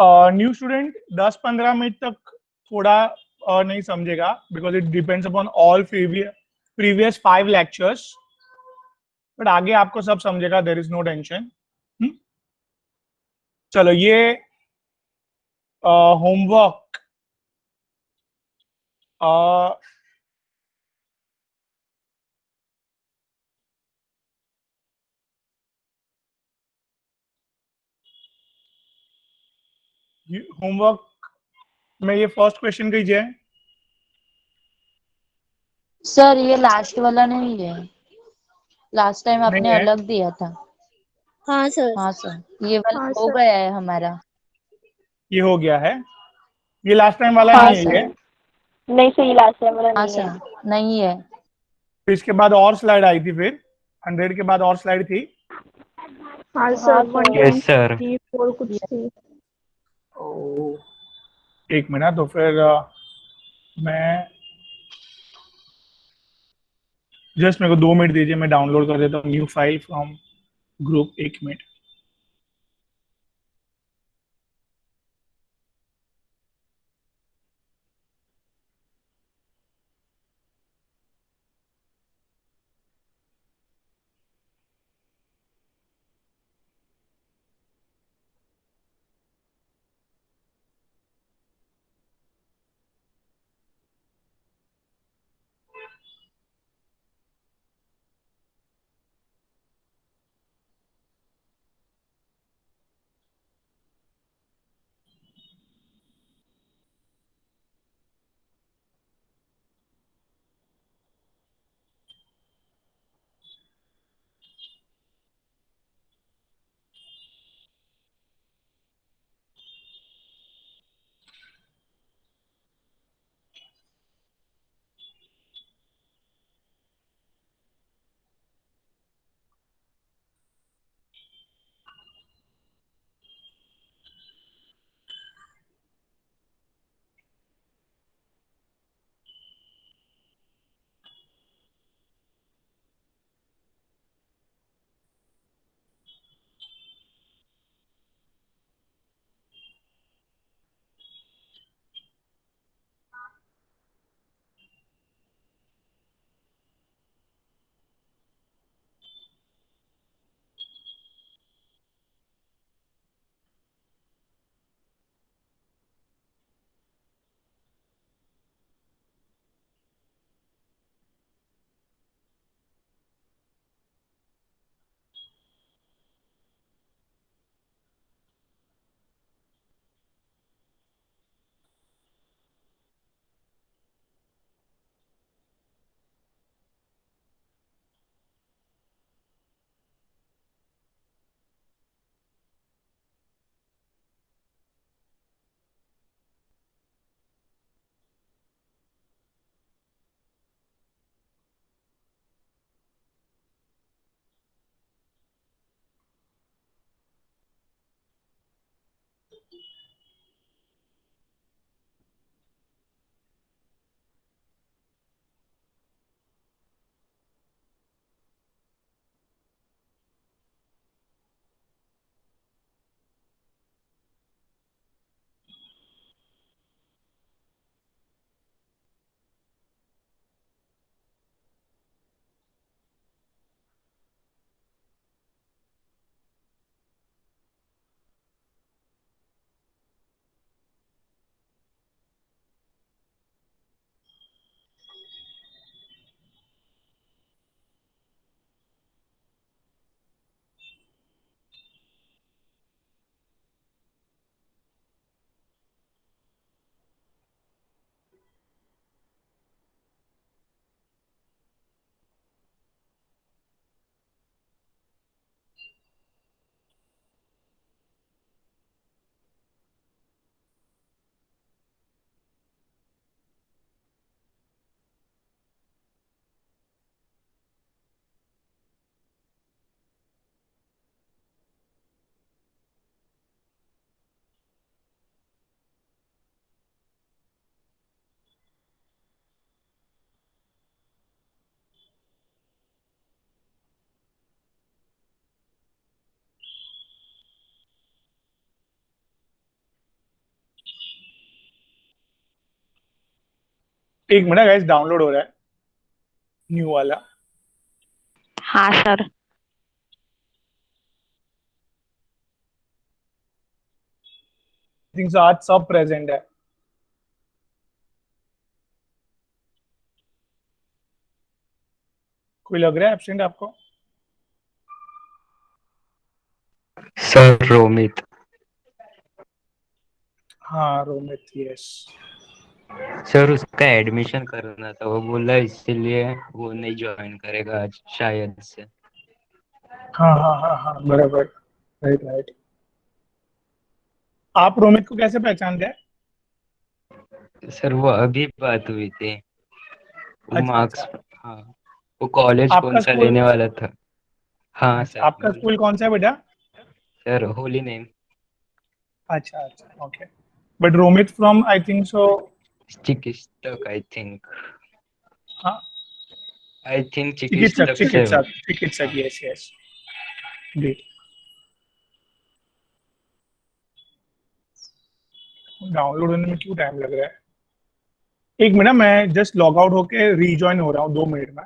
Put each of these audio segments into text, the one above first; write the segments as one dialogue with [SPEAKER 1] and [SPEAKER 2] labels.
[SPEAKER 1] New student 10-15 minute तक थोड़ा नहीं समझेगा, because it depends upon all previous 5 lectures, but आगे आपको सब समझेगा, देर इज नो टेंशन। चलो, ये होमवर्क होमवर्क में ये फर्स्ट क्वेश्चन कीजिए।
[SPEAKER 2] सर ये लास्ट वाला नहीं है, लास्ट टाइम
[SPEAKER 1] नहीं
[SPEAKER 2] आपने
[SPEAKER 1] है?
[SPEAKER 2] अलग दिया था।
[SPEAKER 3] हाँ सर।
[SPEAKER 2] हाँ सर, ये वाला
[SPEAKER 3] हाँ
[SPEAKER 2] हो
[SPEAKER 3] सर।
[SPEAKER 2] गया है हमारा।
[SPEAKER 1] ये हो गया है? ये लास्ट टाइम वाला
[SPEAKER 3] हाँ
[SPEAKER 1] नहीं है ये?
[SPEAKER 3] सर। नहीं सर, ये लास्ट टाइम वाला
[SPEAKER 2] हाँ
[SPEAKER 3] नहीं है।
[SPEAKER 2] सर, नहीं है।
[SPEAKER 1] फिर इसके बाद और स्लाइड आई थी, फिर 100 के बाद और स्लाइड थी।
[SPEAKER 3] हाँ
[SPEAKER 2] हाँ
[SPEAKER 3] सर,
[SPEAKER 2] सर।
[SPEAKER 4] Yes sir.
[SPEAKER 3] 124 कुछ थी।
[SPEAKER 1] एक मिनट, तो फिर मैं जस्ट मेरे को 2 मिनट दीजिए, मैं डाउनलोड कर देता हूँ new file from group. 1 minute. एक मिनट गाइस, डाउनलोड हो रहा है न्यू वाला।
[SPEAKER 3] हाँ सर।
[SPEAKER 1] थिंग्स आज सब प्रेजेंट है। कोई लग रहा है एब्सेंट आपको?
[SPEAKER 4] सर रोमित।
[SPEAKER 1] हाँ रोमित, यस।
[SPEAKER 4] सर उसका एडमिशन करना था, वो बोला इसीलिए वो नहीं ज्वाइन करेगा आज शायद से।
[SPEAKER 1] हाँ हाँ हाँ हाँ, बराबर। Right right. आप रोमित को कैसे पहचानते हैं?
[SPEAKER 4] सर वो अभी बात हुई थी, वो
[SPEAKER 1] अच्छा
[SPEAKER 4] मार्क्स।
[SPEAKER 1] अच्छा।
[SPEAKER 4] हाँ, वो कॉलेज कौन
[SPEAKER 1] आपका
[SPEAKER 4] सा
[SPEAKER 1] स्कूल,
[SPEAKER 4] लेने वाला था। हाँ
[SPEAKER 1] अच्छा
[SPEAKER 4] सर
[SPEAKER 1] आपका
[SPEAKER 4] बोलिए।
[SPEAKER 1] स्कूल कौन सा है बेटा?
[SPEAKER 4] Sir holy name.
[SPEAKER 1] अच्छा अच्छा, okay. But Romit from I think सो।
[SPEAKER 4] चिकित्सक आई थिंक।
[SPEAKER 1] हाँ,
[SPEAKER 4] आई थिंक
[SPEAKER 1] चिकित्सक
[SPEAKER 4] चिकित्सक से।
[SPEAKER 1] चिकित्सक चिकित्सक, यस यस। ग्रेट। डाउनलोड होने में क्यों टाइम लग रहा है? एक मिनट, मैं जस्ट लॉग आउट होके रीजॉइन हो रहा हूँ 2 मिनट में।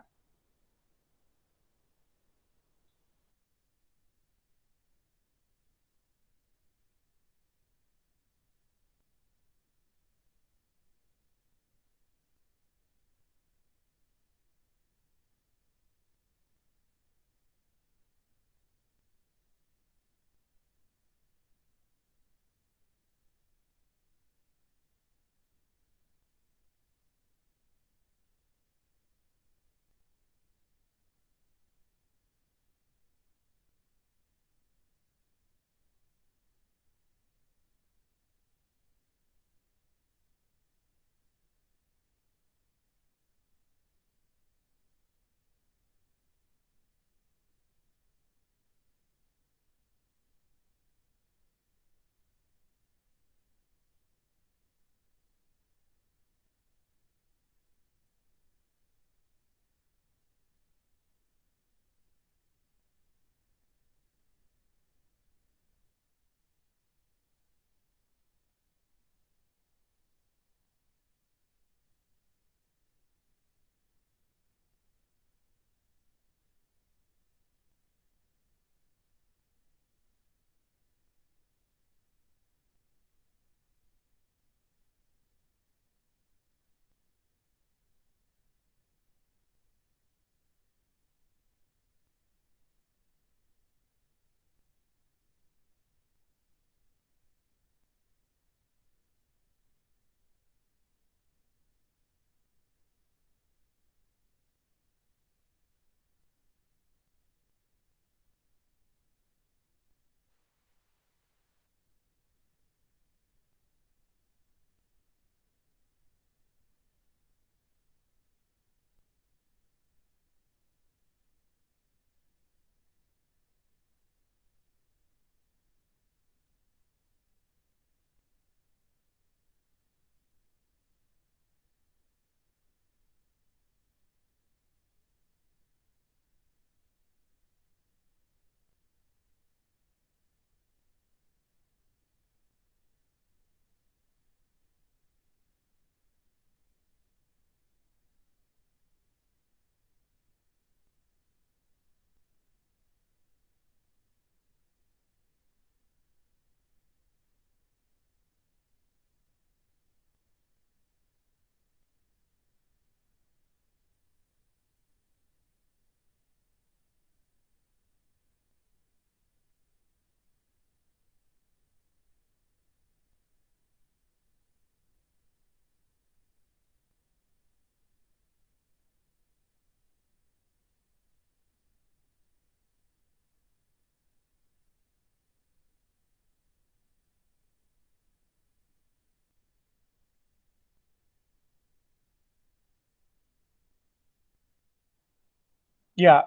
[SPEAKER 1] Yeah,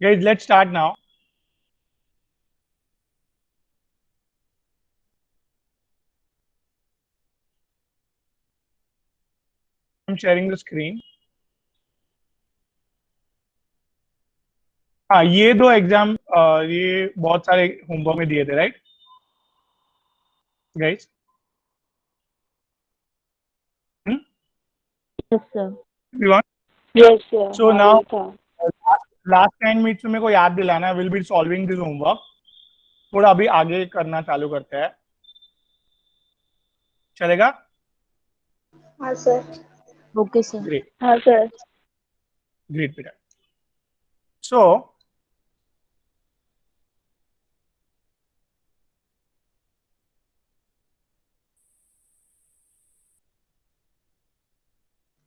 [SPEAKER 1] guys, let's start now. I'm sharing the screen. हाँ, ये दो एग्जाम, ये बहुत सारे होमवर्क में दिए थे, right guys?
[SPEAKER 2] Yes, sir.
[SPEAKER 1] Everyone?
[SPEAKER 3] Yes sir
[SPEAKER 1] So now, last 10 minutes में मेरे को याद दिलाना है, will be solving this homework. थोड़ा अभी आगे करना चालू करते हैं, चलेगा?
[SPEAKER 5] हाँ सर.
[SPEAKER 2] Okay, sir.
[SPEAKER 1] ग्रेट
[SPEAKER 3] हाँ सर.
[SPEAKER 1] ग्रेट बेटा. सो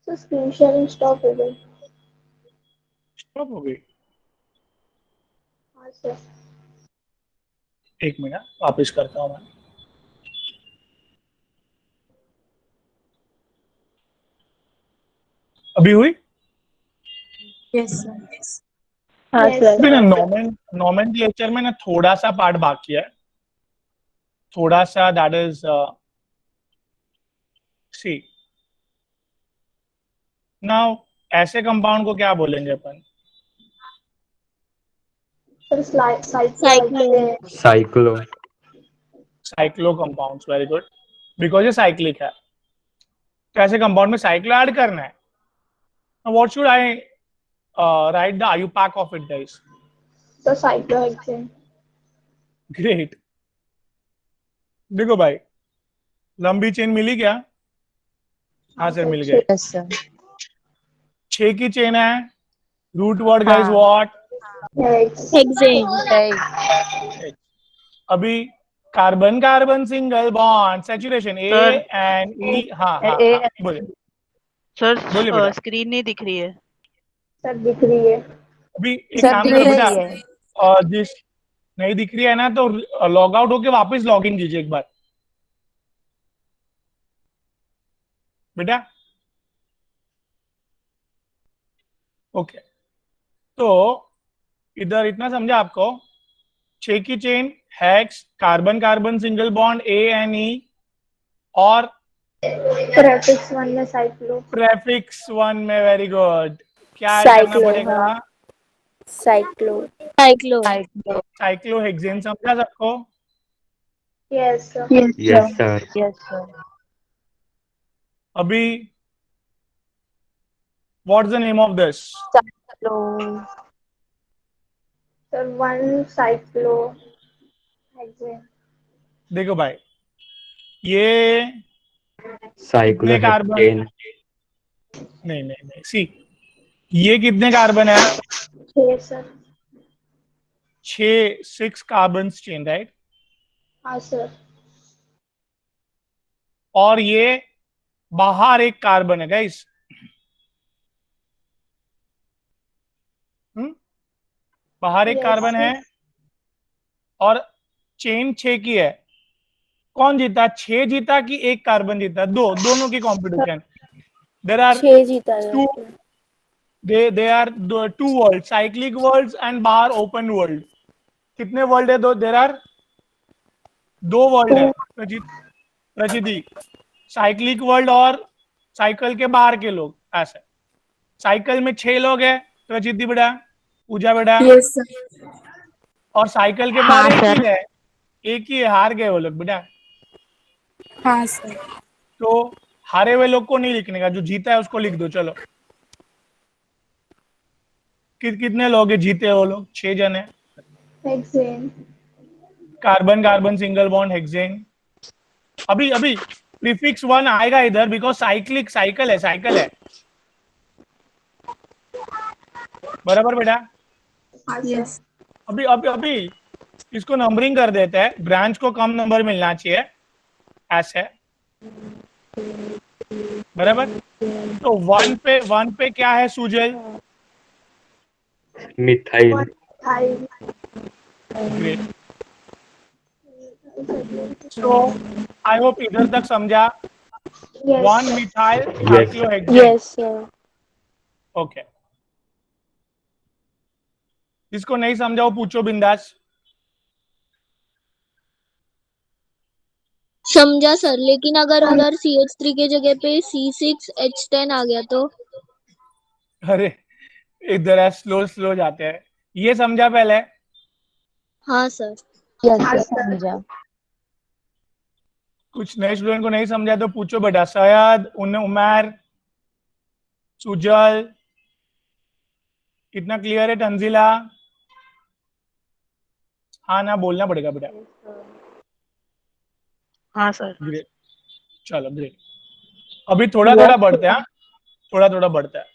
[SPEAKER 5] So screen sharing stop हो गई.
[SPEAKER 1] स्टॉप हो गई.
[SPEAKER 5] हाँ सर.
[SPEAKER 1] एक मिनट वापस करता हूँ मैं. अभी हुई?
[SPEAKER 2] Yes, sir.
[SPEAKER 3] हाँ
[SPEAKER 5] Yes,
[SPEAKER 3] सर.
[SPEAKER 5] sir.
[SPEAKER 1] नोमेनक्लेचर में ना थोड़ा सा पार्ट बाकी है, थोड़ा सा. That is C. नाउ ऐसे कंपाउंड को क्या बोलेंगे अपन?
[SPEAKER 5] Sir
[SPEAKER 3] cyclo.
[SPEAKER 4] Cyclo.
[SPEAKER 1] Cyclo compounds. Very good, because ये साइक्लिक है. तो ऐसे कंपाउंड में साइक्लो ऐड करना है. What should I write the IUPAC of it guys?
[SPEAKER 5] So cyclohexane.
[SPEAKER 1] Great. देखो भाई, लंबी चेन मिली क्या? हाँ सर, मिल गए.
[SPEAKER 2] Yes, sir.
[SPEAKER 1] 6 की चेन है. रूट वर्ड गाइस
[SPEAKER 2] हाँ.
[SPEAKER 1] व्हाट?
[SPEAKER 5] Hex.
[SPEAKER 3] हेक्सेन.
[SPEAKER 2] Right.
[SPEAKER 1] अभी carbon carbon single bond saturation A
[SPEAKER 6] sir.
[SPEAKER 1] And E. हाँ हाँ
[SPEAKER 2] A-
[SPEAKER 1] हाँ, बोले
[SPEAKER 6] सर
[SPEAKER 1] बोलिए बेटा.
[SPEAKER 6] स्क्रीन नहीं दिख रही है.
[SPEAKER 5] सर दिख रही है.
[SPEAKER 1] अभी एक
[SPEAKER 2] सर
[SPEAKER 1] काम
[SPEAKER 2] दिख
[SPEAKER 1] करो
[SPEAKER 2] रही
[SPEAKER 1] बेटा,
[SPEAKER 2] है.
[SPEAKER 1] जिस नहीं दिख रही है ना तो लॉग आउट होके वापस लॉग इन कीजिए एक बार बेटा. ओके, तो इधर इतना समझा आपको. 6 की chain, hex, carbon carbon single bond A N E, और
[SPEAKER 5] Prefix 1 में cyclo.
[SPEAKER 1] प्रेफिक्स 1 में. Very good. क्या ऐड करना
[SPEAKER 5] Cyclo,
[SPEAKER 1] पड़ेगा?
[SPEAKER 5] हाँ. Cyclo.
[SPEAKER 3] साइक्लो.
[SPEAKER 2] Cyclo.
[SPEAKER 1] साइक्लोहेक्सेन. समझा सबको?
[SPEAKER 5] Yes, sir.
[SPEAKER 4] Yes sir.
[SPEAKER 2] Yes, sir.
[SPEAKER 1] अभी what's the name of this?
[SPEAKER 2] Cyclo.
[SPEAKER 5] Sir 1 cyclohexane.
[SPEAKER 1] देखो भाई, ये कितने कार्बन?
[SPEAKER 4] साइक्लोहेक्सेन.
[SPEAKER 1] नहीं नहीं नहीं, सी, ये कितने कार्बन है?
[SPEAKER 5] 6 सर.
[SPEAKER 1] 6 carbon chain, right?
[SPEAKER 5] हाँ सर.
[SPEAKER 1] और ये बाहर एक कार्बन है गाइस. बाहर एक
[SPEAKER 5] Yes,
[SPEAKER 1] कार्बन
[SPEAKER 5] sir.
[SPEAKER 1] है और चेन 6 की है. कौन जीता? 6 जीता कि एक कार्बन जीता? दोनों की कंपटीशन. देयर आर
[SPEAKER 5] 6 जीता है.
[SPEAKER 1] two, they are the two worlds, cyclic worlds and बाहर open world. कितने वर्ल्ड है? देयर आर 2 वर्ल्ड है प्रचिति. साइक्लिक वर्ल्ड और साइकिल के बाहर के लोग. ऐसे साइकिल में 6 लोग हैं. प्रचिति बेटा, पूजा बेटा.
[SPEAKER 5] Yes, sir.
[SPEAKER 1] और साइकिल के
[SPEAKER 3] हाँ,
[SPEAKER 1] बाहर एक
[SPEAKER 3] सर.
[SPEAKER 1] ही है. एक ही है, हार गए वो लोग बेटा.
[SPEAKER 5] हाँ सर.
[SPEAKER 1] तो हारे हुए लोग को नहीं लिखने का, जो जीता है उसको लिख दो. चलो, कितने लोग हैं जीते? वो लोग 6 जन है.
[SPEAKER 5] Hexane.
[SPEAKER 1] Carbon carbon single bond hexane. अभी प्रीफिक्स 1 आएगा इधर, बिकॉज साइकिल है. बराबर बेटा?
[SPEAKER 5] Yes.
[SPEAKER 1] अभी इसको नंबरिंग कर देते हैं. ब्रांच को कम नंबर मिलना चाहिए. ऐसे बराबर. तो 1 पे क्या है Sujal?
[SPEAKER 4] Methyl.
[SPEAKER 5] Methyl.
[SPEAKER 1] Great. So I hope इधर तक समझा.
[SPEAKER 5] Yes.
[SPEAKER 1] 1 methyl
[SPEAKER 4] Yes.
[SPEAKER 1] Cyclohexane.
[SPEAKER 5] Yes, sir.
[SPEAKER 1] Okay. जिसको नहीं समझा वो पूछो बिंदास.
[SPEAKER 7] समझा सर, लेकिन अगर उधर CH3 के जगह पे C6H10 आ गया तो?
[SPEAKER 1] अरे इधर है, स्लो जाते हैं. ये समझा पहले?
[SPEAKER 7] हाँ सर.
[SPEAKER 2] Yes,
[SPEAKER 5] हाँ,
[SPEAKER 2] sir.
[SPEAKER 5] sir.
[SPEAKER 2] समझा.
[SPEAKER 1] कुछ नए स्टूडेंट को नहीं समझा तो पूछो बेटा. सैयद, उमर. सुजल, कितना क्लियर है तंजिला? हाँ ना बोलना पड़ेगा बेटा।
[SPEAKER 6] हाँ सर।
[SPEAKER 1] ग्रेट, चलो ग्रेट। अभी थोड़ा थोड़ा बढ़ते हैं, थोड़ा थोड़ा बढ़ता है।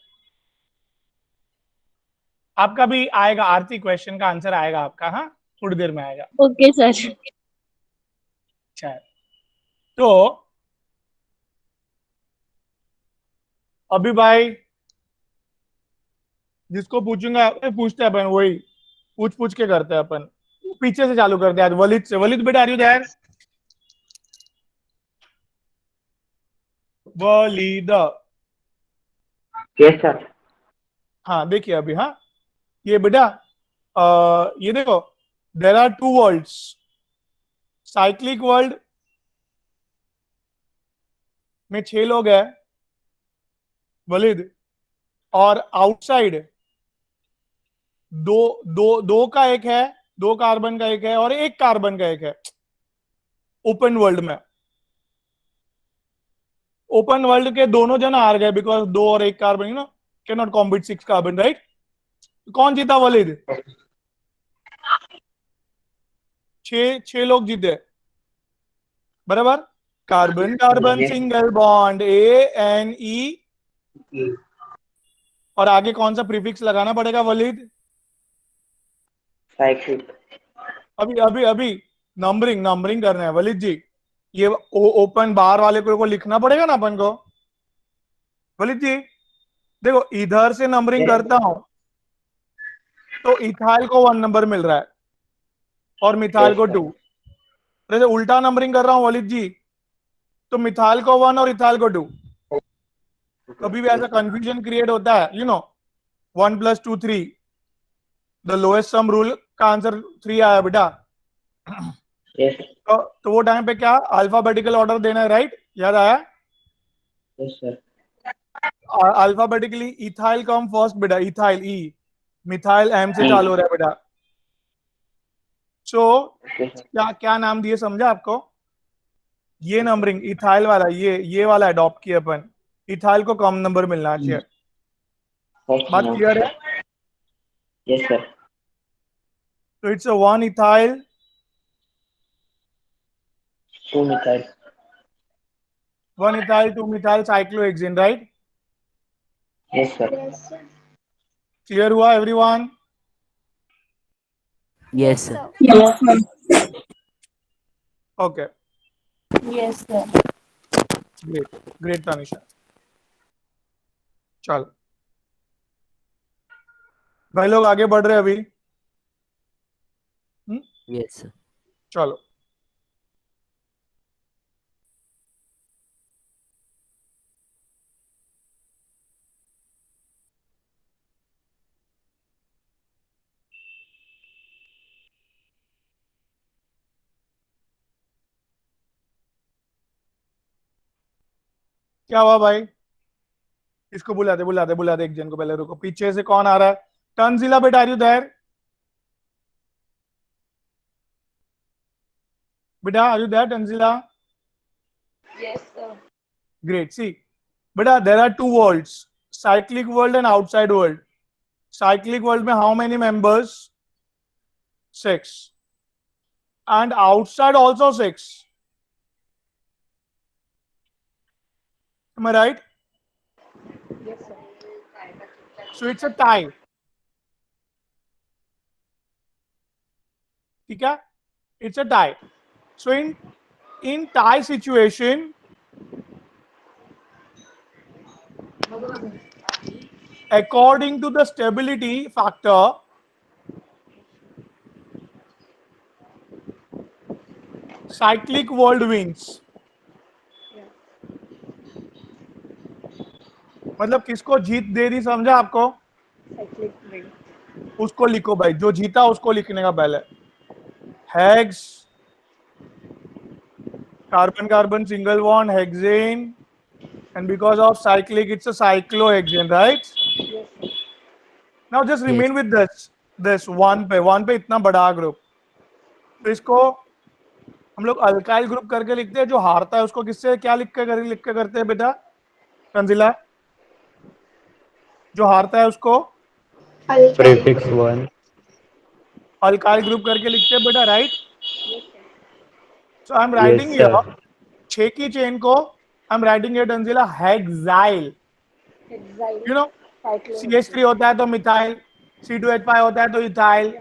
[SPEAKER 1] आपका भी आएगा आरती, क्वेश्चन का आंसर आएगा आपका, हाँ थोड़ी देर में आएगा।
[SPEAKER 7] Okay sir.
[SPEAKER 1] अच्छा, तो अभी भाई जिसको पूछूंगा पूछते हैं अपन, वही पूछ पूछ के करते हैं अपन। पीछे से चालू करते हैं आज, वलिद से। वलिद बेटा, are you there? Walid,
[SPEAKER 8] yes sir.
[SPEAKER 1] हाँ देखिए अभी, हाँ ये बेटा ये देखो, there are two worlds, cyclic world में 6 लोग हैं वलिद, और आउटसाइड दो का एक है, 2 कार्बन का एक है, और 1 कार्बन का एक है। ओपन वर्ल्ड में, ओपन वर्ल्ड के दोनों जन हार गए, बिकॉज 2 और 1 carbon, you know, can not compete 6 carbon, right? कौन जीता वलिद? 6 लोग जीते, बराबर। Carbon carbon single bond ANE, और आगे कौन सा प्रीफिक्स लगाना पड़ेगा वलिद?
[SPEAKER 8] साइक्लिक।
[SPEAKER 1] अभी अभी अभी नंबरिंग करना है वलिद जी। ये ओपन बार वाले को लिखना पड़ेगा ना अपन को। वलिद जी देखो, इधर से नंबरिंग करता हूं तो इथाइल को 1 नंबर मिल रहा है और मिथाइल को 2। जैसे उल्टा नंबरिंग कर रहा हूं वलिद जी, तो मिथाइल को 1 और इथाइल को 2। कभी भी ऐसा कंफ्यूजन क्रिएट होता है, you know, 1 + 2 3, the lowest sum rule का आंसर 3 आया बेटा।
[SPEAKER 8] यस
[SPEAKER 1] तो वो टाइम पे क्या अल्फाबेटिकल ऑर्डर देना है, राइट? याद आया?
[SPEAKER 8] Yes sir.
[SPEAKER 1] Alphabetically ethyl come first बेटा, इथाइल ई, मिथाइल एम से चालू हो रहा है बेटा। सो क्या क्या नाम दिए समझा आपको? ये नंबरिंग इथाइल वाला, ये वाला अडॉप्ट किया अपन। इथाइल को कम नंबर मिलना चाहिए। बात क्लियर है?
[SPEAKER 8] Yes sir.
[SPEAKER 1] तो it's 1 ethyl,
[SPEAKER 8] 2 methyl.
[SPEAKER 1] 1 ethyl 2 methyl cyclohexane, right?
[SPEAKER 8] Yes sir.
[SPEAKER 5] Yes, sir.
[SPEAKER 1] Clear हुआ everyone?
[SPEAKER 9] Yes, sir.
[SPEAKER 2] Yes, sir.
[SPEAKER 1] Okay,
[SPEAKER 2] Yes, sir.
[SPEAKER 1] Great great Tanisha. चलो भाई लोग आगे बढ़ रहे हैं अभी।
[SPEAKER 9] Yes, sir.
[SPEAKER 1] चलो क्या हुआ भाई? इसको बुलाते एक जन को। पहले रुको, पीछे से कौन आ रहा है? तंजिला बेटा, आर यू देयर? बेटा are you there Tanzila?
[SPEAKER 2] Yes, sir.
[SPEAKER 1] Great. See बेटा, there are two worlds, cyclic world and outside world. Cyclic world में how many members? 6, and outside also 6. Am I right?
[SPEAKER 2] Yes, sir.
[SPEAKER 1] So it's a tie. ठीक है? It's a tie. So in tie situation, according to the stability factor, cyclic world wins. मतलब किसको जीत दे दी समझा आपको? उसको लिखो भाई, जो जीता उसको लिखने का पहले। Hex, carbon carbon single bond, hexane, and because of cyclic it's a cyclohexane, right? Now just remain with this one पे इतना बड़ा ग्रुप। तो इसको हम लोग अल्काइल ग्रुप करके लिखते हैं। जो हारता है उसको किससे क्या लिख के करते हैं बेटा तंजिला? जो हारता है उसको
[SPEAKER 4] प्रीफिक्स 1।
[SPEAKER 1] अल्काइल ग्रुप करके लिखते हैं बेटा, right? So I am
[SPEAKER 4] yes
[SPEAKER 1] writing
[SPEAKER 4] sir.
[SPEAKER 1] Here 6 की चेन को I am writing it Anjila hexyl. You know, CH3 होता है तो मिथाइल, C2H5 होता है तो इथाइल,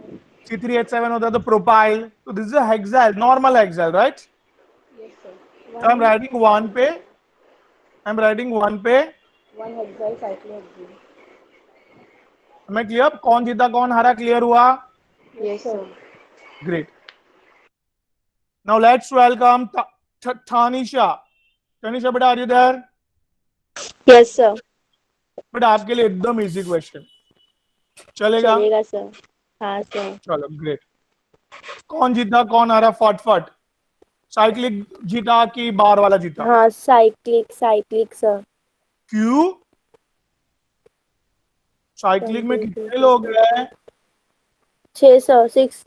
[SPEAKER 1] C3H7 होता है तो प्रोपाइल। तो this is a hexyl, normal hexyl, right? तो आई एम राइटिंग 1 पे, आई एम राइटिंग 1 पे। मैं क्लियर? कौन जीता कौन हारा क्लियर हुआ? Great. Now let's welcome Tanisha. Tanisha बेटा, are you there?
[SPEAKER 3] Yes sir.
[SPEAKER 1] बेटा आपके लिए एकदम इजी क्वेश्चन, चलेगा?
[SPEAKER 3] चलेगा सर। हाँ सर।
[SPEAKER 1] चलो ग्रेट। कौन जीता कौन हारा फटफट? साइक्लिक जीता कि बार वाला जीता?
[SPEAKER 3] हाँ साइक्लिक साइक्लिक सर।
[SPEAKER 1] क्यों? साइक्लिक में कितने लोग हैं
[SPEAKER 3] 6 सर, 6,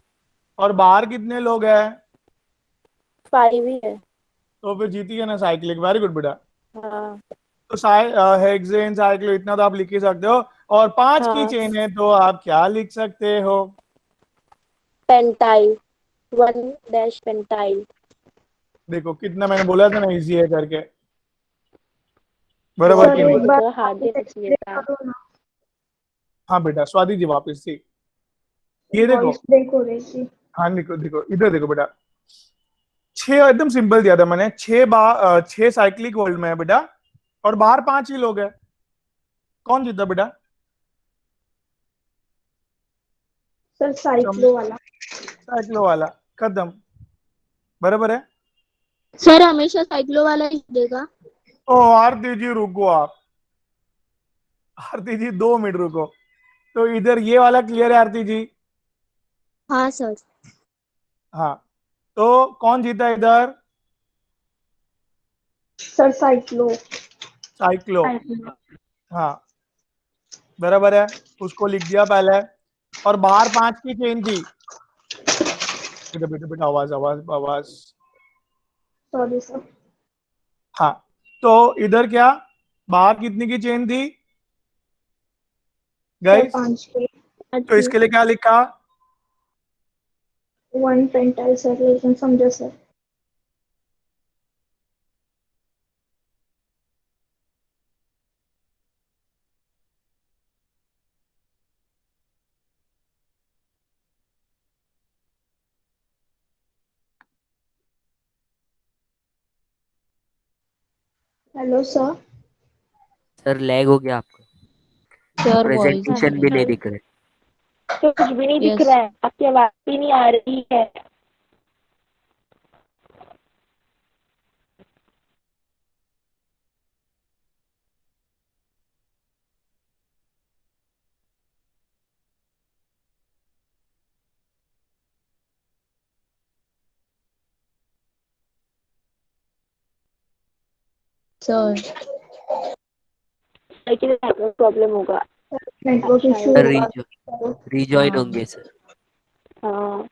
[SPEAKER 1] और बाहर कितने लोग हैं?
[SPEAKER 3] 5 ही है।
[SPEAKER 1] तो फिर जीती है ना साइक्लिक। वेरी गुड बेटा।
[SPEAKER 3] हाँ
[SPEAKER 1] तो हेक्सेन साइक्लो इतना तो आप लिख ही सकते हो, और 5 की
[SPEAKER 3] हाँ।
[SPEAKER 1] चेन है तो आप क्या लिख सकते हो?
[SPEAKER 3] Pentyl, 1 pentyl.
[SPEAKER 1] देखो कितना मैंने बोला था ना इजी है करके, बराबर
[SPEAKER 3] बहुत
[SPEAKER 1] की
[SPEAKER 3] इजी
[SPEAKER 1] नहीं?
[SPEAKER 3] है तो हार्ड भी पूछ लिया था।
[SPEAKER 1] हाँ बेटा, स्वाति जी वापस से ये देखो।
[SPEAKER 5] वॉइस ब्रेक हो रही थी।
[SPEAKER 1] हाँ देखो देखो इधर देखो बेटा, 6 एकदम सिंपल दिया था मैंने, 6 साइक्लिक वर्ल्ड में है बेटा, और बाहर 5 ही लोग हैं। कौन जीता बेटा?
[SPEAKER 5] सर साइक्लो वाला।
[SPEAKER 1] साइक्लो वाला, खत्म। बराबर है।
[SPEAKER 7] सर हमेशा साइक्लो वाला ही देगा।
[SPEAKER 1] ओ आरती जी रुको आप, आरती जी 2 मिनट रुको। तो इधर ये वाला क्लियर है आरती जी?
[SPEAKER 7] हाँ सर।
[SPEAKER 1] हाँ, तो कौन जीता इधर?
[SPEAKER 5] Sir cyclo.
[SPEAKER 1] साइक्लो।
[SPEAKER 5] साइक्लो।
[SPEAKER 1] हाँ बराबर है, उसको लिख दिया पहले। और बाहर 5 की चेन थी। बेटा बेटा बेटा, आवाज आवाज आवाज।
[SPEAKER 5] Sorry sir.
[SPEAKER 1] हाँ, तो इधर क्या, बाहर कितनी की चेन थी
[SPEAKER 5] सर
[SPEAKER 1] गाइस?
[SPEAKER 5] 5 के।
[SPEAKER 1] तो इसके लिए क्या लिखा?
[SPEAKER 5] 1 पेंटाइल सर, लेकिन समझो sir. Hello sir.
[SPEAKER 9] Sir lag हो गया आपका,
[SPEAKER 2] सर वॉइस
[SPEAKER 9] प्रेजेंटेशन भी नहीं दिख रहे।
[SPEAKER 3] तो कुछ भी नहीं दिख
[SPEAKER 2] यस
[SPEAKER 3] रहा है, आपकी आवाज भी नहीं आ रही है।
[SPEAKER 2] सर।
[SPEAKER 3] लेकिन नेटवर्क प्रॉब्लम होगा।
[SPEAKER 5] नेटवर्क इशू
[SPEAKER 9] सर
[SPEAKER 5] होगा।
[SPEAKER 9] रिजॉइन
[SPEAKER 2] हाँ
[SPEAKER 9] होंगे सर।
[SPEAKER 3] हाँ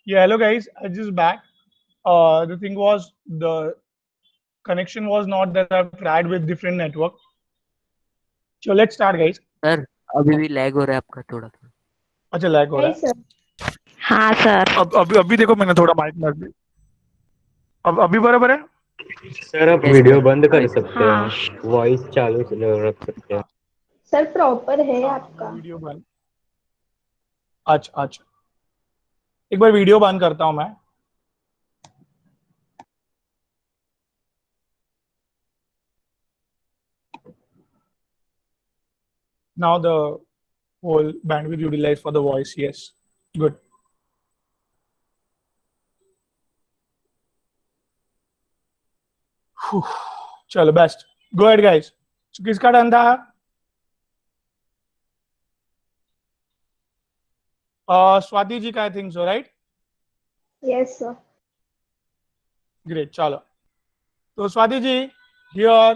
[SPEAKER 1] Yeah, hello guys, I just back. The thing was the connection was not that I've tried with different network. So let's start, guys.
[SPEAKER 9] Sir अभी भी lag हो रहा है आपका थोड़ा सा।
[SPEAKER 1] अच्छा लैग हो रहा
[SPEAKER 5] नहीं
[SPEAKER 1] है।
[SPEAKER 5] सर,
[SPEAKER 6] हाँ सर।
[SPEAKER 1] अब अभी देखो मैंने थोड़ा माइक मार दिया। अब अभी बराबर है।
[SPEAKER 4] सर आप
[SPEAKER 9] Yes,
[SPEAKER 4] वीडियो
[SPEAKER 9] sir.
[SPEAKER 4] बंद कर सकते
[SPEAKER 6] हाँ।
[SPEAKER 4] हो, वॉइस चालू रख सकते हो।
[SPEAKER 5] सर प्रॉपर है
[SPEAKER 1] हाँ,
[SPEAKER 5] आपका।
[SPEAKER 1] वीडियो बंद। अच्छा, एक बार वीडियो बंद करता हूँ मैं। Now the whole bandwidth utilized for the voice. Yes, good. Phew. चलो बेस्ट। गो ahead guys. So, किसका टर्न था? स्वाति जी का, आई थिंक सो, राइट?
[SPEAKER 5] Yes sir.
[SPEAKER 1] ग्रेट, चलो। तो स्वाति जी, हियर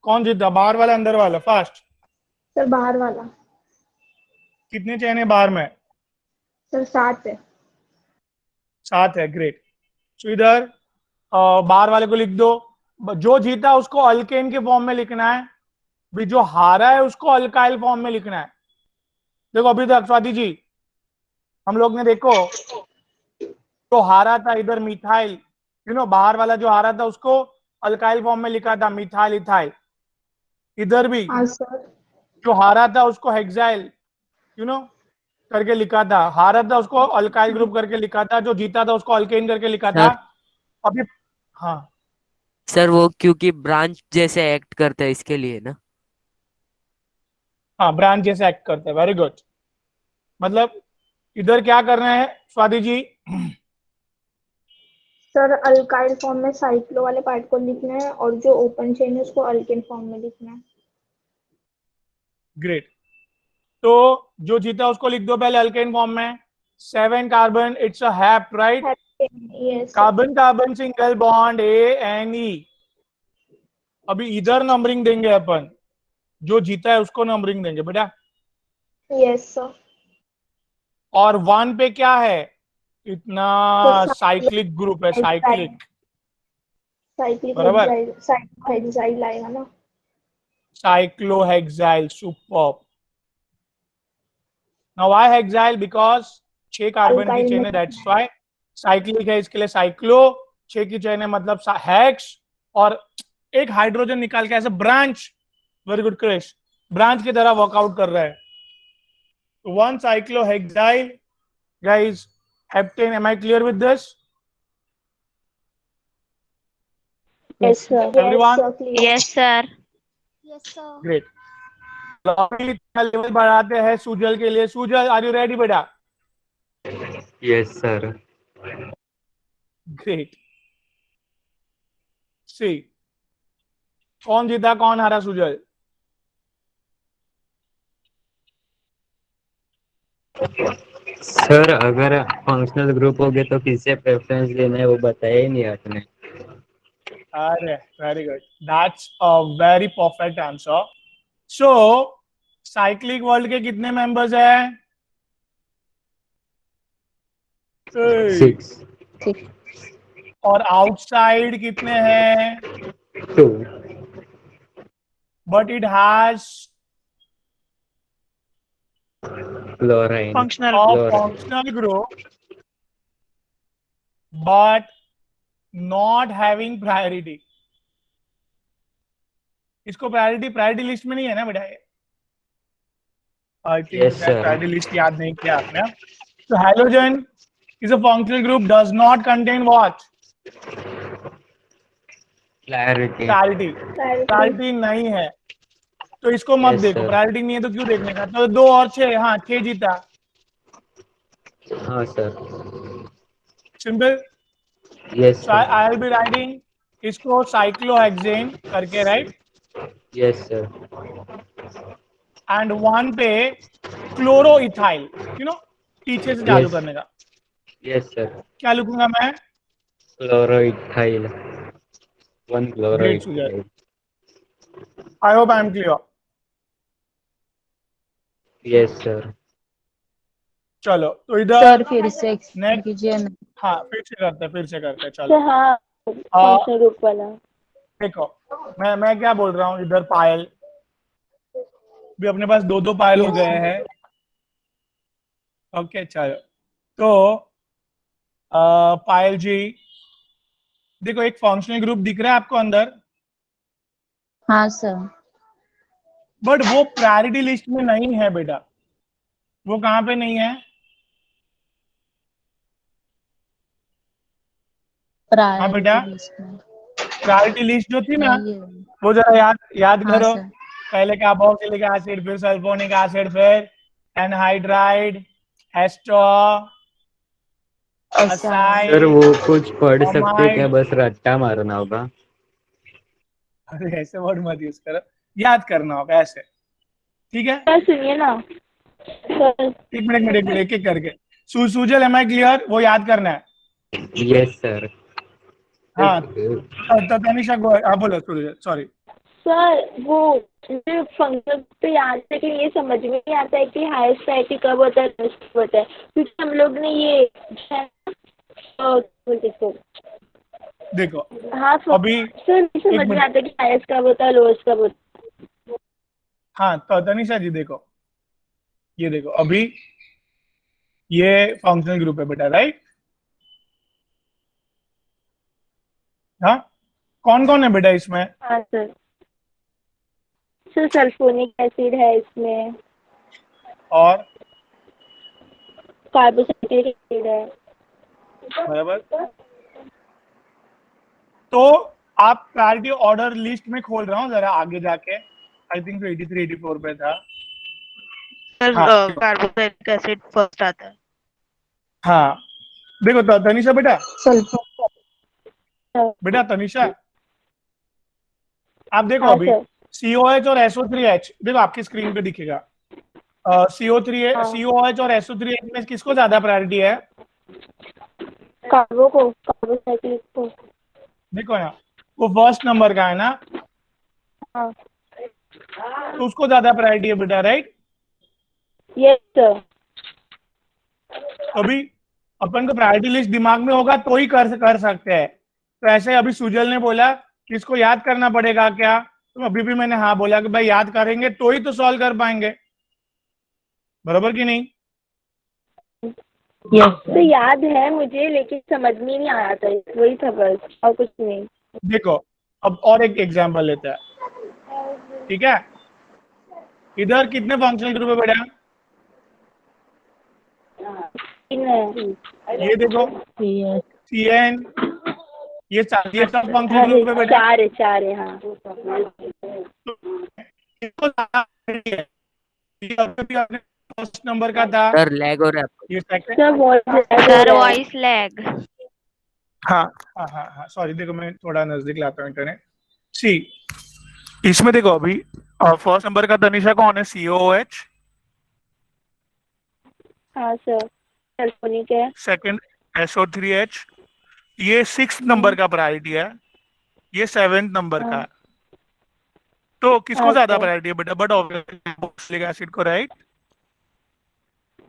[SPEAKER 1] कौन जीता, बाहर वाला अंदर वाला? फास्ट।
[SPEAKER 5] सर बाहर वाला।
[SPEAKER 1] कितने चैन है बाहर में?
[SPEAKER 5] सर 7 है।
[SPEAKER 1] 7 है, ग्रेट। सो इधर बाहर वाले को लिख दो। जो जीता उसको अल्केन के फॉर्म में लिखना है, भी जो हारा है उसको अल्काइल फॉर्म में लिखना है। देखो अभी तक स्वाति जी हम लोग ने देखो तो हारा था इधर मिथाइल, बाहर वाला जो हारा था उसको अल्काइल फॉर्म में लिखा था, मिथाइल इथाइल। इधर भी
[SPEAKER 5] हाँ सर।
[SPEAKER 1] जो हारा था उसको हेक्साइल करके लिखा था, हारा था उसको अल्काइल ग्रुप करके लिखा था, जो जीता था उसको अल्केन करके लिखा था। अभी हाँ
[SPEAKER 9] सर वो क्योंकि ब्रांच जैसे एक्ट करता है इसके लिए ना।
[SPEAKER 1] हाँ, ब्रांच जैसे एक्ट करता है। Very good. मतलब इधर क्या करना है Swati ji?
[SPEAKER 5] Sir alkyl form में साइक्लो वाले पार्ट को लिखना है और जो ओपन चेन है उसको अल्केन फॉर्म में लिखना है।
[SPEAKER 1] ग्रेट। तो जो जीता उसको लिख दो पहले अल्केन फॉर्म में। 7 carbon, it's a hep, right?
[SPEAKER 5] Yes
[SPEAKER 1] carbon carbon single bond ANE। अभी इधर नंबरिंग देंगे अपन, जो जीता है उसको नंबरिंग देंगे बेटा।
[SPEAKER 5] Yes sir.
[SPEAKER 1] और 1 पे क्या है? इतना
[SPEAKER 5] तो
[SPEAKER 1] साइक्लिक ग्रुप है, साइक्लिक,
[SPEAKER 5] साइक्लिक
[SPEAKER 1] बराबर?
[SPEAKER 5] हेक्साइल आएगा ना।
[SPEAKER 1] Cyclohexyl, superb. Now why hexyl? Because 6 carbon की
[SPEAKER 5] अल्काइल
[SPEAKER 1] चेन
[SPEAKER 5] में
[SPEAKER 1] है, दैट्स व्हाई साइक्लिक है, इसके लिए साइक्लो। 6 की चेन है मतलब हेक्स, और एक हाइड्रोजन निकाल के ऐसे branch. Very good Krish, branch की तरह वर्कआउट कर रहा है। 1 cyclohexyl, guys, heptane. Am I clear with this?
[SPEAKER 3] Yes, sir.
[SPEAKER 1] Everyone?
[SPEAKER 6] Yes sir.
[SPEAKER 7] Yes sir.
[SPEAKER 1] Great. Level बढ़ाते हैं सुजल के लिए। सुजल, आर यू रेडी बेटा?
[SPEAKER 4] Yes sir.
[SPEAKER 1] ग्रेट। सी, कौन जीता कौन हारा सुजल?
[SPEAKER 4] सर अगर फंक्शनल ग्रुप हो गए तो किसे प्रेफरेंस देना है वो बताया ही नहीं आपने।
[SPEAKER 1] अरे very good, that's a very perfect answer. So cyclic world के कितने मेंबर्स हैं?
[SPEAKER 4] 6
[SPEAKER 1] और आउटसाइड कितने हैं?
[SPEAKER 4] 2
[SPEAKER 1] but it has
[SPEAKER 4] chlorine
[SPEAKER 6] functional
[SPEAKER 1] a
[SPEAKER 4] chlorine
[SPEAKER 1] functional group but not having priority. इसको प्रायोरिटी लिस्ट में नहीं है ना बेटा ये? I think
[SPEAKER 4] yes sir.
[SPEAKER 1] Priority list याद नहीं किया आपने। तो halogen is a functional group does not contain what?
[SPEAKER 4] Clarity
[SPEAKER 1] priority नहीं है, तो इसको मत
[SPEAKER 4] Yes,
[SPEAKER 1] देखो।
[SPEAKER 4] sir.
[SPEAKER 1] प्रायोरिटी नहीं है तो क्यों देखने का? तो 2 और 6, हाँ 6 जीता।
[SPEAKER 4] हाँ sir.
[SPEAKER 1] Simple.
[SPEAKER 4] Yes
[SPEAKER 1] So I will be writing इसको साइक्लोहेक्सेन करके, राइट?
[SPEAKER 4] Yes sir.
[SPEAKER 1] एंड 1 पे क्लोरोइथाइल, पीछे से चालू
[SPEAKER 4] Yes.
[SPEAKER 1] करने का।
[SPEAKER 4] Yes sir.
[SPEAKER 1] क्या लिखूंगा मैं?
[SPEAKER 4] Chloroethyl 1
[SPEAKER 1] great Sujay,
[SPEAKER 4] chloroethyl.
[SPEAKER 1] I hope I am clear.
[SPEAKER 4] Yes sir.
[SPEAKER 1] चलो तो इधर
[SPEAKER 2] सर फिर से एक्सप्लेन
[SPEAKER 1] नेक्स्ट,
[SPEAKER 2] कीजिए ना।
[SPEAKER 1] हाँ फिर से करते हैं
[SPEAKER 3] सर
[SPEAKER 1] चलो।
[SPEAKER 3] हाँ फंक्शनल ग्रुप वाला।
[SPEAKER 1] देखो मैं क्या बोल रहा हूँ, इधर पायल भी अपने पास दो पायल हो
[SPEAKER 2] Yes,
[SPEAKER 1] गए
[SPEAKER 2] sir.
[SPEAKER 1] हैं। ओके चलो तो पायल जी देखो एक फंक्शनल ग्रुप दिख रहा है आपको अंदर,
[SPEAKER 2] हाँ सर।
[SPEAKER 1] बट वो प्रायोरिटी लिस्ट में नहीं है बेटा। वो कहाँ पे नहीं है? हाँ बेटा,
[SPEAKER 2] प्रायोरिटी लिस्ट में
[SPEAKER 1] प्रायोरिटी लिस्ट जो थी ना,
[SPEAKER 2] नहीं है।
[SPEAKER 1] वो जरा याद
[SPEAKER 2] हाँ
[SPEAKER 1] करो।
[SPEAKER 2] सर।
[SPEAKER 1] पहले कार्बोक्सिलिक एसिड, फिर सल्फोनिक एसिड, फिर एनहाइड्राइड, एस्टर,
[SPEAKER 2] ऐसा है।
[SPEAKER 4] सर
[SPEAKER 1] असाइल,
[SPEAKER 4] वो कुछ पढ़ सकते क्या,
[SPEAKER 1] अमाइड।
[SPEAKER 4] बस रट्टा मारना होगा?
[SPEAKER 1] अरे ऐसे वर्ड मत यूज करो, याद करना होगा ऐसे, ठीक है?
[SPEAKER 3] सर सुनिए ना सर।
[SPEAKER 1] एक मिनट एक एक करके। Sujal am I clear? वो याद करना है।
[SPEAKER 4] Yes sir.
[SPEAKER 1] हाँ तो तनिषा को, हाँ बोलो सुजल, सॉरी।
[SPEAKER 3] सर वो मुझे फंक्शन तो याद है, लेकिन ये समझ में नहीं आता है कि हायर प्रायोरिटी कब होता है लोएस्ट कब होता है, क्योंकि हम लोग ने ये इसको
[SPEAKER 1] देखो
[SPEAKER 3] हाँ
[SPEAKER 1] अभी
[SPEAKER 3] सर नहीं समझ
[SPEAKER 1] एक
[SPEAKER 3] में
[SPEAKER 1] मिनट,
[SPEAKER 3] आता कि हाईएस्ट कब होता है लोएस्ट कब होता है।
[SPEAKER 1] हाँ तो तनिषा जी देखो, ये देखो अभी ये फंक्शनल ग्रुप है बेटा, राइट? हाँ, कौन कौन है बेटा इसमें?
[SPEAKER 3] हाँ सर। सर सल्फोनिक एसिड है इसमें,
[SPEAKER 1] और
[SPEAKER 3] कार्बोक्सिलिक एसिड है।
[SPEAKER 1] बराबर। तो आप प्रायोरिटी ऑर्डर लिस्ट में खोल रहा हूँ जरा आगे जाके, आई थिंक 83 84 पे था। हाँ
[SPEAKER 6] कार्बोक्सिलिक एसिड फर्स्ट आता है।
[SPEAKER 1] हाँ देखो तो तनिषा बेटा,
[SPEAKER 3] सर
[SPEAKER 1] बेटा तनिषा आप देखो
[SPEAKER 3] हाँ
[SPEAKER 1] अभी
[SPEAKER 3] सर।
[SPEAKER 1] COH और SO3H देखो आपकी स्क्रीन पे दिखेगा।
[SPEAKER 3] हाँ
[SPEAKER 1] COH और SO3H में किसको ज्यादा प्रायोरिटी है?
[SPEAKER 3] कार्बोसाइक्लिक को।
[SPEAKER 1] देखो ना, वो फर्स्ट नंबर का है ना,
[SPEAKER 3] हाँ
[SPEAKER 1] तो उसको ज्यादा प्रायोरिटी है बेटा, राइट?
[SPEAKER 3] Yes sir.
[SPEAKER 1] तो अभी अपन को प्रायोरिटी लिस्ट दिमाग में होगा तो ही कर सकते हैं। तो ऐसे अभी सुजल ने बोला कि इसको याद करना पड़ेगा क्या, तो अभी भी मैंने हाँ बोला कि भाई याद करेंगे तो ही तो सॉल्व कर पाएंगे, बरोबर कि नहीं?
[SPEAKER 2] यस
[SPEAKER 3] तो याद है मुझे, लेकिन समझ में नहीं आया था, वही था बस, और कुछ नहीं।
[SPEAKER 1] देखो अब और एक एग्जांपल लेते हैं, ठीक है? इधर कितने फंक्शनल ग्रुप है बेटा? ये देखो
[SPEAKER 2] सर।
[SPEAKER 1] CN, ये सब फंक्शनल
[SPEAKER 3] अरे
[SPEAKER 1] ग्रुप है बेटा।
[SPEAKER 3] चार है हाँ।
[SPEAKER 1] इसको ज्यादा priority है। ये अभी अपने फर्स्ट नंबर का था,
[SPEAKER 9] सर लैग हो रहा है आपको?
[SPEAKER 1] ये सेकंड।
[SPEAKER 3] सर बहुत
[SPEAKER 6] सर वॉइस लैग।
[SPEAKER 1] हाँ हाँ सॉरी, देखो मैं थोड़ा नजदीक लाता हूँ इंटरनेट। सी इसमें देखो अभी फर्स्ट नंबर का तनिषा कौन है? COOH।
[SPEAKER 3] हाँ सर सल्फोनिक है।
[SPEAKER 1] Second SO3H। ये 6th नंबर का प्रायोरिटी है, ये 7th नंबर का
[SPEAKER 3] हाँ
[SPEAKER 1] है। तो किसको
[SPEAKER 3] हाँ
[SPEAKER 1] ज्यादा
[SPEAKER 3] सर।
[SPEAKER 1] प्रायोरिटी है बेटा? बट कार्बोक्सिलिक एसिड को, राइट?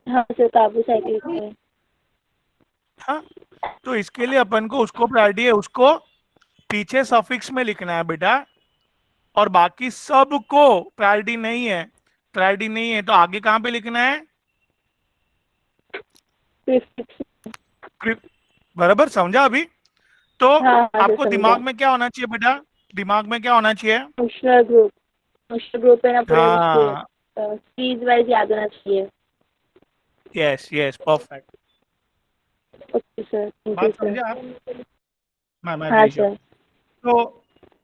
[SPEAKER 3] हाँ सर कार्बोसाइक्लिक है।
[SPEAKER 1] हाँ तो इसके लिए अपन को उसको प्रायोरिटी है, उसको पीछे सफिक्स में लिखना है बेटा, और बाकी सबको प्रायोरिटी नहीं है। प्रायोरिटी नहीं है तो आगे कहाँ पे लिखना है? बराबर समझा अभी? तो
[SPEAKER 3] हाँ हाँ सर
[SPEAKER 1] आपको
[SPEAKER 3] समझा।
[SPEAKER 1] दिमाग में क्या होना चाहिए बेटा? दिमाग में क्या होना चाहिए?
[SPEAKER 3] फंक्शनल ग्रुप है ना पूरे,
[SPEAKER 1] हाँ
[SPEAKER 3] सीरीज वाइज याद होना चाहिए।
[SPEAKER 1] Yes perfect.
[SPEAKER 3] Okay sir, thank you
[SPEAKER 1] बात
[SPEAKER 3] सर।
[SPEAKER 1] समझे आप? मैं
[SPEAKER 3] हाँ
[SPEAKER 1] प्लीज।
[SPEAKER 3] सर।
[SPEAKER 1] तो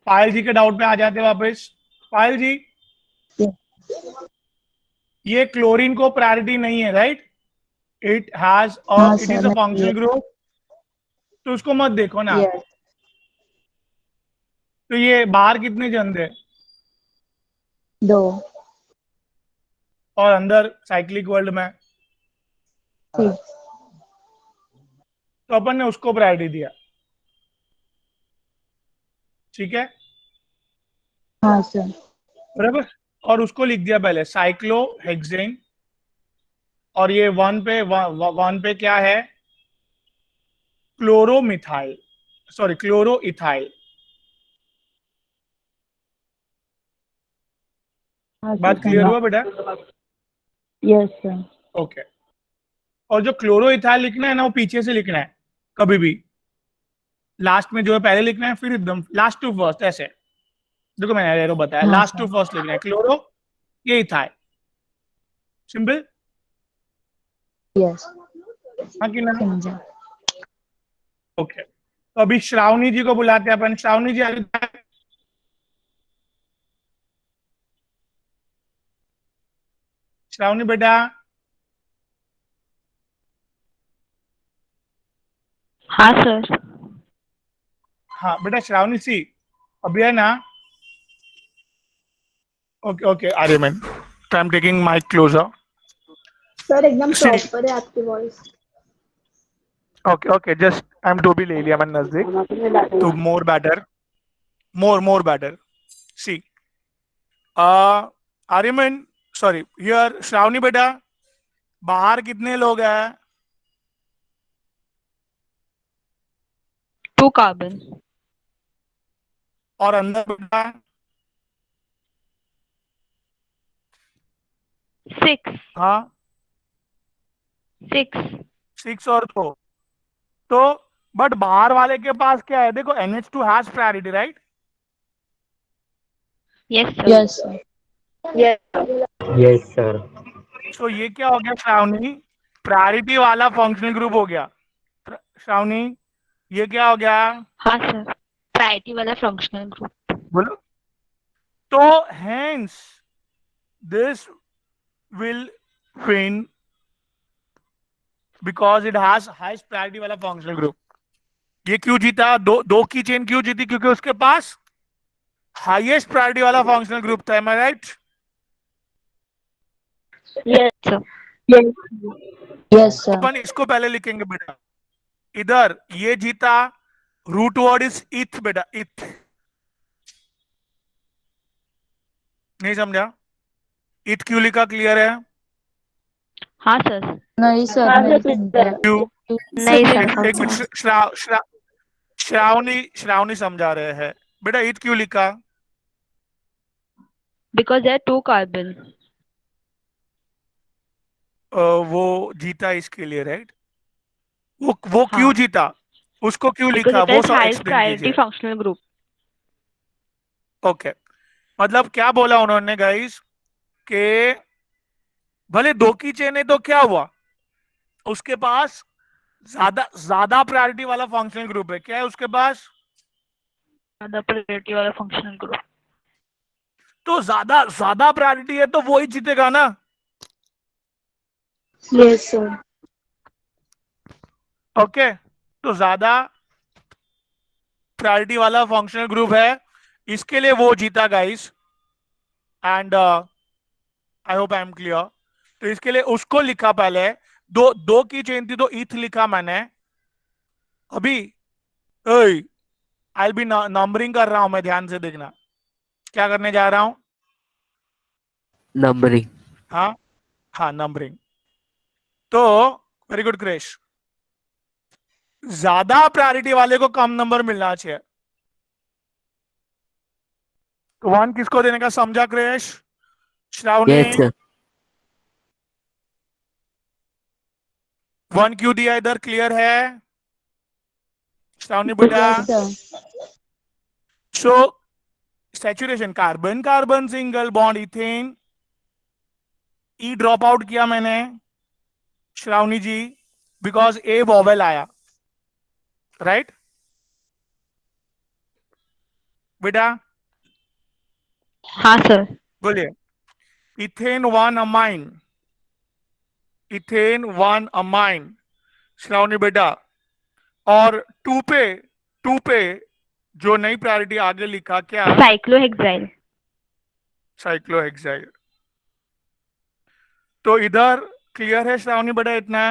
[SPEAKER 1] पायल जी के डाउट पे आ जाते हैं वापस। पायल जी, ये क्लोरीन को प्रायोरिटी नहीं है, राइट? इट हैज
[SPEAKER 2] हाँ
[SPEAKER 1] इट इज
[SPEAKER 2] सर
[SPEAKER 1] अ
[SPEAKER 2] नहीं
[SPEAKER 1] फंक्शनल
[SPEAKER 2] है।
[SPEAKER 1] ग्रुप, तो उसको मत देखो ना।
[SPEAKER 2] यस
[SPEAKER 1] तो ये बाहर कितने जन थे?
[SPEAKER 2] 2
[SPEAKER 1] और अंदर साइक्लिक वर्ल्ड में,
[SPEAKER 2] 6।
[SPEAKER 1] तो अपन ने उसको प्रायोरिटी दिया, ठीक है?
[SPEAKER 2] हाँ सर।
[SPEAKER 1] बराबर। और उसको लिख दिया पहले साइक्लोहेक्सेन और ये 1 पे क्या है? Chloromethyl, sorry chloroethyl. बात क्लियर हुआ बेटा?
[SPEAKER 2] Yes sir.
[SPEAKER 1] ओके। और जो क्लोरोइथाइल लिखना है ना, वो पीछे से लिखना है कभी भी। लास्ट में जो है पहले लिखना है, फिर एकदम लास्ट टू फर्स्ट, ऐसे। देखो मैंने एरो बताया,
[SPEAKER 2] हाँ
[SPEAKER 1] लास्ट
[SPEAKER 2] सर।
[SPEAKER 1] टू फर्स्ट लिखना है, क्लोरो ये इथाइल। सिंपल।
[SPEAKER 2] यस
[SPEAKER 1] हाँ कि ना?
[SPEAKER 2] समझा।
[SPEAKER 1] ओके। तो अभी श्रावणी जी को बुलाते हैं अपन। श्रावणी जी आगे। श्रावणी बेटा।
[SPEAKER 6] हाँ सर।
[SPEAKER 1] हाँ बेटा श्रावणी सी, अभी है ना। Okay okay Aryaman, I am taking mic closer.
[SPEAKER 5] Sir एकदम
[SPEAKER 1] सी,
[SPEAKER 5] प्रॉपर है आपकी voice.
[SPEAKER 1] Okay okay, just I am to be ले लिया मैंने नजदीक, तो more better, more better. See, Aryaman, sorry here Shravani बेटा, बाहर कितने लोग हैं?
[SPEAKER 6] 2 carbon.
[SPEAKER 1] और अंदर बेटा?
[SPEAKER 6] 6.
[SPEAKER 1] हाँ
[SPEAKER 6] 6.
[SPEAKER 1] 6 और 2। तो बट बाहर वाले के पास क्या है? देखो NH2 has priority, right?
[SPEAKER 6] Yes sir.
[SPEAKER 2] Yes sir.
[SPEAKER 4] Yes sir.
[SPEAKER 1] So ये क्या हो गया श्रावणी? प्रायोरिटी वाला फंक्शनल ग्रुप हो गया। श्रावणी ये क्या हो गया?
[SPEAKER 6] हाँ सर, प्रायोरिटी वाला फंक्शनल ग्रुप।
[SPEAKER 1] बोलो। तो hence this will win because it has highest priority वाला फंक्शनल ग्रुप। ये क्यों जीता? दो की चेन क्यों जीती? क्योंकि उसके पास हाईएस्ट प्रायोरिटी वाला फंक्शनल ग्रुप था। Am I right?
[SPEAKER 6] Yes sir.
[SPEAKER 2] Yes sir.
[SPEAKER 1] अपन इसको पहले लिखेंगे बेटा। इधर ये जीता, रूट वर्ड इज इथ बेटा, इथ। नहीं समझा? इथ क्यों लिखा? क्लियर है?
[SPEAKER 6] हाँ सर।
[SPEAKER 2] नहीं सर
[SPEAKER 3] हाँ
[SPEAKER 2] नहीं
[SPEAKER 3] सर,
[SPEAKER 2] समझा।
[SPEAKER 1] क्यों?
[SPEAKER 6] नहीं सर।
[SPEAKER 1] एक मिनट, श्रावणी समझा रहे हैं बेटा। इथ क्यों लिखा?
[SPEAKER 6] Because there 2 carbon.
[SPEAKER 1] वो जीता इसके लिए, राइट? वो
[SPEAKER 6] हाँ,
[SPEAKER 1] क्यों जीता? उसको क्यों
[SPEAKER 6] बिकॉज
[SPEAKER 1] लिखा?
[SPEAKER 6] इट
[SPEAKER 1] वो
[SPEAKER 6] इज
[SPEAKER 1] सब
[SPEAKER 6] हाईएस्ट
[SPEAKER 1] एक्सप्लेन
[SPEAKER 6] प्रायोरिटी
[SPEAKER 1] कीजिए।
[SPEAKER 6] Functional group.
[SPEAKER 1] ओके, मतलब क्या बोला उन्होंने गाइस के भले दो की चेन है तो क्या हुआ? उसके पास ज्यादा ज्यादा प्रायोरिटी वाला फंक्शनल ग्रुप है। क्या है उसके पास?
[SPEAKER 6] ज्यादा प्रायोरिटी वाला फंक्शनल ग्रुप।
[SPEAKER 1] तो ज्यादा ज्यादा प्रायोरिटी है तो वो ही जीतेगा ना।
[SPEAKER 5] Yes sir.
[SPEAKER 1] ओके, तो ज्यादा प्रायोरिटी वाला फंक्शनल ग्रुप है, इसके लिए वो जीता guys. And I hope I am clear. तो इसके लिए उसको लिखा पहले। दो की चेन थी तो ईथ लिखा मैंने। अभी आई बी नंबरिंग कर रहा हूं मैं, ध्यान से देखना क्या करने जा रहा हूं।
[SPEAKER 9] नंबरिंग।
[SPEAKER 1] हाँ हाँ, नंबरिंग। तो वेरी गुड क्रेश, ज्यादा प्रायोरिटी वाले को कम नंबर मिलना चाहिए। तो 1 किसको देने का समझा क्रेश? श्रावणी।
[SPEAKER 9] Yes sir.
[SPEAKER 1] 1 क्यों दिया इधर? क्लियर है श्रावणी बेटा?
[SPEAKER 2] Yes sir.
[SPEAKER 1] So saturation, carbon carbon single bond ethane, E drop out किया मैंने Shravani ji, because a vowel आया, राइट बेटा?
[SPEAKER 6] हाँ सर।
[SPEAKER 1] बोलिए। Ethane 1 amine, ethane 1 amine Shravani बेटा। और टू पे जो नई प्रायोरिटी आगे लिखा क्या?
[SPEAKER 6] साइक्लोहेक्साइल।
[SPEAKER 1] साइक्लोहेक्साइल। तो इधर क्लियर है श्रावणी बेटा इतना?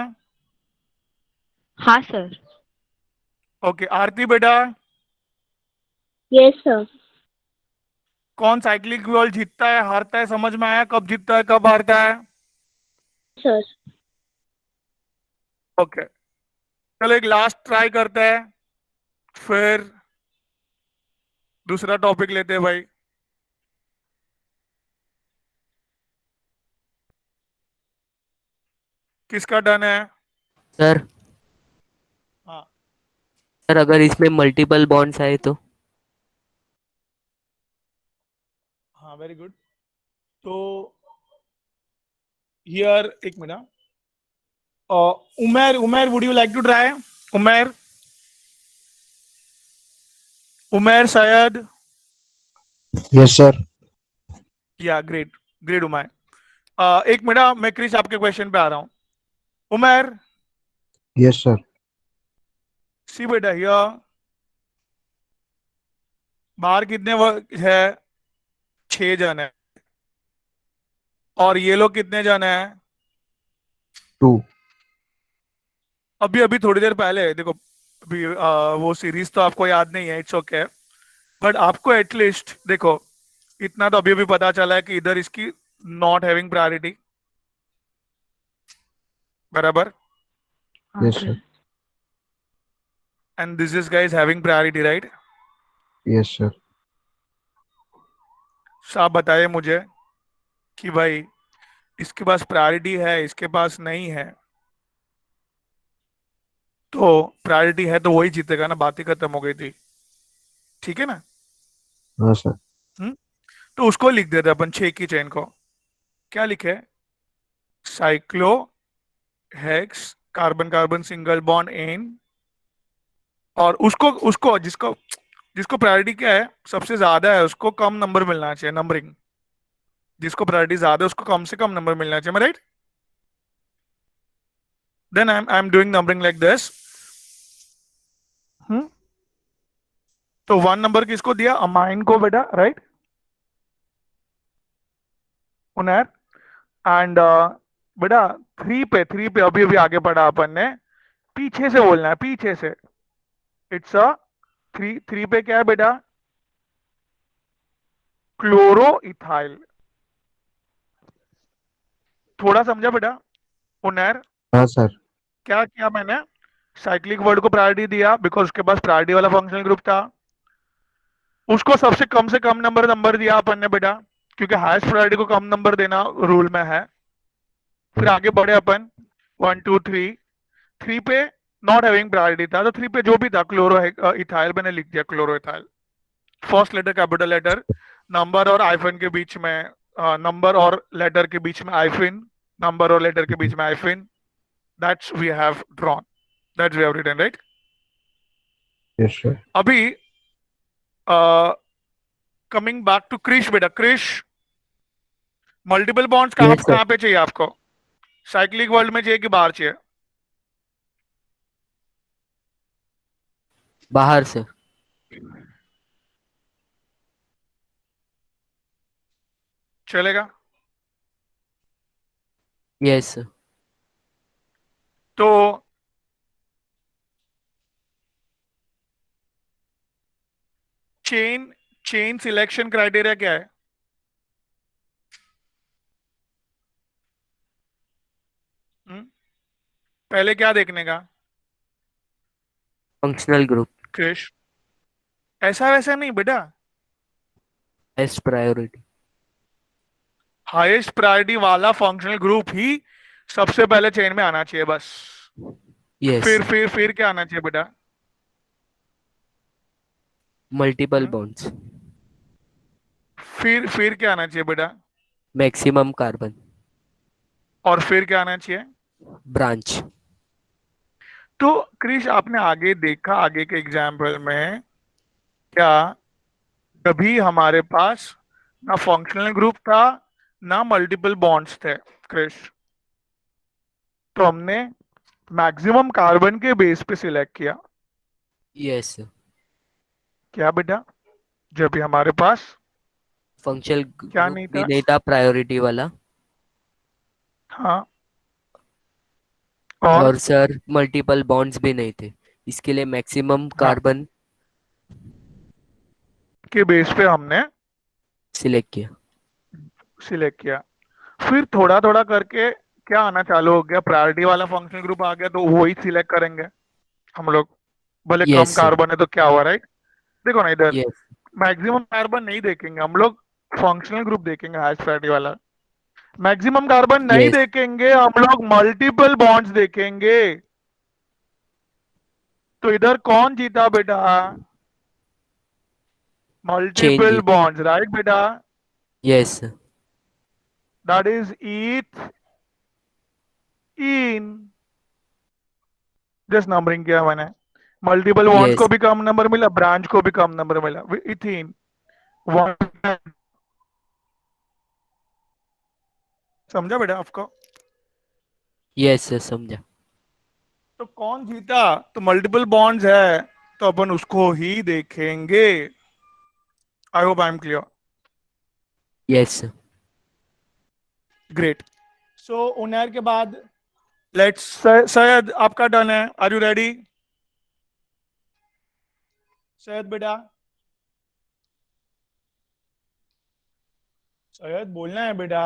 [SPEAKER 6] हाँ सर।
[SPEAKER 1] ओके, आरती बेटा,
[SPEAKER 5] यस सर।
[SPEAKER 1] कौन साइक्लिक ड्यूअल जीतता है हारता है समझ में आया? कब जीतता है कब हारता है?
[SPEAKER 5] सर
[SPEAKER 1] ओके, चलो एक लास्ट ट्राई करते हैं, फिर दूसरा टॉपिक लेते हैं भाई। किसका डन है?
[SPEAKER 9] सर
[SPEAKER 1] हाँ
[SPEAKER 9] सर अगर इसमें मल्टीपल बॉन्ड्स आए तो?
[SPEAKER 1] हाँ, वेरी गुड। तो हियर एक minute, Umer would you like to try? Umer, Syed?
[SPEAKER 10] Yes sir.
[SPEAKER 1] Yeah great, great Umer. एक मिनट, मैं क्रिश आपके क्वेश्चन पे आ रहा हूँ। उमेर,
[SPEAKER 10] यस सर।
[SPEAKER 1] सी बेटा, हियर बाहर कितने है? 6 जन है। और ये लोग कितने जन है?
[SPEAKER 10] 2।
[SPEAKER 1] अभी अभी थोड़ी देर पहले देखो, अभी वो सीरीज तो आपको याद नहीं है, इट्स ओके, बट आपको एटलीस्ट देखो इतना तो अभी अभी पता चला है कि इधर इसकी नॉट हैविंग प्रायोरिटी, बराबर,
[SPEAKER 10] yes sir.
[SPEAKER 1] And this is guys having priority, right?
[SPEAKER 10] Yes sir.
[SPEAKER 1] आप बताइए मुझे कि भाई इसके पास प्रायोरिटी है, इसके पास नहीं है, तो प्रायोरिटी है तो वही जीतेगा ना, बात ही खत्म हो गई थी, ठीक है ना?
[SPEAKER 10] हाँ सर।
[SPEAKER 1] तो उसको लिख देते अपन 6 की चेन को। क्या लिखे? Cyclo hex carbon carbon single bond N, और उसको उसको जिसको जिसको प्रायोरिटी क्या है, सबसे ज्यादा है, उसको कम नंबर मिलना चाहिए, नंबरिंग। जिसको प्रायोरिटी ज्यादा है उसको कम से कम नंबर मिलना चाहिए, right? Then I am doing numbering like this. तो 1 नंबर किसको दिया? अमाइन को बेटा, राइट उनर? एंड बेटा 3 पे अभी अभी आगे पढ़ा अपन ने, पीछे से बोलना है, पीछे से। इट्स अ 3 पे क्या है बेटा? Chloro ethyl. थोड़ा समझा बेटा उनर?
[SPEAKER 10] हाँ सर।
[SPEAKER 1] क्या किया मैंने? साइक्लिक वर्ड को प्रायोरिटी दिया बिकॉज उसके पास प्रायोरिटी वाला फंक्शनल ग्रुप था। उसको सबसे कम से कम नंबर दिया अपन ने बेटा, क्योंकि हाईएस्ट प्रायोरिटी को कम नंबर देना रूल में है। फिर आगे बढ़े अपन 1 2 3। 3 पे नॉट हैविंग प्रायोरिटी था, तो 3 पे जो भी था क्लोरो इथाइल मैंने लिख दिया, chloro ethyl. First letter capital letter, number और आइफन के बीच में, नंबर और लेटर के बीच में आइफिन, नंबर और लेटर के बीच में hyphen, that's we have drawn, that's we have written, right?
[SPEAKER 10] Yes sir.
[SPEAKER 1] अभी कमिंग बैक टू क्रिश बेटा, Krish multiple bonds
[SPEAKER 10] Yes, sir.
[SPEAKER 1] कहाँ पे चाहिए आपको? साइक्लिक वर्ल्ड में चाहिए कि बाहर चाहिए?
[SPEAKER 9] बाहर से।
[SPEAKER 1] चलेगा?
[SPEAKER 9] Yes sir.
[SPEAKER 1] तो चेन सिलेक्शन क्राइटेरिया क्या है? पहले क्या देखने का?
[SPEAKER 9] Functional group.
[SPEAKER 1] क्रिश ऐसा वैसा नहीं बेटा,
[SPEAKER 9] हाईएस्ट प्रायोरिटी।
[SPEAKER 1] हाईएस्ट प्रायोरिटी वाला फंक्शनल ग्रुप ही सबसे पहले चेन में आना चाहिए बस।
[SPEAKER 9] यस।
[SPEAKER 1] फिर क्या आना चाहिए बेटा?
[SPEAKER 9] Multiple bonds.
[SPEAKER 1] फिर क्या आना चाहिए बेटा?
[SPEAKER 9] Maximum carbon.
[SPEAKER 1] और फिर क्या आना चाहिए?
[SPEAKER 9] ब्रांच।
[SPEAKER 1] तो क्रिश आपने आगे देखा, आगे के एग्जाम्पल में क्या कभी हमारे पास ना फंक्शनल ग्रुप था ना मल्टीपल बॉन्ड्स थे क्रिश? तो हमने मैक्सिमम कार्बन के बेस पे सिलेक्ट किया।
[SPEAKER 9] Yes sir.
[SPEAKER 1] क्या बेटा? जब भी हमारे पास
[SPEAKER 9] फंक्शनल
[SPEAKER 1] क्या
[SPEAKER 9] ग्रुप
[SPEAKER 1] नहीं
[SPEAKER 9] भी
[SPEAKER 1] था?
[SPEAKER 9] नहीं था प्रायोरिटी वाला।
[SPEAKER 1] हाँ, और
[SPEAKER 9] और सर मल्टीपल बॉन्ड्स भी नहीं थे, इसके लिए मैक्सिमम कार्बन
[SPEAKER 1] के बेस पे हमने
[SPEAKER 9] सिलेक्ट किया।
[SPEAKER 1] सिलेक्ट किया। फिर थोड़ा थोड़ा करके क्या आना चालू हो गया, प्रायोरिटी वाला फंक्शनल ग्रुप आ गया तो वही सिलेक्ट करेंगे हम लोग, भले कम
[SPEAKER 9] यस सर
[SPEAKER 1] कार्बन है तो क्या हुआ, राइट? देखो ना इधर
[SPEAKER 9] यस
[SPEAKER 1] मैक्सिमम कार्बन नहीं देखेंगे हम लोग, फंक्शनल ग्रुप देखेंगे हाईएस्ट प्रायोरिटी वाला। मैक्सिमम कार्बन नहीं
[SPEAKER 9] यस
[SPEAKER 1] देखेंगे हम लोग, मल्टीपल बॉन्ड्स देखेंगे। तो इधर कौन जीता बेटा? मल्टीपल
[SPEAKER 9] चेंज
[SPEAKER 1] बॉन्ड्स, राइट बेटा?
[SPEAKER 9] Yes
[SPEAKER 1] that is ethyne, just numbering किया मैंने। मल्टीपल बॉन्ड्स को
[SPEAKER 9] यस
[SPEAKER 1] भी कम नंबर मिला, ब्रांच को भी कम नंबर मिला, इथीन वन। समझा बेटा आपको?
[SPEAKER 9] यस सर समझा।
[SPEAKER 1] तो कौन जीता? तो मल्टीपल बॉन्ड्स है तो अपन उसको ही देखेंगे। I hope I am clear.
[SPEAKER 9] Yes sir
[SPEAKER 1] great. So उनर के बाद लेट्स, सैयद आपका डन है, आर यू रेडी? सैयद बेटा, सैयद बोलना है बेटा।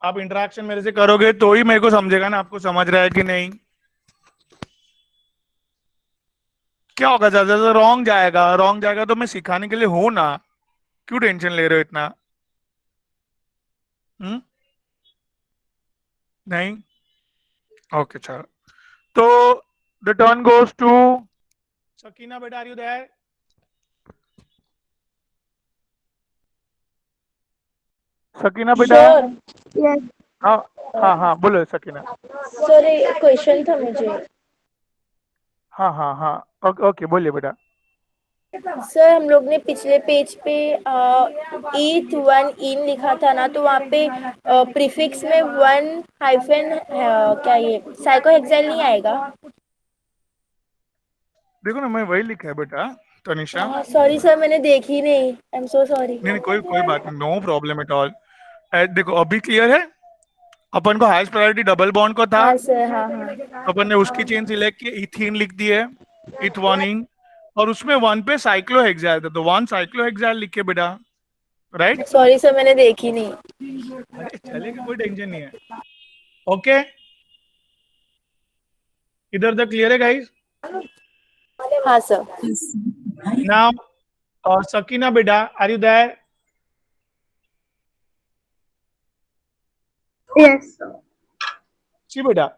[SPEAKER 1] आप इंटरेक्शन मेरे से करोगे तो ही मेरे को समझेगा ना आपको समझ रहा है कि नहीं। क्या होगा, ज्यादा ज्यादा रॉन्ग जाएगा, रॉन्ग जाएगा तो मैं सिखाने के लिए हूं ना, क्यों टेंशन ले रहे हो इतना? नहीं? ओके चलो। तो the turn goes to Sakina बेटा, आर यू देयर? सकीना बेटा।
[SPEAKER 5] यस
[SPEAKER 1] हाँ हाँ हाँ बोलो सकीना।
[SPEAKER 3] सर एक क्वेश्चन था मुझे।
[SPEAKER 1] हाँ हाँ हाँ ओके ओके बोलिए बेटा।
[SPEAKER 3] सर हम लोग ने पिछले पेज पे ईथ वन इन लिखा था ना, तो वहाँ पे प्रीफिक्स में वन हाइफन क्या ये साइक्लोहेक्सेन नहीं आएगा?
[SPEAKER 1] देखो ना मैं वही लिखा है बेटा तनिषा।
[SPEAKER 3] सॉरी सर, मैंने देखी नहीं, आई एम सो सॉरी।
[SPEAKER 1] नहीं नहीं कोई कोई बात नहीं, नो प्रॉब्लम एट ऑल। देखो अभी क्लियर है। अपन को हाईएस्ट प्रायोरिटी डबल बॉन्ड को था,
[SPEAKER 3] हाँ सर, हाँ हाँ।
[SPEAKER 1] अपन ने उसकी चेन सिलेक्ट की, इथीन लिख दी है, इथवानिन, और उसमें वन पे साइक्लोहेक्साइल था तो वन साइक्लोहेक्साइल लिखे बेटा, राइट?
[SPEAKER 3] सॉरी सर, मैंने देखी नहीं।
[SPEAKER 1] अरे चलेगा, कोई टेंशन नहीं है। ओके, इधर तक क्लियर है गाइस?
[SPEAKER 3] हाँ सर।
[SPEAKER 1] नाउ सकीना बेटा, are you there?
[SPEAKER 5] Yes
[SPEAKER 1] See beta,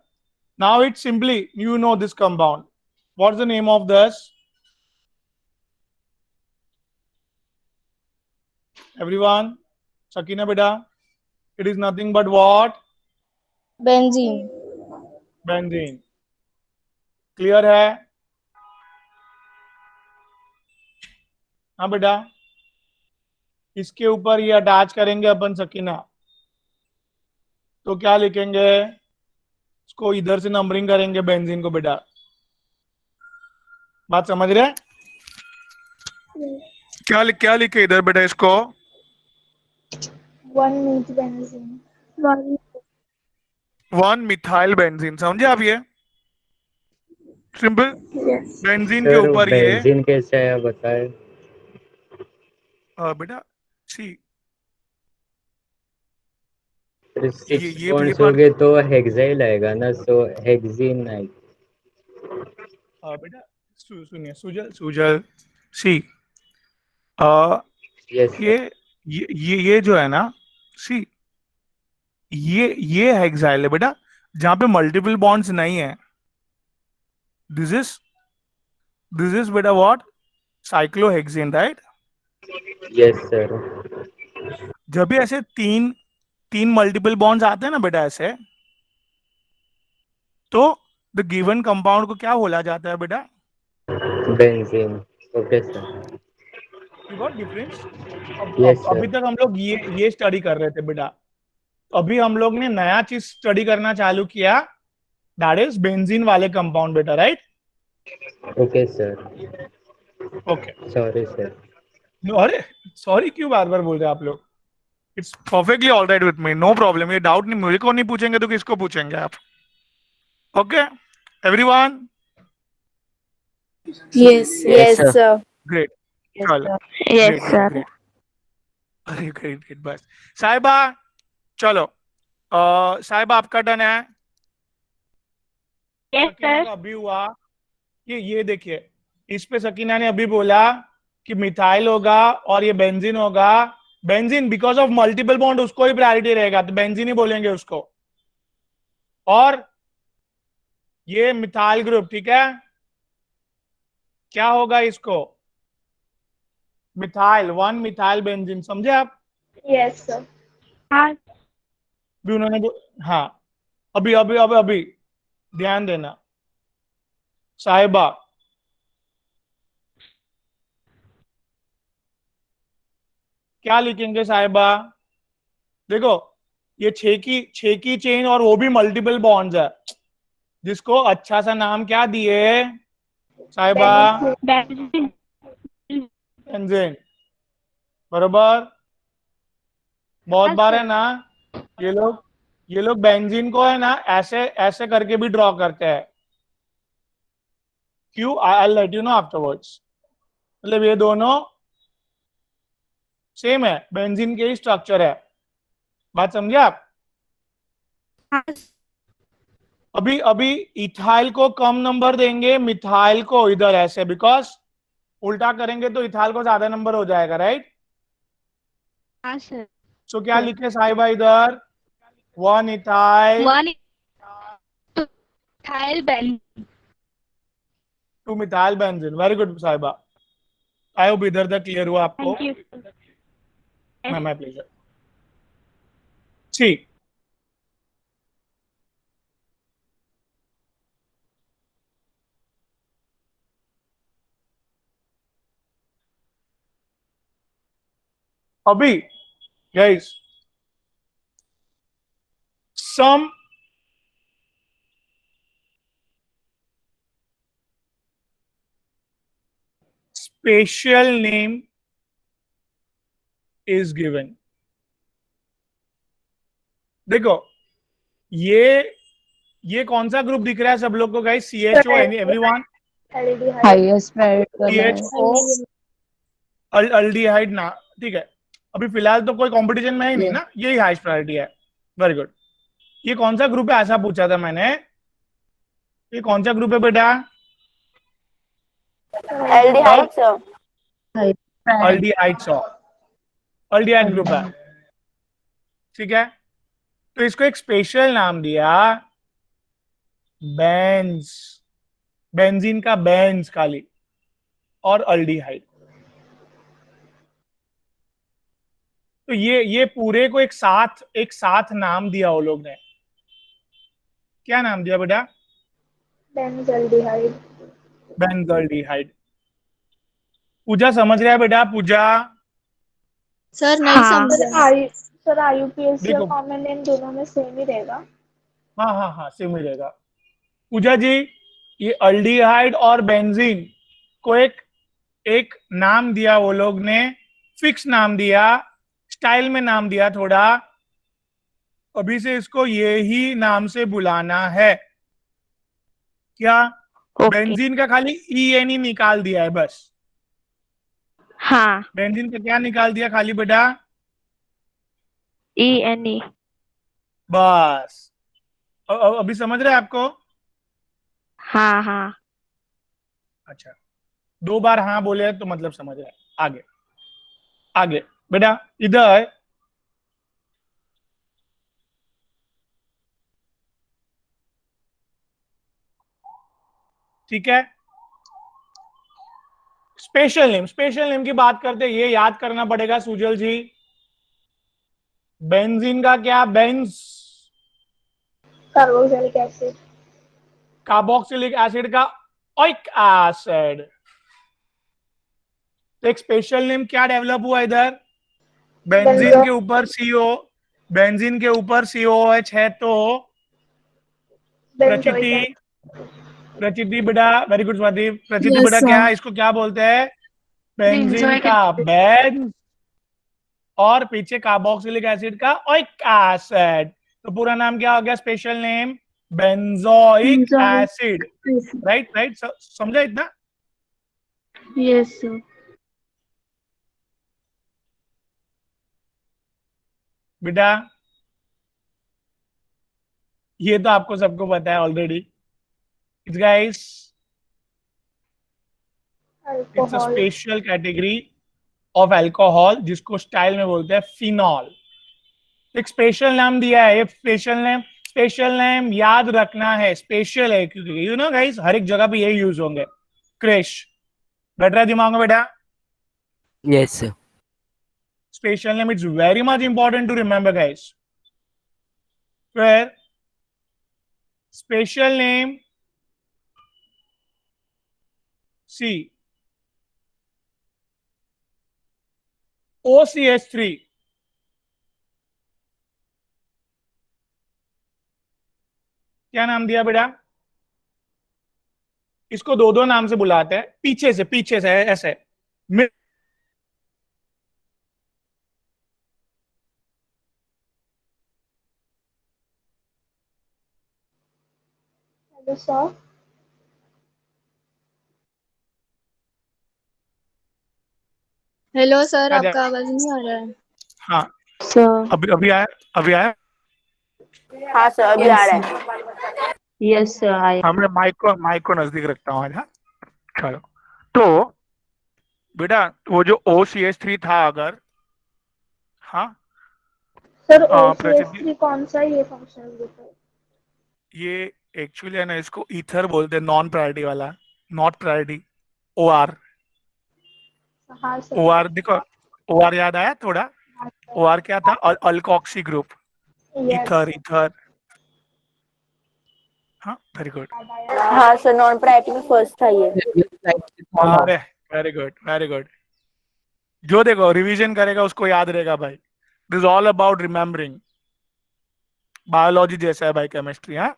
[SPEAKER 1] now it's simply, you know this compound. What's the name of this? Everyone, Sakina beta, it is nothing but what?
[SPEAKER 2] Benzene.
[SPEAKER 1] Benzene. Clear है? हाँ बेटा, इसके ऊपर ये attach करेंगे अपन सकीना, तो क्या लिखेंगे? इसको इधर से नंबरिंग करेंगे बेंजीन को बेटा। बात समझ रहे हैं? क्या लिखे इधर बेटा इसको?
[SPEAKER 5] One myth benzene.
[SPEAKER 1] One methyl benzene, समझे आप? ये सिंपल
[SPEAKER 5] यस
[SPEAKER 1] बेंजीन के
[SPEAKER 4] सर
[SPEAKER 1] ऊपर ये
[SPEAKER 4] बेंजीन कैसे है बताए?
[SPEAKER 1] बेटा सी
[SPEAKER 4] फिर
[SPEAKER 1] ये
[SPEAKER 4] 6
[SPEAKER 1] ये
[SPEAKER 4] बॉन्ड्स
[SPEAKER 1] part,
[SPEAKER 4] हो गए तो हेक्साइल आएगा ना, सो हेक्सीन आएगा।
[SPEAKER 1] बेटा सुनिए सुजल सुजल सी
[SPEAKER 4] यस
[SPEAKER 1] ये ये जो है ना, सी ये हेक्साइल है बेटा, जहां पे मल्टीपल बॉन्ड्स नहीं है। दिस इज बेटा what? Cyclohexane, right?
[SPEAKER 4] Yes sir.
[SPEAKER 1] जब भी ऐसे तीन मल्टीपल बॉन्ड्स आते हैं ना बेटा ऐसे, तो द गिवन कंपाउंड को क्या बोला जाता है बेटा?
[SPEAKER 4] Benzene. Okay sir.
[SPEAKER 1] You got difference?
[SPEAKER 4] Yes sir.
[SPEAKER 1] अभी तक हम लोग ये स्टडी कर रहे थे बेटा, अभी हम लोग ने नया चीज स्टडी करना चालू किया, दैट इज बेंजीन वाले कंपाउंड बेटा, right?
[SPEAKER 4] Okay sir.
[SPEAKER 1] Okay.
[SPEAKER 4] Sorry sir.
[SPEAKER 1] अरे सॉरी क्यों बार बार बोल रहे हैं आप लोग? It's perfectly all right with me, no problem. ये डाउट नहीं, मुझे को नहीं पूछेंगे तो किसको पूछेंगे आप? Okay everyone?
[SPEAKER 3] Yes
[SPEAKER 9] Yes, sir.
[SPEAKER 3] Sir.
[SPEAKER 1] Great, चलो
[SPEAKER 6] Yes, sir.
[SPEAKER 1] ग्रेट। अरे ग्रेट ग्रेट, बस साहिबा चलो। साहिबा आपका टर्न है,
[SPEAKER 6] Yes,
[SPEAKER 1] सकीना
[SPEAKER 6] sir.
[SPEAKER 1] का अभी हुआ कि ये देखिए, इस पे सकीना ने अभी बोला कि मिथाइल होगा और ये बेंजीन होगा। Benzene because of multiple bond उसको ही प्रायोरिटी रहेगा, तो बेंजीन ही बोलेंगे उसको। और ये मिथाइल ग्रुप, ठीक है, क्या होगा इसको? मिथाइल 1 मिथाइल बेंजीन, समझे आप?
[SPEAKER 5] Yes sir.
[SPEAKER 6] हाँ.
[SPEAKER 1] भी उन्होंने हाँ, अभी अभी अभी अभी ध्यान देना साहिबा। क्या लिखेंगे साहिबा? देखो, ये 6 की चेन और वो भी मल्टीपल बॉन्ड्स है, जिसको अच्छा सा नाम क्या दिए साहिबा?
[SPEAKER 6] Benzene.
[SPEAKER 1] बेंजीन। बरोबर, बहुत
[SPEAKER 6] हाँ,
[SPEAKER 1] बार है
[SPEAKER 6] sir.
[SPEAKER 1] ना, ये लोग बेंजीन को है ना ऐसे ऐसे करके भी ड्रॉ करते हैं। क्यों? I let you know afterwards. मतलब ये दोनों सेम है, बेंजीन के ही स्ट्रक्चर है। बात समझे आप?
[SPEAKER 6] हाँ.
[SPEAKER 1] अभी अभी इथाइल को कम नंबर देंगे, मिथाइल को इधर ऐसे, बिकॉज उल्टा करेंगे तो इथाइल को ज्यादा नंबर हो जाएगा, राइट?
[SPEAKER 6] हाँ, sir.
[SPEAKER 1] सो क्या लिखे साहिबा इधर? 1 ethyl,
[SPEAKER 6] 1 ethyl benzene.
[SPEAKER 1] 2 methyl benzene. Very good साहिबा, आई होप इधर तक क्लियर हुआ आपको।
[SPEAKER 6] Thank you, sir.
[SPEAKER 1] My pleasure. ठीक, अभी guys some special name is given. देखो, ये कौन सा ग्रुप दिख रहा है सब लोग को guys? CHO, everyone?
[SPEAKER 5] Aldehyde.
[SPEAKER 2] Highest priority वाला है।
[SPEAKER 1] CHO अल्डिहाइड ना, ठीक है। अभी फिलहाल तो कोई कंपटीशन में ही नहीं ना, यही हाईएस्ट प्रायोरिटी है। Very good. ये कौन सा ग्रुप है ऐसा पूछा था मैंने, ये कौन सा ग्रुप है बेटा?
[SPEAKER 3] Aldehyde sir.
[SPEAKER 1] Aldehyde aldehyde group है, ठीक है। तो इसको एक स्पेशल नाम दिया, बेंज, बेंजीन का बेंज खाली, और अल्डिहाइड। तो ये पूरे को एक साथ नाम दिया वो लोग ने। क्या नाम दिया बेटा?
[SPEAKER 5] बेंजल्डिहाइड।
[SPEAKER 1] बेंजल्डिहाइड। पूजा समझ रहा है बेटा? पूजा
[SPEAKER 7] सर नहीं
[SPEAKER 6] हाँ.
[SPEAKER 7] समझा।
[SPEAKER 5] सर IUPAC और
[SPEAKER 1] देखो,
[SPEAKER 5] कॉमन नेम दोनों में सेम ही रहेगा।
[SPEAKER 1] हाँ हाँ हाँ, सेम ही रहेगा। पूजा जी, ये अल्डिहाइड और बेंजीन को एक एक नाम दिया वो लोग ने, फिक्स नाम दिया, स्टाइल में नाम दिया थोड़ा। अभी से इसको ये ही नाम से बुलाना है। क्या?
[SPEAKER 6] Okay.
[SPEAKER 1] बेंजीन का खाली ENE निकाल दिया है बस।
[SPEAKER 6] हाँ.
[SPEAKER 1] बेंजीन का क्या निकाल दिया खाली बेटा?
[SPEAKER 6] ENE.
[SPEAKER 1] बस। अभी समझ रहे हैं आपको?
[SPEAKER 6] हाँ, हाँ.
[SPEAKER 1] अच्छा, 2 बार हाँ बोले तो मतलब समझ रहे हैं। आगे आगे बेटा, इधर ठीक है। स्पेशल नेम की बात करते, ये याद करना पड़ेगा सुजल जी। बेंजीन का क्या? Benz,
[SPEAKER 5] carboxylic acid.
[SPEAKER 1] Carboxylic acid का ओइक एसिड। तो एक स्पेशल नेम क्या डेवलप हुआ इधर? बेंजीन के ऊपर CO, बेंजीन के ऊपर COOH है तो प्रचिति, प्रचिति बेटा, वेरी गुड स्वाति। प्रचिति बेटा क्या, इसको क्या बोलते हैं? बेंजीन का बेंज और पीछे कार्बोक्सिलिक एसिड का ओइक एसिड। तो पूरा नाम क्या हो गया? Special name benzoic acid. Right right, समझा इतना?
[SPEAKER 7] Yes sir.
[SPEAKER 1] बेटा ये तो आपको सबको पता है already, It's guys, it's a
[SPEAKER 5] alcohol
[SPEAKER 1] special category of alcohol जिसको स्टाइल में बोलते हैं फिनॉल। एक स्पेशल नाम दिया है, ये स्पेशल नेम याद रखना है, स्पेशल है क्योंकि यू नो गाइस हर एक जगह पे यही यूज होंगे। क्रेश बैठ रहा है दिमाग में बेटा?
[SPEAKER 9] Yes, sir.
[SPEAKER 1] Spatial name, it's very much important to remember guys, where spatial name C OCH3 क्या नाम दिया बेटा? इसको दो दो नाम से बुलाते हैं, पीछे से ऐसे
[SPEAKER 5] हेलो सर
[SPEAKER 7] हेलो सर,
[SPEAKER 1] आ जाए।
[SPEAKER 7] आपका आवाज नहीं आ रहा है।
[SPEAKER 1] हाँ
[SPEAKER 2] सर
[SPEAKER 1] अभी आया।
[SPEAKER 3] हाँ सर अभी आ रहा है।
[SPEAKER 2] यस सर आई
[SPEAKER 1] हमने माइक को नजदीक रखता हूँ आज। हाँ चलो, तो बेटा वो जो OCH3 था अगर, हाँ
[SPEAKER 5] सर
[SPEAKER 1] प्रसिद्धि
[SPEAKER 5] OCH3 कौन सा ये फंक्शनल ग्रुप है?
[SPEAKER 1] ये एक्चुअली है ना, इसको ईथर बोलते हैं, नॉन प्रायोरिटी वाला, नॉट प्रायोरिटी। OR
[SPEAKER 5] हाँ सर
[SPEAKER 1] OR देखो, OR याद आया थोड़ा? OR क्या था? Alkoxy group,
[SPEAKER 5] yes
[SPEAKER 1] ether. हाँ वेरी गुड।
[SPEAKER 3] हाँ सर नॉन प्रायोरिटी में फर्स्ट था ये।
[SPEAKER 1] अरे वेरी गुड। जो देखो रिवीजन करेगा उसको याद रहेगा भाई। This all about remembering, biology जैसा है भाई केमिस्ट्री। हाँ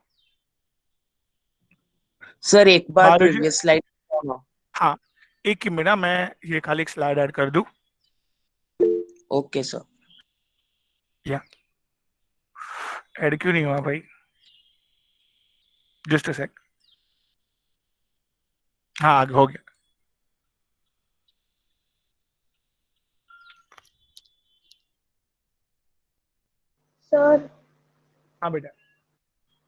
[SPEAKER 11] सर एक बार
[SPEAKER 1] बायोलॉजी,
[SPEAKER 11] प्रीवियस स्लाइड।
[SPEAKER 1] हाँ एक ही मिनट, मैं ये खाली एक स्लाइड ऐड कर दूं।
[SPEAKER 11] Okay sir.
[SPEAKER 1] या ऐड क्यों नहीं हुआ भाई? जस्ट अ सेक। हाँ हो गया।
[SPEAKER 5] सर
[SPEAKER 1] हाँ बेटा,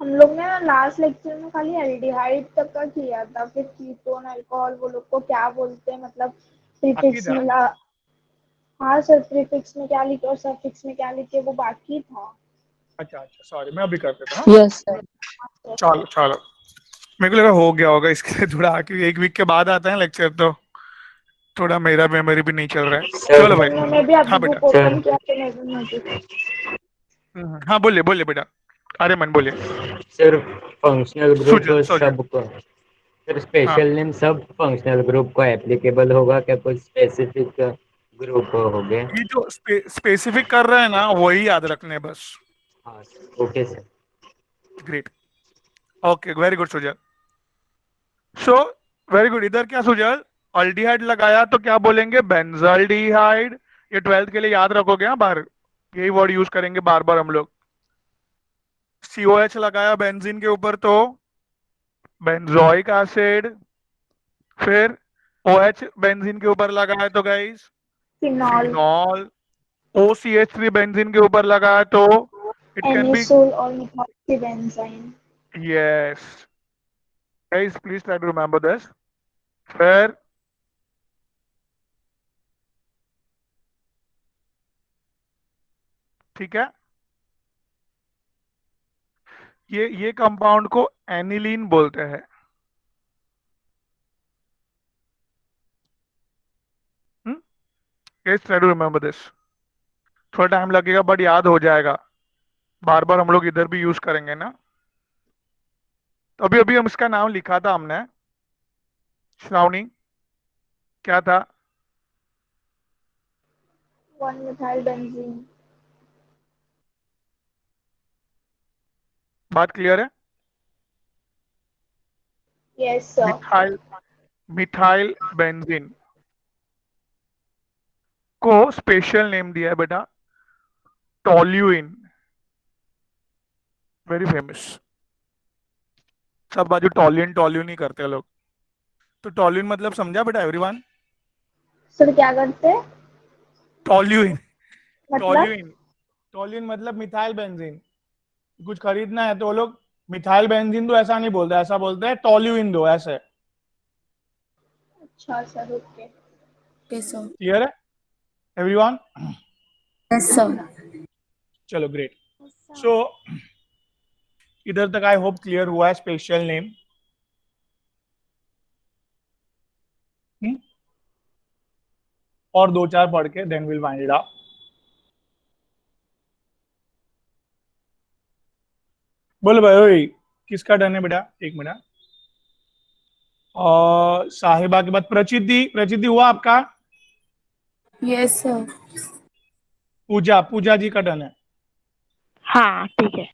[SPEAKER 5] हम लोग ने लास्ट लेक्चर में खाली एल्डिहाइड तक का किया था, फिर कीटोन अल्कोहल वो लोग को क्या बोलते हैं, मतलब प्रीफिक्स
[SPEAKER 1] बाकी था।
[SPEAKER 5] मिला। हाँ सर प्रीफिक्स में क्या लिखे और सफिक्स में क्या लिखे वो बाकी था।
[SPEAKER 1] अच्छा सॉरी, मैं अभी कर देता हूँ।
[SPEAKER 2] यस सर
[SPEAKER 1] चलो मेरे को लगा हो गया होगा, इसके लिए थोड़ा आके एक वीक के बाद आता है लेक्चर, तो थोड़ा मेरा मेमोरी भी नहीं चल रहा है। चलो भाई।
[SPEAKER 5] मैंने भी अभी
[SPEAKER 1] हाँ
[SPEAKER 5] बुक
[SPEAKER 1] बेटा,
[SPEAKER 5] ओपन किया तो मेरे को नोटिस।
[SPEAKER 1] हाँ बोलिए बेटा, अरे मन बोलिए।
[SPEAKER 4] सर फंक्शनल ग्रुप
[SPEAKER 1] सुजल
[SPEAKER 4] सबको, सर
[SPEAKER 1] हाँ
[SPEAKER 4] स्पेशल नेम सब फंक्शनल ग्रुप को एप्लीकेबल होगा क्या? कुछ स्पेसिफिक ग्रुप हो गए?
[SPEAKER 1] ये जो स्पेसिफिक कर रहे हैं ना वही याद रखने हैं बस।
[SPEAKER 4] हाँ okay sir.
[SPEAKER 1] Great, okay very good Sujal. सो वेरी गुड। इधर क्या सुजल, अल्डिहाइड लगाया तो क्या बोलेंगे? बेंजल्डिहाइड। ये 12th के लिए याद रखोगे। हाँ बार यही वर्ड यूज करेंगे बार बार हम लोग। COH लगाया बेंजीन के ऊपर तो बेंजोइक एसिड। फिर OH बेंजीन के ऊपर लगाया तो guys
[SPEAKER 5] phenol
[SPEAKER 1] phenol. OCH3 benzene के ऊपर लगाया तो इट कैन बी,
[SPEAKER 5] एनिसोल और methyl benzene.
[SPEAKER 1] Yes guys please try to remember this. फिर ठीक है, ये कंपाउंड को एनिलीन बोलते हैं। Guys try to remember this. थोड़ा टाइम लगेगा बट याद हो जाएगा, बार बार हम लोग इधर भी यूज करेंगे ना। तो अभी अभी हम इसका नाम लिखा था हमने, श्रावणी क्या था?
[SPEAKER 5] 1 मिथाइल बेंजीन।
[SPEAKER 1] बात क्लियर है?
[SPEAKER 5] Yes sir.
[SPEAKER 1] मिथाइल बेंजीन को स्पेशल नेम दिया है बेटा टोल्यूइन। वेरी फेमस, सब बाजू टोल्यूइन ही करते हैं लोग। तो टोल्यूइन मतलब समझा बेटा एवरीवन?
[SPEAKER 5] सर क्या करते हैं?
[SPEAKER 1] टोल्यूइन
[SPEAKER 5] मतलब
[SPEAKER 1] टोल्यूइन टोल्यूइन मतलब मिथाइल बेंजीन। कुछ खरीदना है तो वो लोग मिथाइल बेंजीन तो ऐसा नहीं बोलते, ऐसा बोलते हैं टोल्यूइन दो, ऐसे।
[SPEAKER 5] अच्छा sir, okay.
[SPEAKER 3] Okay sir.
[SPEAKER 1] Clear है एवरीवन?
[SPEAKER 3] Yes sir.
[SPEAKER 1] चलो ग्रेट। सो इधर तक आई होप क्लियर हुआ है स्पेशल नेम। और दो चार पढ़ के then will wind it up. बोलो भाई, ओए किसका डन है बेटा? एक मिनट। और साहिबा के बाद प्रचिति, प्रचिति हुआ आपका?
[SPEAKER 3] Yes sir.
[SPEAKER 1] पूजा, पूजा जी का डन है।
[SPEAKER 6] हाँ ठीक है।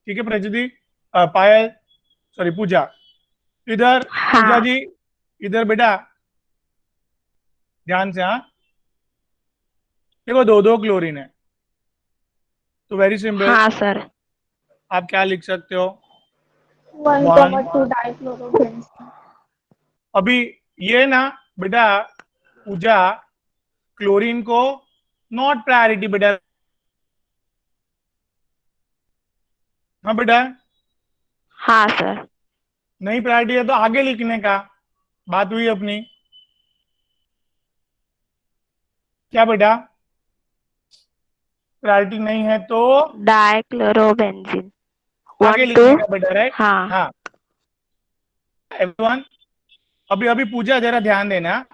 [SPEAKER 1] ठीक है प्रचिति, पायल, सॉरी पूजा, इधर पूजा
[SPEAKER 6] हाँ
[SPEAKER 1] जी, इधर बेटा ध्यान से। हाँ देखो, दो दो क्लोरीन है, तो वेरी सिंपल,
[SPEAKER 6] हाँ सर।
[SPEAKER 1] आप क्या लिख सकते हो?
[SPEAKER 5] 1,2 डाइक्लोरोबेंजीन।
[SPEAKER 1] अभी ये ना बेटा पूजा, क्लोरीन को नॉट प्रायोरिटी बेटा। हाँ बेटा,
[SPEAKER 6] हाँ सर।
[SPEAKER 1] नहीं प्रायोरिटी है तो आगे लिखने का बात हुई अपनी। क्या बेटा? प्रायोरिटी नहीं है तो
[SPEAKER 6] डाइक्लोरोबेंजीन।
[SPEAKER 1] आगे
[SPEAKER 6] 1 2।
[SPEAKER 1] लिखने का बेटा, राइट?
[SPEAKER 6] हाँ
[SPEAKER 1] हाँ एवरीवन, अभी अभी पूजा जरा ध्यान देना।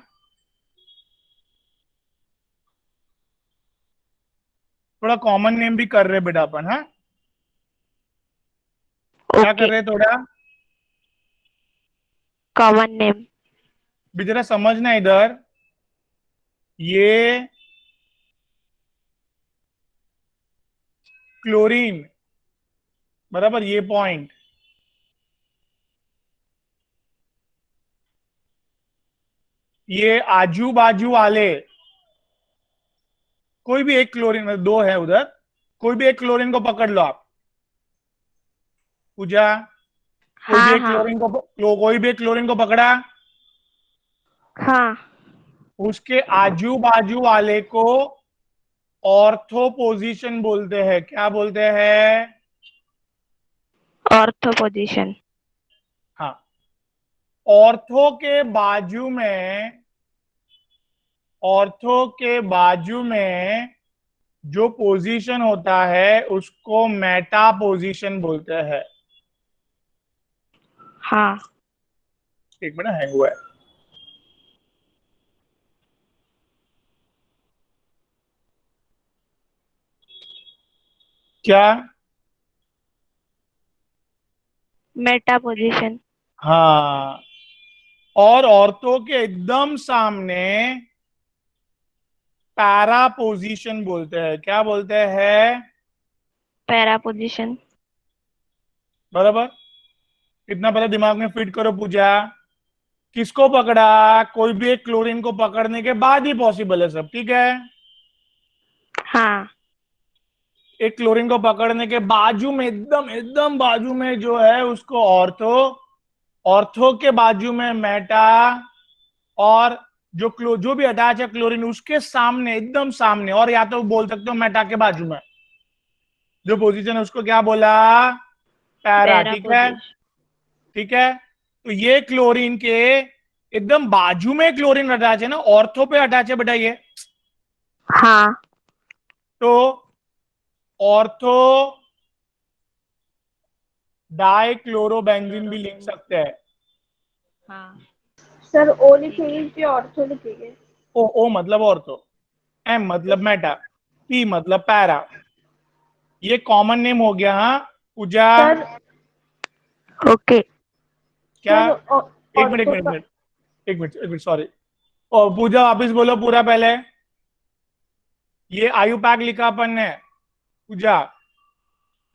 [SPEAKER 1] थोड़ा कॉमन नेम भी कर रहे बेटा अपन। हाँ क्या कर
[SPEAKER 6] ओके।
[SPEAKER 1] रहे थोड़ा
[SPEAKER 6] कॉमन नेम।
[SPEAKER 1] भी जरा समझना इधर। ये क्लोरीन बराबर, ये पॉइंट, ये आजू बाजू वाले कोई भी एक क्लोरीन, मतलब दो है उधर, कोई भी एक क्लोरीन को पकड़ लो आप। पूजा, कोई भी
[SPEAKER 6] हाँ
[SPEAKER 1] एक
[SPEAKER 6] हाँ
[SPEAKER 1] क्लोरीन को, कोई भी एक क्लोरीन को पकड़ा,
[SPEAKER 6] हाँ।
[SPEAKER 1] उसके आजू बाजू वाले को ऑर्थो पोजीशन बोलते हैं। क्या बोलते हैं?
[SPEAKER 6] Ortho position.
[SPEAKER 1] हाँ, ऑर्थो के बाजू में, ऑर्थो के बाजू में जो पोजीशन होता है उसको मेटा पोजीशन बोलते हैं।
[SPEAKER 6] हाँ
[SPEAKER 1] एक मिनट, हैंग हुआ है। क्या?
[SPEAKER 6] Meta position.
[SPEAKER 1] हाँ, और औरतों के एकदम सामने पैरा पोजीशन बोलते हैं। क्या बोलते हैं?
[SPEAKER 6] Para position.
[SPEAKER 1] बराबर, इतना पहले दिमाग में फिट करो। पूजा, किसको पकड़ा? कोई भी एक क्लोरीन को पकड़ने के बाद ही पॉसिबल है सब, ठीक है?
[SPEAKER 6] हाँ
[SPEAKER 1] एक क्लोरीन को पकड़ने के बाजू में, एकदम एकदम बाजू में जो है उसको ऑर्थो, ऑर्थो के बाजू में मेटा, और जो भी अटैच है क्लोरीन उसके सामने, एकदम सामने, और या तो बोल सकते हो मेटा के बाजू में जो पोजीशन है उसको क्या बोला? पैरा।
[SPEAKER 6] पैरा
[SPEAKER 1] ठीक है,
[SPEAKER 6] पोजीशन।
[SPEAKER 1] ठीक है। तो ये क्लोरीन के एकदम बाजू में क्लोरीन अटैच है ना, ऑर्थो पे अटैच है बेटा ये,
[SPEAKER 6] हाँ
[SPEAKER 1] तो ऑर्थो डाइक्लोरोबेंजीन भी लिख सकते हैं।
[SPEAKER 6] हाँ।
[SPEAKER 5] सर ओ लिखेंगे कि ऑर्थो लिखेंगे?
[SPEAKER 1] ओ मतलब ऑर्थो, एम मतलब मेटा, पी मतलब पैरा। ये कॉमन नेम हो गया। हाँ पूजा,
[SPEAKER 5] सर
[SPEAKER 6] ओके।
[SPEAKER 1] क्या?
[SPEAKER 5] सर
[SPEAKER 1] एक मिनट, एक मिनट, एक मिनट, एक मिनट, एक मिनट, सॉरी। और पूजा वापिस बोलो पूरा पहले। ये आयु पैक लिखा अपन ने। पूजा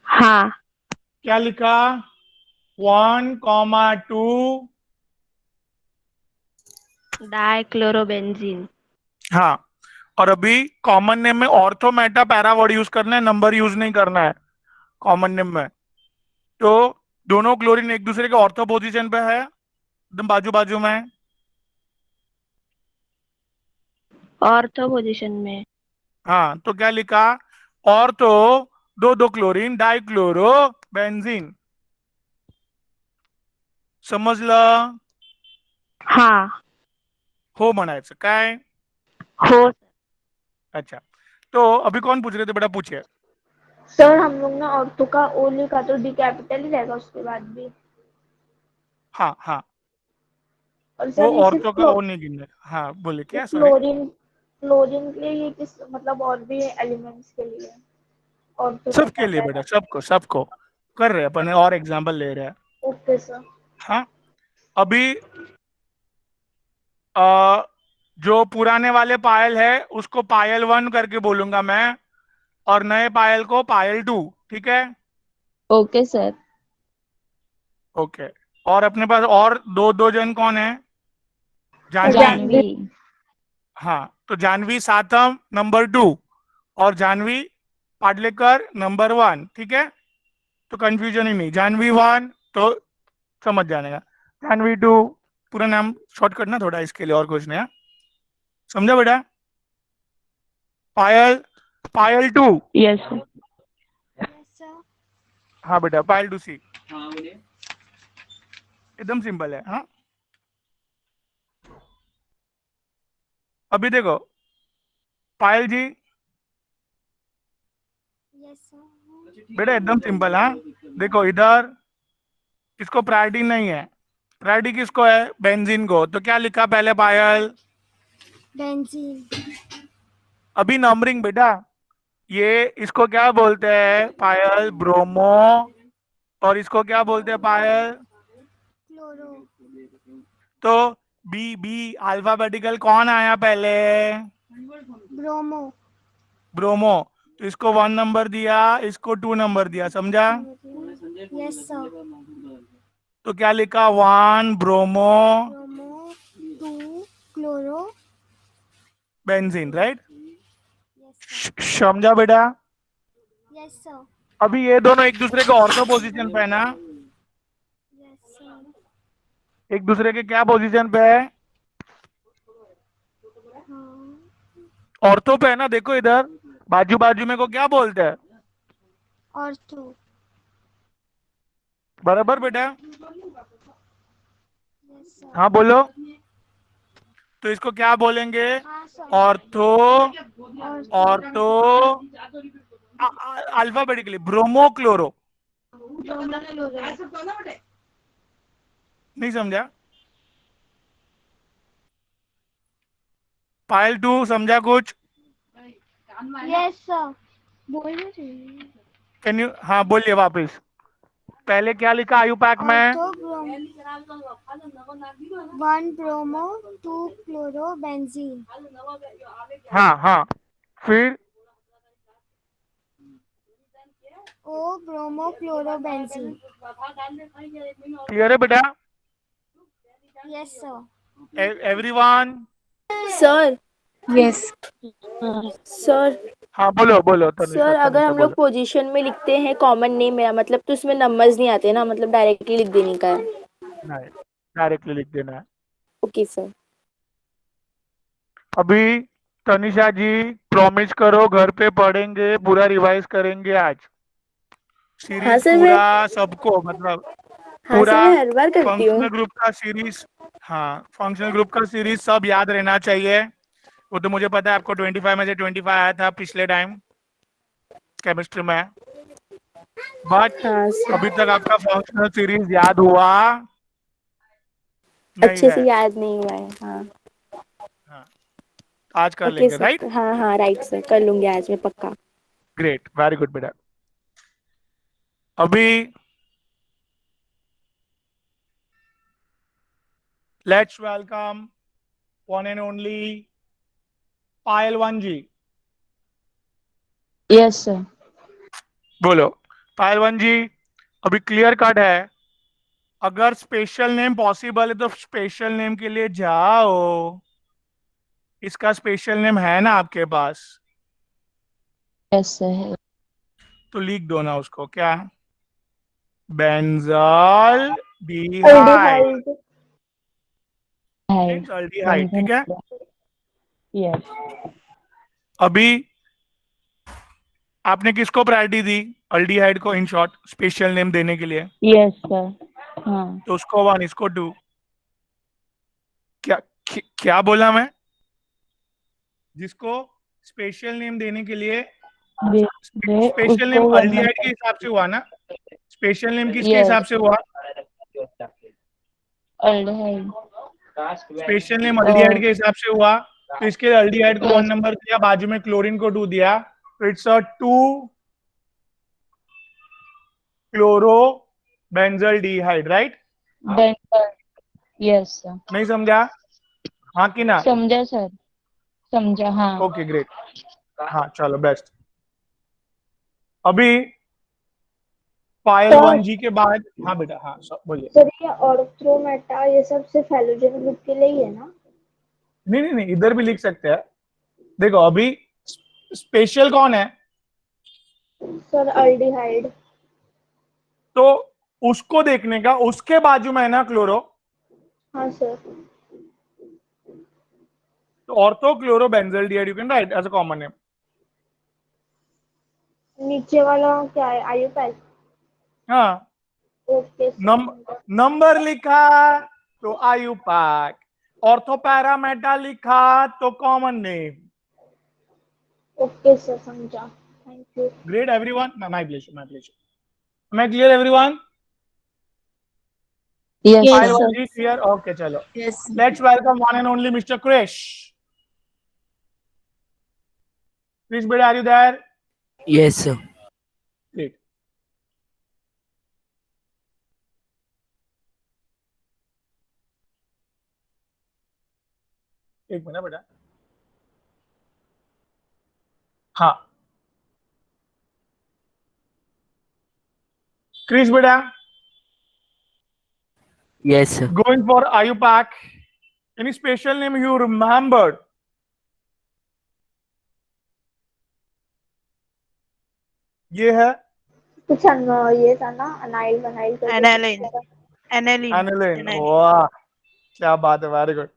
[SPEAKER 6] हाँ
[SPEAKER 1] क्या लिखा? 1,2
[SPEAKER 6] डाइक्लोरोबेंजीन।
[SPEAKER 1] हाँ, और अभी कॉमन नेम में ortho Meta para word use करना है, नंबर यूज नहीं करना है कॉमन नेम में। तो दोनों क्लोरीन एक दूसरे के ऑर्थो पोजीशन पे है, एकदम बाजू बाजू में है।
[SPEAKER 6] ऑर्थो पोजीशन में।
[SPEAKER 1] हाँ, तो क्या लिखा? ऑर्थो दो दो क्लोरीन डायक्लोरो बेंजीन. समजलं?
[SPEAKER 6] हा.
[SPEAKER 1] हो म्हणायचं काय?
[SPEAKER 6] हो.
[SPEAKER 1] अच्छा. तो अभी कौन पूछ रहे थे बेटा? पूछिए.
[SPEAKER 5] सर हम लोग ने ऑर्थो का ओ लिखा तो डी कैपिटल ही रहेगा उसके बाद भी.
[SPEAKER 1] हाँ हाँ,
[SPEAKER 5] और
[SPEAKER 1] वो
[SPEAKER 5] सर ये सिर्फ
[SPEAKER 1] औरतों का ओ नहीं गिनने. हाँ बोले क्या? सॉरी.
[SPEAKER 5] क्लोरीन क्लोरीन के लिए ये किस मतलब और भी एलिमेंट्स के लिए ऑर्थो का
[SPEAKER 1] सबके
[SPEAKER 5] क्या
[SPEAKER 1] लिए
[SPEAKER 5] क्या
[SPEAKER 1] बेटा,
[SPEAKER 5] है?
[SPEAKER 1] सबको सबको कर रहे हैं अपन, और एग्जांपल ले रहे हैं.
[SPEAKER 5] Okay sir.
[SPEAKER 1] हाँ. अभी अ, जो पुराने वाले पायल है उसको पायल 1 करके बोलूंगा मैं, और नए पायल को पायल 2. ठीक है?
[SPEAKER 2] Okay sir.
[SPEAKER 1] ओके. और अपने पास और दो दो जन कौन है? जानवी.
[SPEAKER 2] जानवी.
[SPEAKER 1] हाँ, तो जानवी सातम नंबर 2 और जानवी पाटलेकर नंबर 1. ठीक है? तो कंफ्यूजन ही नहीं. जानवी 1 तो समझ जाने का. जानवी 2 पूरा नाम शॉर्टकट ना थोड़ा, इसके लिए और कुछ नहीं है. समझा बेटा? पायल पायल 2.
[SPEAKER 6] Yes sir.
[SPEAKER 1] हाँ बेटा, पायल 2C. एकदम सिंपल है. हाँ, अभी देखो पायल जी, बेटा एकदम सिंपल. हाँ देखो इधर, इसको प्रायोरिटी नहीं है. प्रायोरिटी किसको है? बेंजीन को. तो क्या लिखा पहले? पायल.
[SPEAKER 7] बेंजीन.
[SPEAKER 1] अभी नंबरिंग बेटा, ये इसको क्या बोलते हैं? पायल ब्रोमो. और इसको क्या बोलते हैं? पायल.
[SPEAKER 7] क्लोरो.
[SPEAKER 1] तो बी बी अल्फाबेटिकल कौन आया पहले?
[SPEAKER 7] ब्रोमो.
[SPEAKER 1] ब्रोमो. तो इसको 1 नंबर दिया, इसको 2 नंबर दिया. समझा?
[SPEAKER 7] Yes sir.
[SPEAKER 1] तो क्या लिखा? 1 bromo
[SPEAKER 7] bromo 2 chloro
[SPEAKER 1] benzene. Right?
[SPEAKER 7] Yes
[SPEAKER 1] समझा बेटा?
[SPEAKER 7] सर.
[SPEAKER 1] अभी ये दोनों एक दूसरे के ऑर्थो पोजीशन पे है ना?
[SPEAKER 7] Yes sir.
[SPEAKER 1] एक दूसरे के क्या पोजीशन पे है? ऑर्थो पे है ना? देखो इधर बाजू बाजू में को क्या बोलते हैं?
[SPEAKER 7] ऑर्थो.
[SPEAKER 1] बराबर बेटा?
[SPEAKER 7] Yes sir.
[SPEAKER 1] हाँ बोलो. तो इसको क्या बोलेंगे?
[SPEAKER 7] हाँ sir.
[SPEAKER 1] Ortho. Ortho alphabetically bromo chloro. नहीं समझा? पायल 2 समझा कुछ?
[SPEAKER 7] Yes sir. बोल रही.
[SPEAKER 1] Can you? हाँ बोलिए वापस. पहले क्या लिखा आयु पैक में?
[SPEAKER 7] Ortho 1 bromo 2 chloro benzene.
[SPEAKER 1] हाँ हाँ. फिर
[SPEAKER 7] ओ ब्रोमो क्लोरो बेंजीन.
[SPEAKER 1] क्लियर है बेटा?
[SPEAKER 7] Yes sir.
[SPEAKER 1] Everyone.
[SPEAKER 3] Sir.
[SPEAKER 6] Yes.
[SPEAKER 3] Sir.
[SPEAKER 1] हाँ बोलो बोलो.
[SPEAKER 3] सर अगर हम लोग पोजीशन में लिखते हैं कॉमन नेम मेरा मतलब, तो उसमें नंबर्स नहीं आते ना, मतलब डायरेक्टली लिख देने का है.
[SPEAKER 1] नहीं, डायरेक्टली लिख देना है.
[SPEAKER 3] Okay sir.
[SPEAKER 1] अभी तनिषा जी प्रॉमिस करो घर पे पढ़ेंगे, पूरा रिवाइज करेंगे आज.
[SPEAKER 3] हाँ
[SPEAKER 1] सीरीज
[SPEAKER 3] सर
[SPEAKER 1] पूरा सबको, मतलब
[SPEAKER 3] हाँ
[SPEAKER 1] पूरा
[SPEAKER 3] सर मैं हर बार करती
[SPEAKER 1] फंक्शनल
[SPEAKER 3] हूँ.
[SPEAKER 1] ग्रुप का सीरीज. हाँ, फंक्शनल ग्रुप का सीरीज सब याद रहना चाहिए. वो तो मुझे पता है आपको 25 में से 25 आया था पिछले टाइम केमिस्ट्री में. बट
[SPEAKER 3] हाँ सर.
[SPEAKER 1] अभी तक आपका फंक्शनल सीरीज याद हुआ नहीं
[SPEAKER 3] अच्छे से
[SPEAKER 1] है.
[SPEAKER 3] याद नहीं हुआ है. हाँ.
[SPEAKER 1] हाँ, आज कर
[SPEAKER 3] ओके
[SPEAKER 1] लेंगे.
[SPEAKER 3] सर.
[SPEAKER 1] राइट?
[SPEAKER 3] हाँ हाँ राइट सर, कर लूंगी आज मैं पक्का.
[SPEAKER 1] ग्रेट, वेरी गुड बेटा. अभी let's welcome one and only Payal 1 ji.
[SPEAKER 2] Yes sir.
[SPEAKER 1] बोलो पायल 1 जी. अभी क्लियर कट है. अगर स्पेशल नेम पॉसिबल है तो स्पेशल नेम के लिए जाओ. इसका स्पेशल नेम है ना आपके पास?
[SPEAKER 2] Yes sir.
[SPEAKER 1] तो लिख दो ना उसको. क्या? बेंजल डिहाइड. बेंजल्डिहाइड. ठीक है?
[SPEAKER 2] यस.
[SPEAKER 1] अभी आपने किसको प्रायोरिटी दी? अल्डिहाइड को, इन शॉर्ट स्पेशल नेम देने के लिए।
[SPEAKER 2] Yes sir. हाँ
[SPEAKER 1] तो उसको 1, इसको 2। क्या बोला मैं? जिसको स्पेशल नेम देने के लिए, स्पेशल नेम
[SPEAKER 2] उसको 1
[SPEAKER 1] अल्डिहाइड के
[SPEAKER 2] नंबर।
[SPEAKER 1] हिसाब से हुआ ना? स्पेशल नेम किसके
[SPEAKER 2] यस
[SPEAKER 1] हिसाब से हुआ?
[SPEAKER 2] अल्डिहाइड।
[SPEAKER 1] स्पेशल नेम अल्डिहाइड के हिसाब से हुआ। तो इसके अल्डिहाइड को 1
[SPEAKER 2] यस
[SPEAKER 1] नंबर दिया, बाजू में क्लोरीन को 2 दिया, तो it's a 2 chloro benzaldehyde, right?
[SPEAKER 2] Benzyl. Yes sir.
[SPEAKER 1] नहीं समझा? हाँ कि ना?
[SPEAKER 2] समझा सर, समझा। हाँ
[SPEAKER 1] ओके ग्रेट। हाँ चलो बेस्ट। अभी फाइल
[SPEAKER 5] सर
[SPEAKER 1] 1G के बाद, हाँ बेटा, हाँ बोलिए।
[SPEAKER 5] सर ये ऑर्थोमेटा ये सब सिर्फ हेलोजन ग्रुप के लिए ही है ना?
[SPEAKER 1] नहीं नहीं नहीं, इधर भी लिख सकते हैं। देखो अभी स्पेशल कौन है?
[SPEAKER 5] Sir aldehyde.
[SPEAKER 1] तो उसको देखने का, उसके बाजू में है ना क्लोरो,
[SPEAKER 5] हाँ सर।
[SPEAKER 1] तो ortho chloro benzaldehyde you can write as a common name.
[SPEAKER 5] नीचे वाला क्या है? आयुपैक।
[SPEAKER 1] हाँ,
[SPEAKER 5] ओके
[SPEAKER 1] नंबर लिखा तो आयुपाक, ऑर्थोपैरामेटा लिखा तो कॉमन नेम।
[SPEAKER 5] ओके सर, समझा। Thank you.
[SPEAKER 1] Great everyone, my pleasure, my pleasure. Am I clear everyone?
[SPEAKER 2] Yes
[SPEAKER 7] Yes,
[SPEAKER 1] File
[SPEAKER 2] sir.
[SPEAKER 7] sir.
[SPEAKER 1] 1G clear? Okay, chalo.
[SPEAKER 6] Yes.
[SPEAKER 1] Let's welcome one and only Mr. Krish. Krish, beta, are you there?
[SPEAKER 9] Yes, sir.
[SPEAKER 1] Great. एक minute बेटा। हाँ Krish, beta,
[SPEAKER 9] Yes, sir.
[SPEAKER 1] going for IUPAC. Any special name you remembered? ये है
[SPEAKER 5] कुछ ये था ना, अनाइल वनाइल करके कुछ
[SPEAKER 6] एनालिन।
[SPEAKER 5] था।
[SPEAKER 1] aniline. वाह, क्या बात है, very good.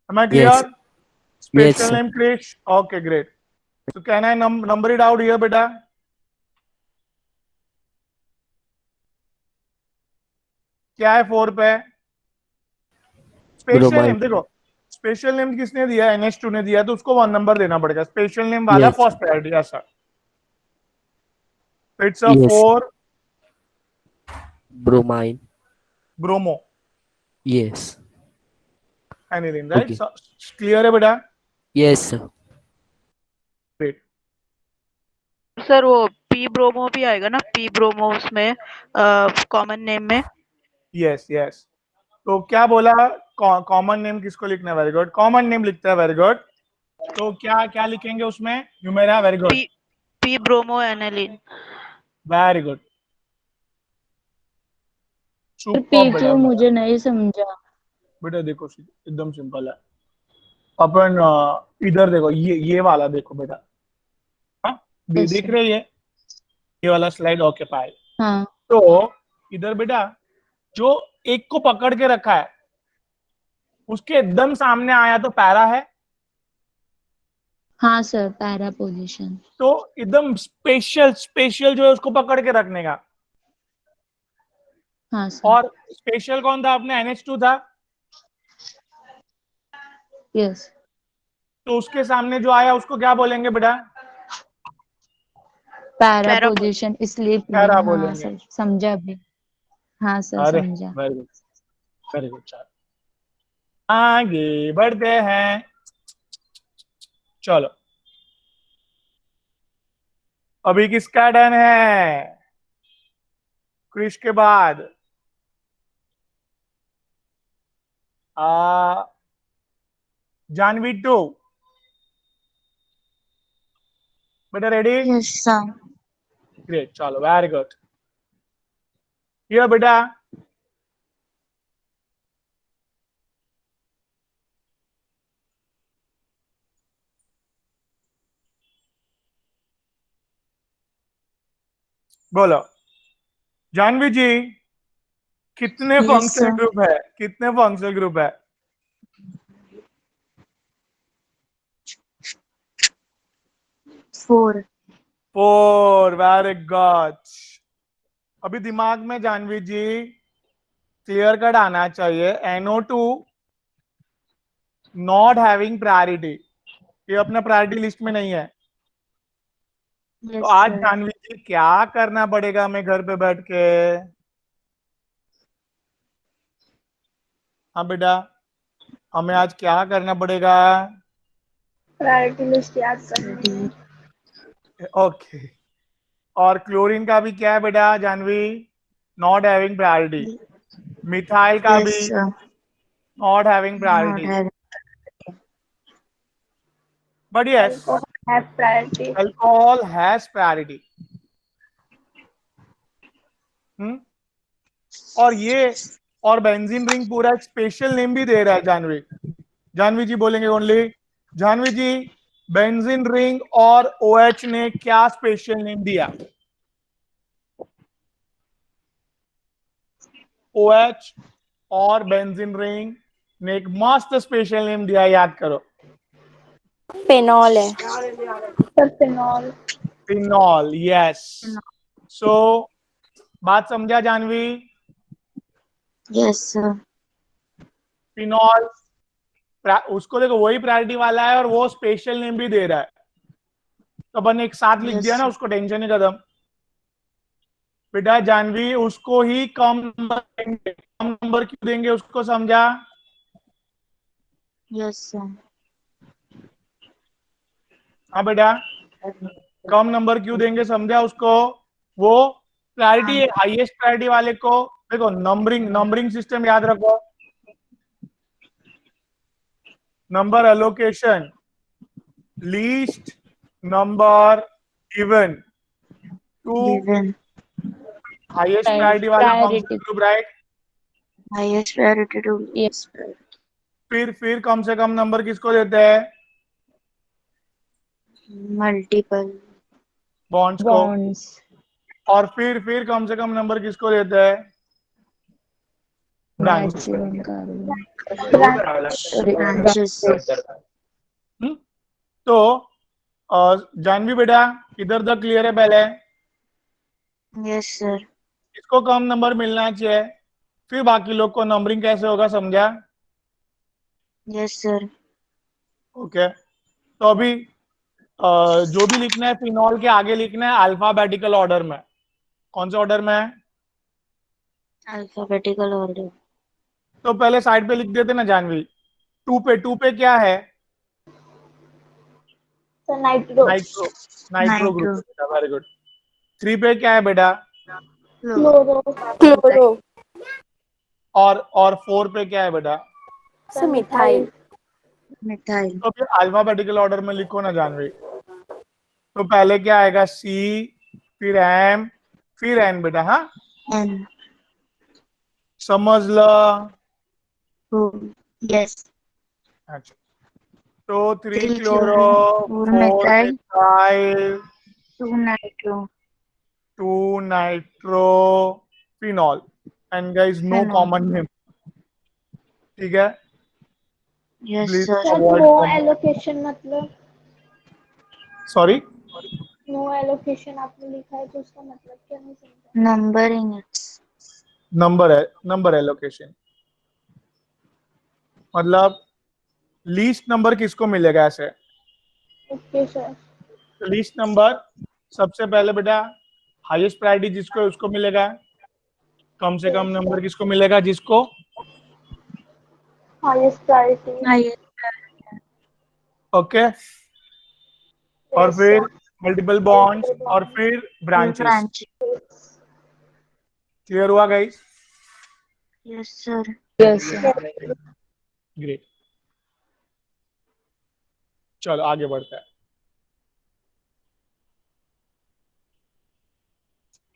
[SPEAKER 1] Am I clear?
[SPEAKER 9] Yes. Yes,
[SPEAKER 1] Special
[SPEAKER 9] sir.
[SPEAKER 1] name Krish. Okay, great. So can I number it out here, beta? क्या है 4 पे? Special
[SPEAKER 9] Bromide.
[SPEAKER 1] नेम देखो, स्पेशल नेम किसने दिया? NH2 ने दिया, तो उसको 1 नंबर देना पड़ेगा। स्पेशल नेम वाला
[SPEAKER 9] Yes.
[SPEAKER 1] फर्स्ट प्रायोरिटी ऐसा। It's a
[SPEAKER 9] Yes.
[SPEAKER 1] 4
[SPEAKER 9] Bromine.
[SPEAKER 1] Bromo
[SPEAKER 9] Yes.
[SPEAKER 1] Aniline, right?
[SPEAKER 9] Okay.
[SPEAKER 1] Clear है बेटा?
[SPEAKER 9] Yes, sir.
[SPEAKER 1] ग्रेट।
[SPEAKER 6] सर वो पी ब्रोमो भी आएगा ना, पी ब्रोमो उसमें कॉमन नेम में।
[SPEAKER 1] Yes yes. तो क्या बोला? कॉमन नेम किसको लिखना है? वेरी गुड, कॉमन नेम लिखता है। Very good. तो क्या क्या लिखेंगे उसमें? Humera. Very good,
[SPEAKER 6] P bromo aniline.
[SPEAKER 1] Very good,
[SPEAKER 2] P2 मुझे नहीं समझा।
[SPEAKER 1] बेटा देखो एकदम सिंपल है। अपन इधर देखो, ये वाला देखो बेटा। हाँ,
[SPEAKER 2] Yes,
[SPEAKER 1] देख
[SPEAKER 2] sir.
[SPEAKER 1] रहे हैं ये वाला स्लाइड? ऑक्यूपाई।
[SPEAKER 2] हाँ
[SPEAKER 1] तो इधर बेटा जो एक को पकड़ के रखा है, उसके एकदम सामने आया तो पैरा है।
[SPEAKER 2] हाँ सर, पैरा पोजीशन।
[SPEAKER 1] तो एकदम स्पेशल जो है उसको पकड़ के रखने का।
[SPEAKER 2] हाँ सर।
[SPEAKER 1] और स्पेशल कौन था? अपने NH2 था।
[SPEAKER 2] यस।
[SPEAKER 1] तो उसके सामने जो आया उसको क्या बोलेंगे बेटा?
[SPEAKER 2] पैरा पोजीशन इसलिए
[SPEAKER 1] पैरा
[SPEAKER 2] हाँ
[SPEAKER 1] बोलेंगे।
[SPEAKER 2] सर, समझा भी। हाँ सर,
[SPEAKER 1] अरे
[SPEAKER 2] समझा।
[SPEAKER 1] Very good, very good. चलो आगे बढ़ते हैं। चलो अभी किसका डन है? क्रिश के बाद जानवी 2 बेटा। रेडी?
[SPEAKER 2] Yes sir.
[SPEAKER 1] ग्रेट, चलो वेरी गुड। ये बेटा बोलो, जानवी जी कितने
[SPEAKER 2] Yes,
[SPEAKER 1] फंक्शनल
[SPEAKER 2] sir.
[SPEAKER 1] ग्रुप है? कितने फंक्शनल ग्रुप है?
[SPEAKER 2] 4.
[SPEAKER 1] 4, वेरी गुड। अभी दिमाग में जानवी जी क्लियर कट आना चाहिए, NO2 नॉट हैविंग प्रायोरिटी, ये अपना प्रायोरिटी लिस्ट में नहीं है। तो आज जानवी जी क्या करना पड़ेगा हमें घर पे बैठ के? हाँ बेटा, हमें आज क्या करना पड़ेगा?
[SPEAKER 5] प्रायोरिटी लिस्ट याद करनी है।
[SPEAKER 1] ओके। और क्लोरीन का भी क्या है बेटा Jahnavi? Not having priority. Methyl का भी not having priority. But yes, alcohol has priority. और ये और बेंजीन रिंग पूरा एक स्पेशल नेम भी दे रहा है जानवी। जानवी जी बोलेंगे ओनली। जानवी जी, बेंजीन रिंग और OH ने क्या स्पेशल नेम दिया? OH और बेंजीन रिंग ने एक मस्त स्पेशल नेम दिया, याद करो।
[SPEAKER 3] पेनॉल है।
[SPEAKER 5] फिनॉल।
[SPEAKER 1] Phenol, yes. सो बात समझा जानवी?
[SPEAKER 2] Yes sir.
[SPEAKER 1] फिनॉल उसको देखो, वही प्रायोरिटी वाला है और वो स्पेशल नेम भी दे रहा है, तो अपन एक साथ लिख दिया ना, उसको टेंशन ही खत्म। बेटा जानवी उसको ही कम नंबर क्यों देंगे, उसको समझा?
[SPEAKER 2] Yes sir.
[SPEAKER 1] हाँ बेटा, कम नंबर क्यों देंगे समझा उसको? वो प्रायोरिटी है, हाईएस्ट प्रायोरिटी वाले को देखो, नंबरिंग सिस्टम याद रखो। Number allocation, least number given to highest priority वाला function group, right?
[SPEAKER 2] Highest priority to. Yes.
[SPEAKER 1] फिर कम से कम नंबर किसको देते हैं?
[SPEAKER 2] मल्टीपल
[SPEAKER 1] बॉन्ड्स को। और फिर कम से कम नंबर किसको देते हैं? ब्रांच।
[SPEAKER 2] ब्रांचेस।
[SPEAKER 1] तो जानवी बेटा, इधर तक क्लियर है पहले?
[SPEAKER 2] Yes sir.
[SPEAKER 1] इसको कम नंबर मिलना चाहिए, फिर बाकी लोग को नंबरिंग कैसे होगा, समझा?
[SPEAKER 2] Yes sir.
[SPEAKER 1] ओके। तो अभी जो भी लिखना है फिनॉल के आगे लिखना है अल्फाबेटिकल ऑर्डर में। कौन से ऑर्डर में है?
[SPEAKER 2] Alphabetical order.
[SPEAKER 1] तो पहले साइड पे लिख देते ना जानवी। टू पे क्या है?
[SPEAKER 5] Nitro.
[SPEAKER 1] Nitro group, very good. 3 पे क्या है बेटा?
[SPEAKER 3] क्लोरो।
[SPEAKER 1] और 4 पे क्या है बेटा?
[SPEAKER 3] मिथाइल।
[SPEAKER 1] तो फिर अल्फाबेटिकल ऑर्डर में लिखो ना जानवी। तो पहले क्या आएगा? C, फिर M, फिर N बेटा। हाँ,
[SPEAKER 2] एन।
[SPEAKER 1] समझ लो।
[SPEAKER 2] यस।
[SPEAKER 1] अच्छा, तो 3 chloro, 4 methyl,
[SPEAKER 2] 2 nitro,
[SPEAKER 1] 2 nitro phenol, and guys no common name. ठीक है?
[SPEAKER 2] Yes
[SPEAKER 1] Please
[SPEAKER 2] sir.
[SPEAKER 1] avoid
[SPEAKER 5] no
[SPEAKER 1] common-
[SPEAKER 5] allocation मतलब?
[SPEAKER 1] सॉरी,
[SPEAKER 5] नो एलोकेशन आपने लिखा है तो उसका मतलब क्या, नहीं समझा।
[SPEAKER 2] नंबरिंग।
[SPEAKER 1] नंबर एलोकेशन मतलब लीस्ट नंबर किसको मिलेगा ऐसे?
[SPEAKER 5] Okay sir.
[SPEAKER 1] लीस्ट नंबर सबसे पहले बेटा हाईएस्ट प्रायोरिटी जिसको है उसको मिलेगा। कम से कम नंबर किसको मिलेगा? जिसको
[SPEAKER 5] हाईएस्ट प्रायोरिटी।
[SPEAKER 1] ओके। और फिर मल्टीपल बॉन्ड्स और फिर ब्रांचेस। क्लियर हुआ गाइस?
[SPEAKER 2] Yes sir.
[SPEAKER 1] ग्रेट। चलो आगे बढ़ता है।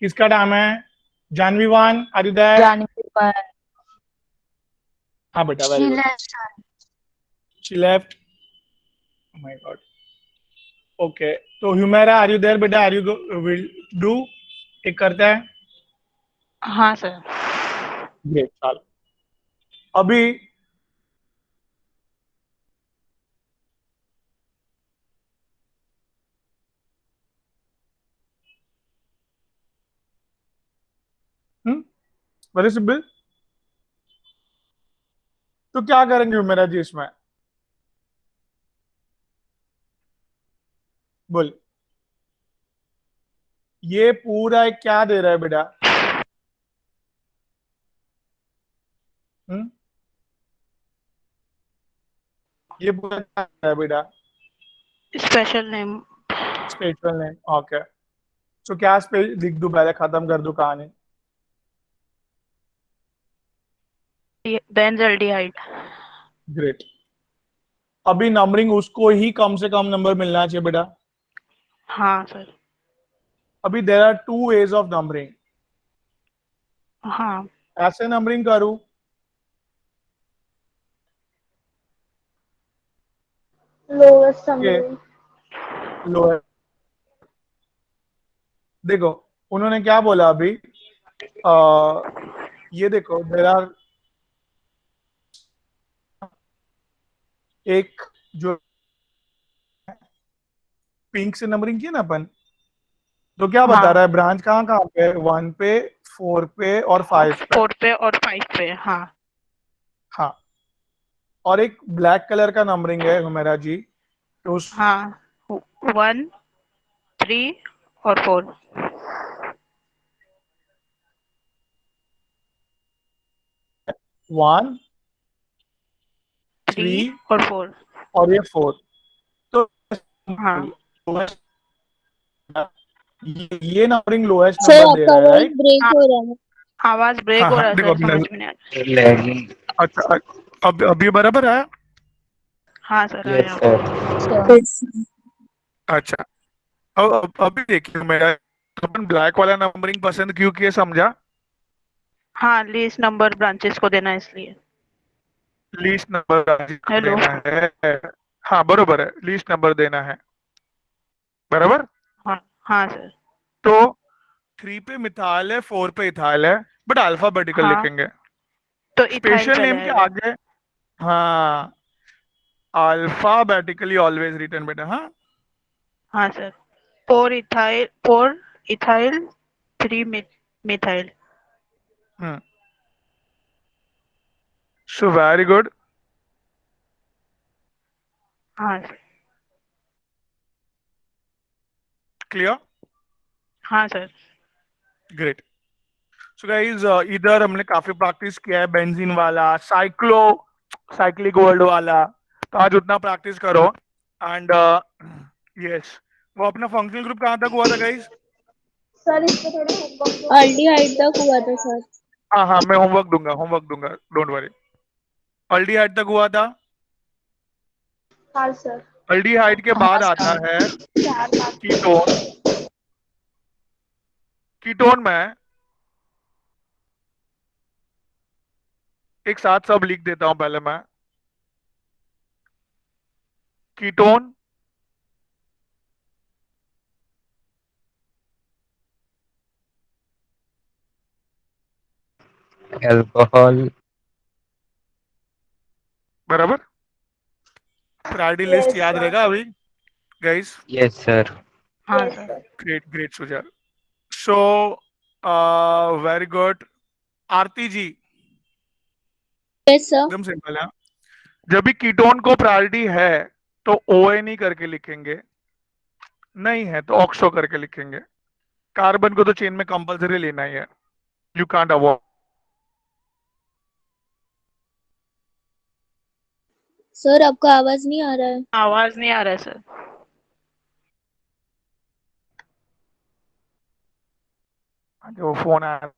[SPEAKER 1] किसका नाम है? Jahnavi one, are you there? हाँ बेटा, very good. She left. Oh my God. Okay, तो ह्यूमेरा, आर यू देयर बेटा? Are you will do? एक करता है।
[SPEAKER 6] हाँ सर।
[SPEAKER 1] ग्रेट। चलो अभी वेरी सिंपल। तो क्या करेंगे मेरा जी इसमें? बोल। ये पूरा एक क्या दे रहा है बेटा? हम्म? ये पूरा क्या दे रहा है बेटा?
[SPEAKER 6] Special name.
[SPEAKER 1] Special name. Okay. So क्या लिख दूं, पहले खत्म कर दूं कहानी?
[SPEAKER 6] बेंजल्डिहाइड।
[SPEAKER 1] ग्रेट। अभी नंबरिंग उसको ही कम से कम नंबर मिलना चाहिए बेटा।
[SPEAKER 6] हाँ सर।
[SPEAKER 1] अभी there are two ways of numbering.
[SPEAKER 6] हाँ।
[SPEAKER 1] ऐसे नंबरिंग करूं,
[SPEAKER 5] लोएस्ट
[SPEAKER 1] के
[SPEAKER 5] समरी।
[SPEAKER 1] लोअर। देखो उन्होंने क्या बोला अभी। ये देखो देयर आर एक जो पिंक से नंबरिंग की ना अपन, तो क्या बता रहा
[SPEAKER 6] हाँ,
[SPEAKER 1] है ब्रांच कहाँ कहाँ पे? 1 पे, 4 पे और 5 पे।
[SPEAKER 6] 4 पे और 5 पे। हाँ।
[SPEAKER 1] हाँ। और एक ब्लैक कलर का नंबरिंग है हुमेरा जी, तो उस
[SPEAKER 6] हाँ, 1, 3 और 4।
[SPEAKER 1] 1,
[SPEAKER 6] 3
[SPEAKER 1] 3
[SPEAKER 6] और 4।
[SPEAKER 1] और ये 4। तो
[SPEAKER 6] हाँ।
[SPEAKER 1] ये नंबरिंग लोएस्ट
[SPEAKER 7] सर
[SPEAKER 1] नंबर दे
[SPEAKER 7] आपका
[SPEAKER 1] रहा है,
[SPEAKER 7] वॉइस
[SPEAKER 1] राइट?
[SPEAKER 7] ब्रेक हो रहा है।
[SPEAKER 6] आवाज ब्रेक
[SPEAKER 1] हाँ
[SPEAKER 6] हो
[SPEAKER 1] हाँ
[SPEAKER 6] रहा है
[SPEAKER 1] देखो
[SPEAKER 6] सर,
[SPEAKER 1] अभी
[SPEAKER 6] समझ
[SPEAKER 1] नजर।
[SPEAKER 6] में नहीं आ रहा।
[SPEAKER 4] लैगिंग।
[SPEAKER 1] अच्छा अब ये बराबर आया?
[SPEAKER 6] हाँ सर,
[SPEAKER 4] यस
[SPEAKER 6] आया।
[SPEAKER 4] सर।
[SPEAKER 1] अच्छा। अभी देखिए मेरा, तो अपन ब्लैक वाला नंबरिंग पसंद क्यों किए समझा?
[SPEAKER 6] हाँ, लीस्ट नंबर ब्रांचेस को देना है इसलिए।
[SPEAKER 1] Least number
[SPEAKER 6] hello.
[SPEAKER 1] देना है। हाँ बरोबर है, लीस्ट नंबर देना है। बराबर।
[SPEAKER 6] हाँ। हाँ सर।
[SPEAKER 1] तो 3 पे मिथाइल है, 4 पे इथाइल है, बट अल्फाबेटिकल
[SPEAKER 6] हाँ,
[SPEAKER 1] लिखेंगे।
[SPEAKER 6] तो इथाइल
[SPEAKER 1] स्पेशल
[SPEAKER 6] पहले
[SPEAKER 1] नेम के
[SPEAKER 6] आएगा।
[SPEAKER 1] आगे, हाँ, अल्फाबेटिकली ऑलवेज रिटन बेटा। हाँ।
[SPEAKER 6] हाँ सर। 4 ethyl 3 methyl.
[SPEAKER 1] Hmm. So very good.
[SPEAKER 6] हाँ सर।
[SPEAKER 1] क्लियर।
[SPEAKER 6] हाँ सर।
[SPEAKER 1] ग्रेट। सो गाइस इधर हमने काफी प्रैक्टिस किया है, बेंजीन वाला, साइक्लिक वर्ल्ड वाला। तो आज उतना प्रैक्टिस करो। एंड यस, वो अपना फंक्शनल ग्रुप कहाँ तक हुआ था गाइस?
[SPEAKER 5] सर इसको थोड़ा होमवर्क दो।
[SPEAKER 7] अल्डिहाइड तक हुआ था सर।
[SPEAKER 1] हाँ हाँ, मैं होमवर्क दूंगा, डोंट वरी। अल्डिहाइड तक हुआ था।
[SPEAKER 5] हाँ सर।
[SPEAKER 1] अल्डिहाइड के बाद आता है
[SPEAKER 5] 4 बात।
[SPEAKER 1] कीटोन। कीटोन में एक साथ सब लिख देता हूं पहले मैं। Ketone,
[SPEAKER 4] alcohol.
[SPEAKER 1] बराबर। प्रायोरिटी लिस्ट
[SPEAKER 5] यस
[SPEAKER 1] याद
[SPEAKER 5] सर।
[SPEAKER 1] रहेगा अभी गाइस?
[SPEAKER 4] Yes sir.
[SPEAKER 6] हाँ
[SPEAKER 5] yes
[SPEAKER 6] sir.
[SPEAKER 5] Sir.
[SPEAKER 1] Great great सुजर। So very good. Aarti ji,
[SPEAKER 7] yes sir.
[SPEAKER 1] एकदम सिंपल है। जब भी कीटोन को प्रायोरिटी है तो ओ एन ई करके लिखेंगे, नहीं है तो ऑक्सो करके लिखेंगे। कार्बन को तो चेन में कंपलसरी लेना ही है, यू कांट अवॉइड।
[SPEAKER 7] सर आपका आवाज नहीं आ रहा है।
[SPEAKER 6] आवाज नहीं आ रहा है सर।
[SPEAKER 1] जो फोन आया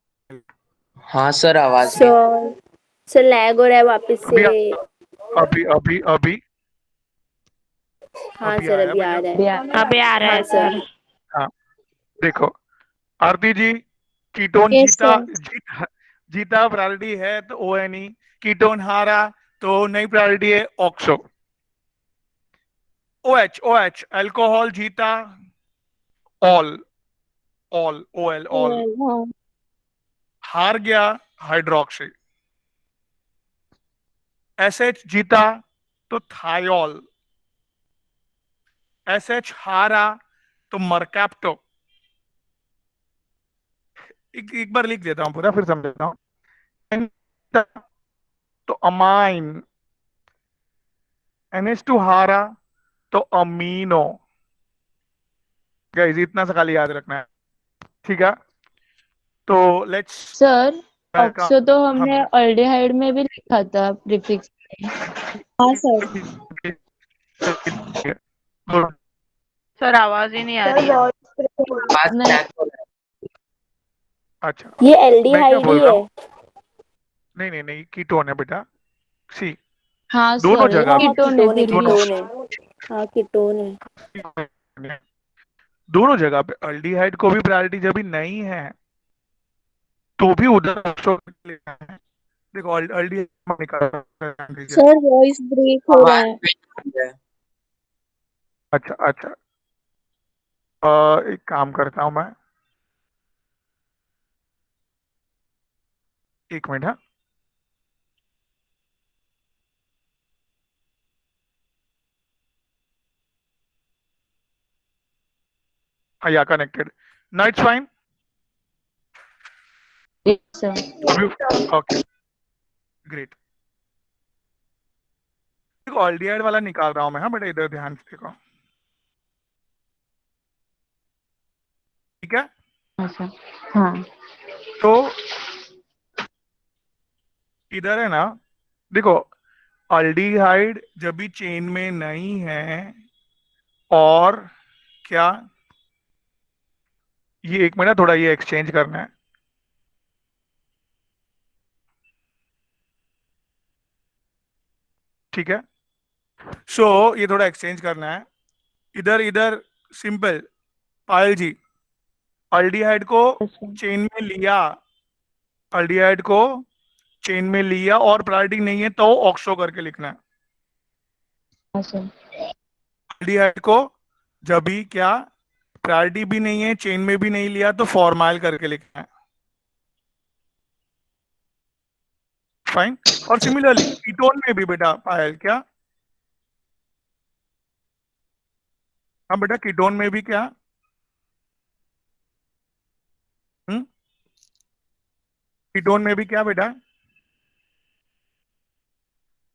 [SPEAKER 11] हाँ सर, आवाज नहीं।
[SPEAKER 3] सर सर लैग हो रहा है वापस से।
[SPEAKER 1] अभी अभी अभी अभी
[SPEAKER 3] हाँ
[SPEAKER 1] अभी
[SPEAKER 3] सर,
[SPEAKER 1] आया
[SPEAKER 3] अभी आ
[SPEAKER 1] भैया?
[SPEAKER 3] रहा है।
[SPEAKER 6] अभी आ रहा
[SPEAKER 3] हाँ
[SPEAKER 6] है
[SPEAKER 3] सर।
[SPEAKER 6] सर।
[SPEAKER 1] हाँ देखो आरती जी, कीटोन
[SPEAKER 7] यस
[SPEAKER 1] जीता
[SPEAKER 7] सर।
[SPEAKER 1] जीता प्रायोरिटी है तो ओ एन ई। कीटोन हारा तो नई प्रायोरिटी है ऑक्सो। ओ एच अल्कोहल जीता, ऑल, ओ एल ऑल।
[SPEAKER 7] हाँ।
[SPEAKER 1] हार गया हाइड्रोक्सी। एस एच जीता तो थायोल। एस एच हारा तो मरकैप्टो। एक बार लिख देता हूं पूरा फिर समझता हूं। तो अमाइन, NH2 हारा तो अमीनो। गाइस इतना सा खाली याद रखना है, ठीक है? तो लेट्स
[SPEAKER 2] सर ऑक्सो तो
[SPEAKER 1] हम
[SPEAKER 2] हमने अल्डिहाइड में भी लिखा था प्रीफिक्स में। हाँ सर।
[SPEAKER 6] सर आवाज ही नहीं आ
[SPEAKER 5] सर
[SPEAKER 6] रही है।
[SPEAKER 5] वॉइस ब्रेक हो रहा
[SPEAKER 11] आवाज
[SPEAKER 2] नहीं
[SPEAKER 11] क्रैक हो रहा
[SPEAKER 1] अच्छा,
[SPEAKER 3] ये
[SPEAKER 1] मैं क्या
[SPEAKER 3] एल्डिहाइड
[SPEAKER 1] बोल
[SPEAKER 3] ही
[SPEAKER 1] रहा
[SPEAKER 3] है।
[SPEAKER 1] हूँ, नहीं नहीं नहीं, कीटोन है बेटा। सी,
[SPEAKER 2] हाँ
[SPEAKER 1] दोनों
[SPEAKER 2] सर
[SPEAKER 1] जगह
[SPEAKER 3] हाँ
[SPEAKER 2] कीटोन है
[SPEAKER 3] कीटोन है,
[SPEAKER 2] फिर भी।
[SPEAKER 1] दोनों
[SPEAKER 3] कीटोन है। हाँ कीटोन है।
[SPEAKER 1] दोनों जगह पे अल्डिहाइड को भी प्रायोरिटी जब भी नहीं है तो भी उधर ऑप्शन लेना है। देखो अल्डिहाइड निकाल।
[SPEAKER 7] सर वॉइस ब्रेक हो रहा
[SPEAKER 11] आवाज
[SPEAKER 7] है।
[SPEAKER 11] ब्रेक है।
[SPEAKER 1] अच्छा अच्छा, एक काम करता हूँ मैं, एक मिनट। हाँ, या कनेक्टेड, ना it's fine.
[SPEAKER 2] Sir
[SPEAKER 1] okay great. देखो अल्डिहाइड वाला निकाल रहा हूँ मैं। हाँ बेटा इधर ध्यान से देखो, ठीक है?
[SPEAKER 2] अच्छा हाँ
[SPEAKER 1] तो इधर है ना, देखो अल्डिहाइड जब भी चेन में नहीं है, और क्या, ये एक मिनट थोड़ा ये एक्सचेंज करना है, ठीक है? सो ये थोड़ा एक्सचेंज करना है। इधर इधर सिंपल, पायल जी, अल्डिहाइड को
[SPEAKER 2] अच्छा
[SPEAKER 1] चेन में लिया, अल्डिहाइड को चेन में लिया और प्रायोरिटी नहीं है तो ऑक्सो करके लिखना है।
[SPEAKER 2] अच्छा
[SPEAKER 1] अल्डिहाइड को जब भी क्या प्रायोरिटी भी नहीं है, चेन में भी नहीं लिया, तो फॉर्माइल करके लिखना है। फाइन। और सिमिलरली कीटोन में भी बेटा पायल क्या, हाँ बेटा कीटोन में भी क्या, हम्म, कीटोन में भी क्या बेटा,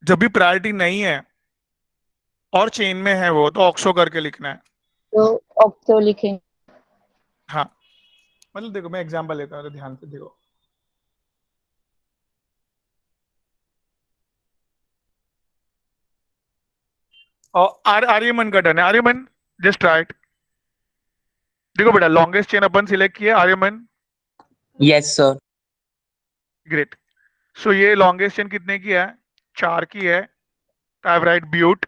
[SPEAKER 1] जब भी प्रायोरिटी नहीं है और चेन में है वो, तो ऑक्सो करके लिखना है।
[SPEAKER 2] तो ऑक्सो लिखेंगे।
[SPEAKER 1] हाँ, मतलब देखो मैं एग्जांपल लेता हूँ तो ध्यान से देखो। और आर्यमन का टर्न है। Aryaman just try it. देखो बेटा लॉन्गेस्ट चेन अपन सिलेक्ट किया Aryaman.
[SPEAKER 11] Yes sir.
[SPEAKER 1] Great. So ये लॉन्गेस्ट चेन कितने की है? 4 की है। आई राइट ब्यूट,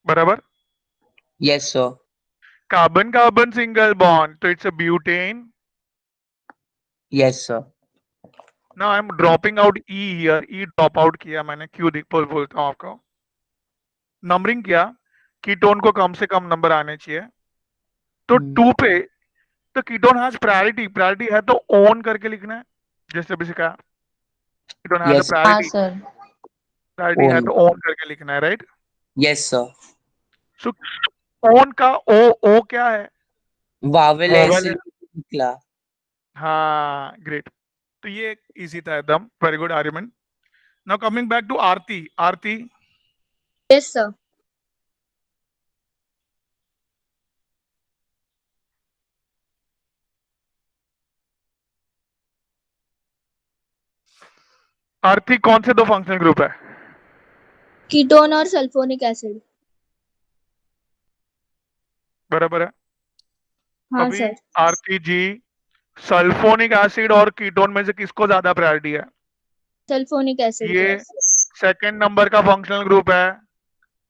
[SPEAKER 1] बराबर।
[SPEAKER 11] Yes sir.
[SPEAKER 1] Carbon carbon single bond, तो it's a butane.
[SPEAKER 11] Yes sir.
[SPEAKER 1] Now I am dropping out e here, e drop out किया मैंने, क्यों बोलता हूँ आपको, नंबरिंग किया, कीटोन को कम से कम नंबर आने चाहिए। तो 2 पे, तो कीटोन हैज प्रायोरिटी, प्रायोरिटी है तो ऑन करके लिखना है, जैसे अभी सिखाया। कीटोन हैज अ
[SPEAKER 11] यस
[SPEAKER 2] हाँ
[SPEAKER 1] प्रायोरिटी,
[SPEAKER 2] सर
[SPEAKER 1] प्रायोरिटी है
[SPEAKER 11] ओन।
[SPEAKER 1] तो ऑन करके लिखना है, right?
[SPEAKER 11] Yes sir.
[SPEAKER 1] So on का ओ, ओ क्या है?
[SPEAKER 11] वावेल
[SPEAKER 1] वोवेल
[SPEAKER 11] ऐसे
[SPEAKER 1] है।
[SPEAKER 11] निकला।
[SPEAKER 1] हाँ ग्रेट। तो ये इजी था एकदम, very good Aryaman. Now coming back to Aarti. Aarti,
[SPEAKER 7] yes sir.
[SPEAKER 1] Aarti कौन से 2 फंक्शनल ग्रुप है?
[SPEAKER 7] कीटोन और सल्फोनिक एसिड।
[SPEAKER 1] बराबर है।
[SPEAKER 7] हाँ
[SPEAKER 1] अभी
[SPEAKER 7] सर।
[SPEAKER 1] आरती जी, सल्फोनिक एसिड और कीटोन में से किसको ज्यादा प्रायोरिटी है?
[SPEAKER 7] सल्फोनिक एसिड
[SPEAKER 1] ये
[SPEAKER 7] को।
[SPEAKER 1] सेकंड नंबर का फंक्शनल ग्रुप है।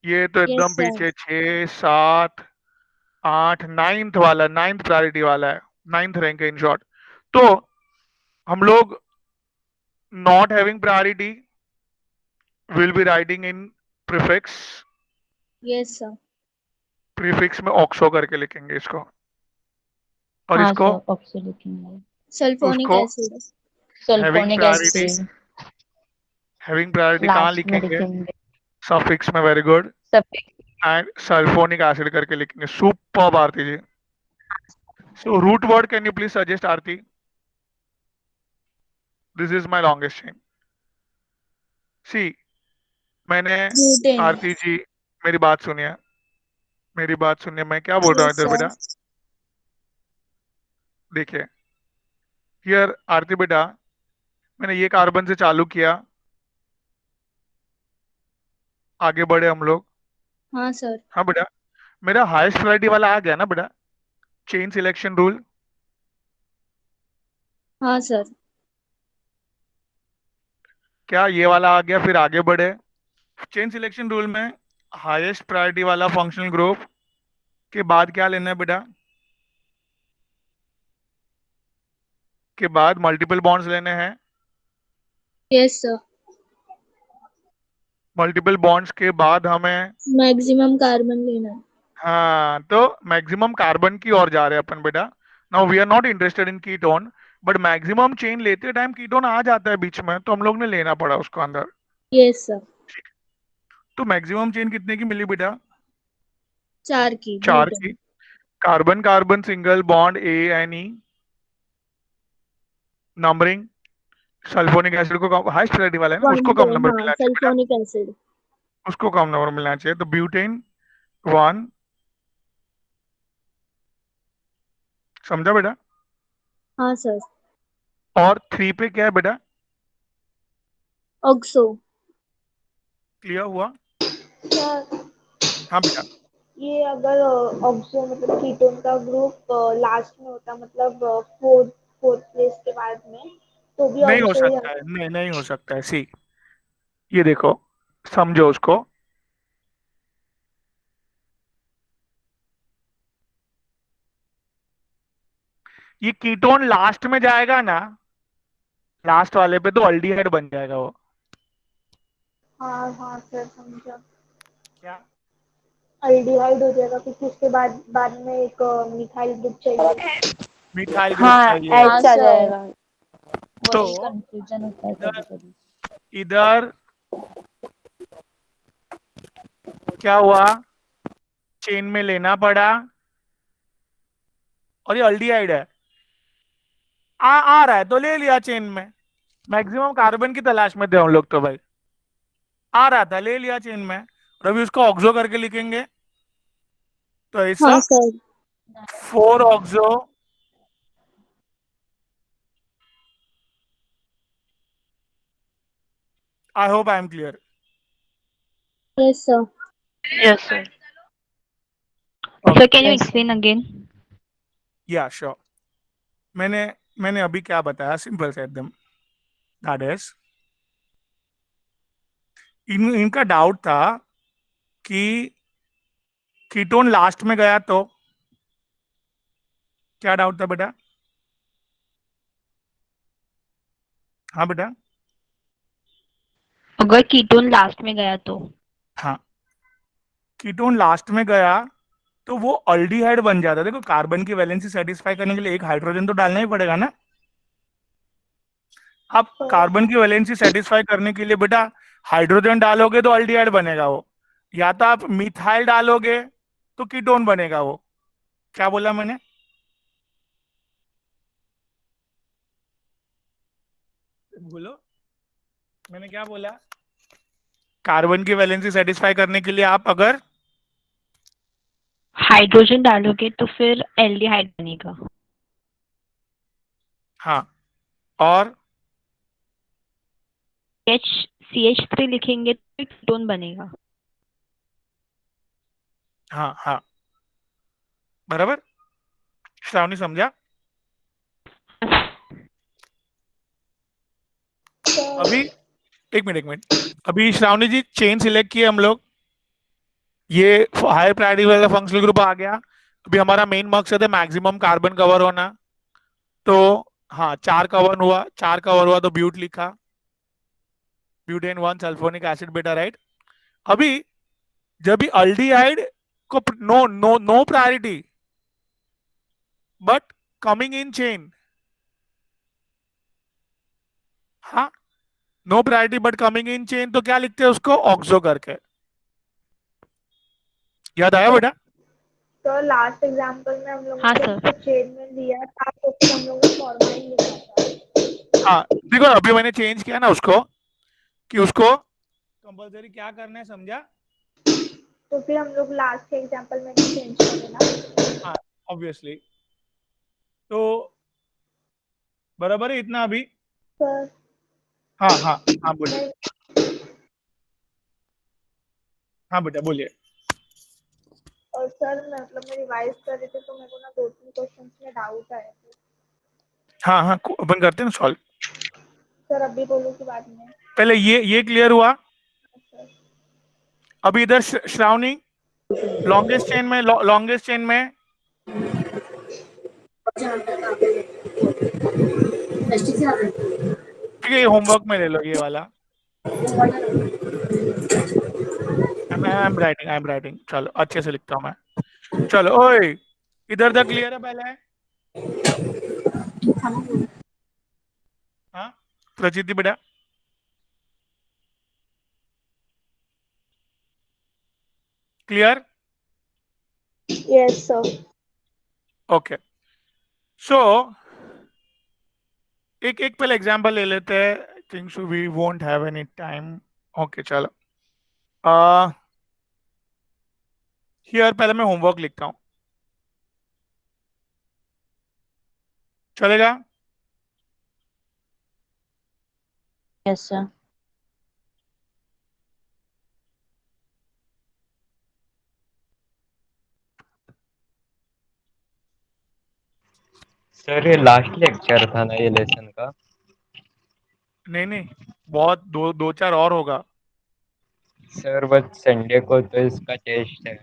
[SPEAKER 1] ये तो
[SPEAKER 7] यस
[SPEAKER 1] एकदम
[SPEAKER 7] सर।
[SPEAKER 1] पीछे 6 7 8 नाइन्थ वाला, नाइन्थ प्रायोरिटी वाला है, नाइन्थ रैंक है इन शॉर्ट। तो हम लोग not having priority will be writing in prefix,
[SPEAKER 7] yes sir.
[SPEAKER 1] Prefix में ऑक्सो करके लिखेंगे इसको, और
[SPEAKER 2] हाँ
[SPEAKER 1] इसको,
[SPEAKER 2] सर ऑक्सो लिखेंगे।
[SPEAKER 7] सल्फोनिक
[SPEAKER 1] उसको
[SPEAKER 7] acid.
[SPEAKER 1] Having
[SPEAKER 2] sulphonic
[SPEAKER 1] priority,
[SPEAKER 2] acid
[SPEAKER 1] having priority कहाँ
[SPEAKER 2] लास्ट में
[SPEAKER 1] लिखेंगे?
[SPEAKER 2] लिखेंगे।
[SPEAKER 1] सफिक्स में, वेरी गुड।
[SPEAKER 2] सब
[SPEAKER 1] एंड सल्फोनिक एसिड करके लिखेंगे। Super Aarti ji. So root word can you please suggest Aarti? This is my longest chain. See, मैंने
[SPEAKER 7] ब्यूटेन।
[SPEAKER 1] आरती जी मेरी बात सुनिए, मेरी बात सुनिए, मैं क्या बोल रहा हूँ
[SPEAKER 7] यस
[SPEAKER 1] इधर
[SPEAKER 7] सर।
[SPEAKER 1] बेटा। देखिए हियर आरती बेटा, मैंने ये कार्बन से चालू किया, आगे बढ़े हम लोग।
[SPEAKER 7] हाँ सर।
[SPEAKER 1] हाँ बेटा, मेरा हाईएस्ट प्रायोरिटी वाला आ गया ना बेटा, चेन सिलेक्शन रूल।
[SPEAKER 7] हाँ सर।
[SPEAKER 1] क्या ये वाला आ गया? फिर आगे बढ़े। चेन सिलेक्शन रूल में हाईएस्ट प्रायोरिटी वाला फंक्शनल ग्रुप के बाद क्या लेना है बेटा? के बाद मल्टीपल बॉन्ड्स लेने हैं।
[SPEAKER 7] Yes sir.
[SPEAKER 1] मल्टीपल बॉन्ड्स के बाद हमें,
[SPEAKER 7] मैक्सिमम कार्बन लेना है।
[SPEAKER 1] हाँ, तो मैक्सिमम कार्बन की ओर जा रहे हैं अपन बेटा। Now we are not interested in ketone, but maximum chain लेते टाइम कीटोन आ जाता है बीच में, तो हम लोग ने लेना पड़ा उसको अंदर।
[SPEAKER 7] Yes sir.
[SPEAKER 1] तो मैक्सिमम चेन कितने की मिली बेटा?
[SPEAKER 7] 4 की
[SPEAKER 1] 4
[SPEAKER 7] ब्यूटेन।
[SPEAKER 1] की। Carbon carbon single bond A N e, numbering. Sulphonic acid को कम, हाईएस्ट प्रायोरिटी वाला है ना,
[SPEAKER 7] 1
[SPEAKER 1] उसको
[SPEAKER 7] 2
[SPEAKER 1] कम नंबर
[SPEAKER 7] हाँ
[SPEAKER 1] मिलना चाहिए बेटा,
[SPEAKER 7] सल्फोनिक एसिड।
[SPEAKER 1] उसको कम नंबर मिलना चाहिए। तो ब्यूटेन 1, समझा बेटा?
[SPEAKER 7] हाँ सर।
[SPEAKER 1] और 3 पे क्या है बेटा?
[SPEAKER 7] ऑक्सो।
[SPEAKER 1] क्लियर हुआ?
[SPEAKER 5] सर
[SPEAKER 1] हाँ बेटा।
[SPEAKER 5] ये अगर ऑक्सो मतलब कीटोन का ग्रुप लास्ट में होता मतलब फोर्थ फोर्थ प्लेस के बाद में, तो भी
[SPEAKER 1] नहीं हो
[SPEAKER 5] ऑक्सो ही
[SPEAKER 1] सकता है, नहीं नहीं हो सकता है। सी, ये देखो, समझो उसको। ये कीटोन लास्ट में जाएगा ना, लास्ट वाले पे, तो अल्डिहाइड बन जाएगा वो।
[SPEAKER 5] हाँ हाँ सर समझा।
[SPEAKER 1] क्या?
[SPEAKER 5] अल्डिहाइड हो जाएगा क्योंकि उसके बाद बाद में एक मिथाइल ग्रुप चाहिए।
[SPEAKER 1] मिथाइल ग्रुप
[SPEAKER 3] हाँ
[SPEAKER 1] चाहिए।
[SPEAKER 2] हाँ
[SPEAKER 3] एच आ
[SPEAKER 2] सर,
[SPEAKER 3] जाएगा।
[SPEAKER 1] तो
[SPEAKER 2] वही कंफ्यूजन होता है
[SPEAKER 1] इधर
[SPEAKER 2] कभी कभी।
[SPEAKER 1] इधर क्या हुआ? चेन में लेना पड़ा, और ये अल्डिहाइड है, आ रहा है तो ले लिया चेन में। मैक्सिमम कार्बन की तलाश में थे हम लोग तो भाई, आ रहा था ले लिया चेन में। और अभी उसको ऑक्सो करके लिखेंगे, तो ऐसा
[SPEAKER 7] हाँ सर।
[SPEAKER 1] 4 oxo, I hope I am clear.
[SPEAKER 7] Yes sir.
[SPEAKER 6] Yes, sir.
[SPEAKER 1] Okay,
[SPEAKER 6] Sir, can you
[SPEAKER 2] yes sir.
[SPEAKER 6] explain again?
[SPEAKER 1] या श्योर। मैंने मैंने अभी क्या बताया, सिंपल से एकदम, दैट इज, इनका डाउट था कि कीटोन लास्ट में गया तो, क्या डाउट था बेटा? हाँ बेटा।
[SPEAKER 6] अगर कीटोन लास्ट में गया तो?
[SPEAKER 1] हाँ, कीटोन लास्ट में गया तो वो अल्डिहाइड बन जाता है। देखो, कार्बन की वैलेंसी सेटिस्फाई करने के लिए एक हाइड्रोजन तो डालना ही पड़ेगा ना। आप कार्बन की वैलेंसी सेटिस्फाई करने के लिए बेटा हाइड्रोजन डालोगे तो अल्डिहाइड बनेगा वो, या तो आप मिथाइल डालोगे तो कीटोन बनेगा वो। क्या बोला मैंने? बोलो, मैंने क्या बोला? कार्बन की वैलेंसी सेटिस्फाई करने के लिए आप अगर
[SPEAKER 6] हाइड्रोजन डालोगे तो फिर एल्डिहाइड बनेगा।
[SPEAKER 1] हाँ, और
[SPEAKER 6] CH3 लिखेंगे तो कीटोन बनेगा।
[SPEAKER 1] हाँ हाँ, बराबर। श्रावणी समझा? अभी एक मिनट, एक मिनट, अभी श्रावणी जी चेन सिलेक्ट किए हम लोग, ये हाई प्रायोरिटी वाला फंक्शनल ग्रुप आ गया। अभी हमारा मेन मकसद है मैक्सिमम कार्बन कवर होना। तो हाँ, 4 कवर हुआ, 4 कवर हुआ तो ब्यूट लिखा, ब्यूटेन 1 सल्फोनिक एसिड बेटा, राइट। अभी जब भी अल्डिहाइड को no no no priority but coming in chain, हाँ, no priority but coming in chain, तो क्या लिखते हैं उसको? ऑक्सो करके। याद आया बेटा?
[SPEAKER 5] तो लास्ट एग्जांपल में हम लोगों
[SPEAKER 6] हाँ
[SPEAKER 5] ने
[SPEAKER 6] सर।
[SPEAKER 5] जब चेन में लिया था तो फिर हम लोगों ने फॉर्मूला लिखा था।
[SPEAKER 1] हाँ देखो अभी मैंने चेंज किया ना उसको कि उसको कंपलसरी क्या करना है, समझा?
[SPEAKER 5] तो फिर हम लोग लास्ट के एग्जांपल में भी चेंज करें ना?
[SPEAKER 1] हाँ ऑब्वियसली। तो बराबर है इतना अभी?
[SPEAKER 5] सर
[SPEAKER 1] हाँ हाँ हाँ बोलिए।
[SPEAKER 5] मैं
[SPEAKER 1] हाँ बेटा बोलिए।
[SPEAKER 5] और सर मतलब मैं रिवाइज कर रही थी तो मेरे को ना 2-3 क्वेश्चंस में डाउट आया था।
[SPEAKER 1] हाँ हाँ ओपन करते हैं ना सॉल्व।
[SPEAKER 5] सर अभी बोलूं कि बाद में?
[SPEAKER 1] पहले ये क्लियर हुआ।
[SPEAKER 5] सर
[SPEAKER 1] अभी इधर श्रावणी लॉन्गेस्ट चेन में ठीक है, ये होमवर्क में ले लो ये वाला। आई एम राइटिंग, चलो अच्छे से लिखता हूँ मैं। चलो ओए इधर तक क्लियर है पहले? हाँ प्रचिति बेटा clear?
[SPEAKER 5] Yes sir.
[SPEAKER 1] Okay so एक एक पहले एग्जांपल ले लेते हैं। I think so we won't have any time. Okay चलो हियर पहले मैं होमवर्क लिखता हूँ, चलेगा?
[SPEAKER 2] Yes sir.
[SPEAKER 4] सर ये लास्ट लेक्चर था ना ये लेसन का?
[SPEAKER 1] नहीं नहीं बहुत दो दो चार और होगा।
[SPEAKER 4] सर बस संडे को तो इसका टेस्ट है।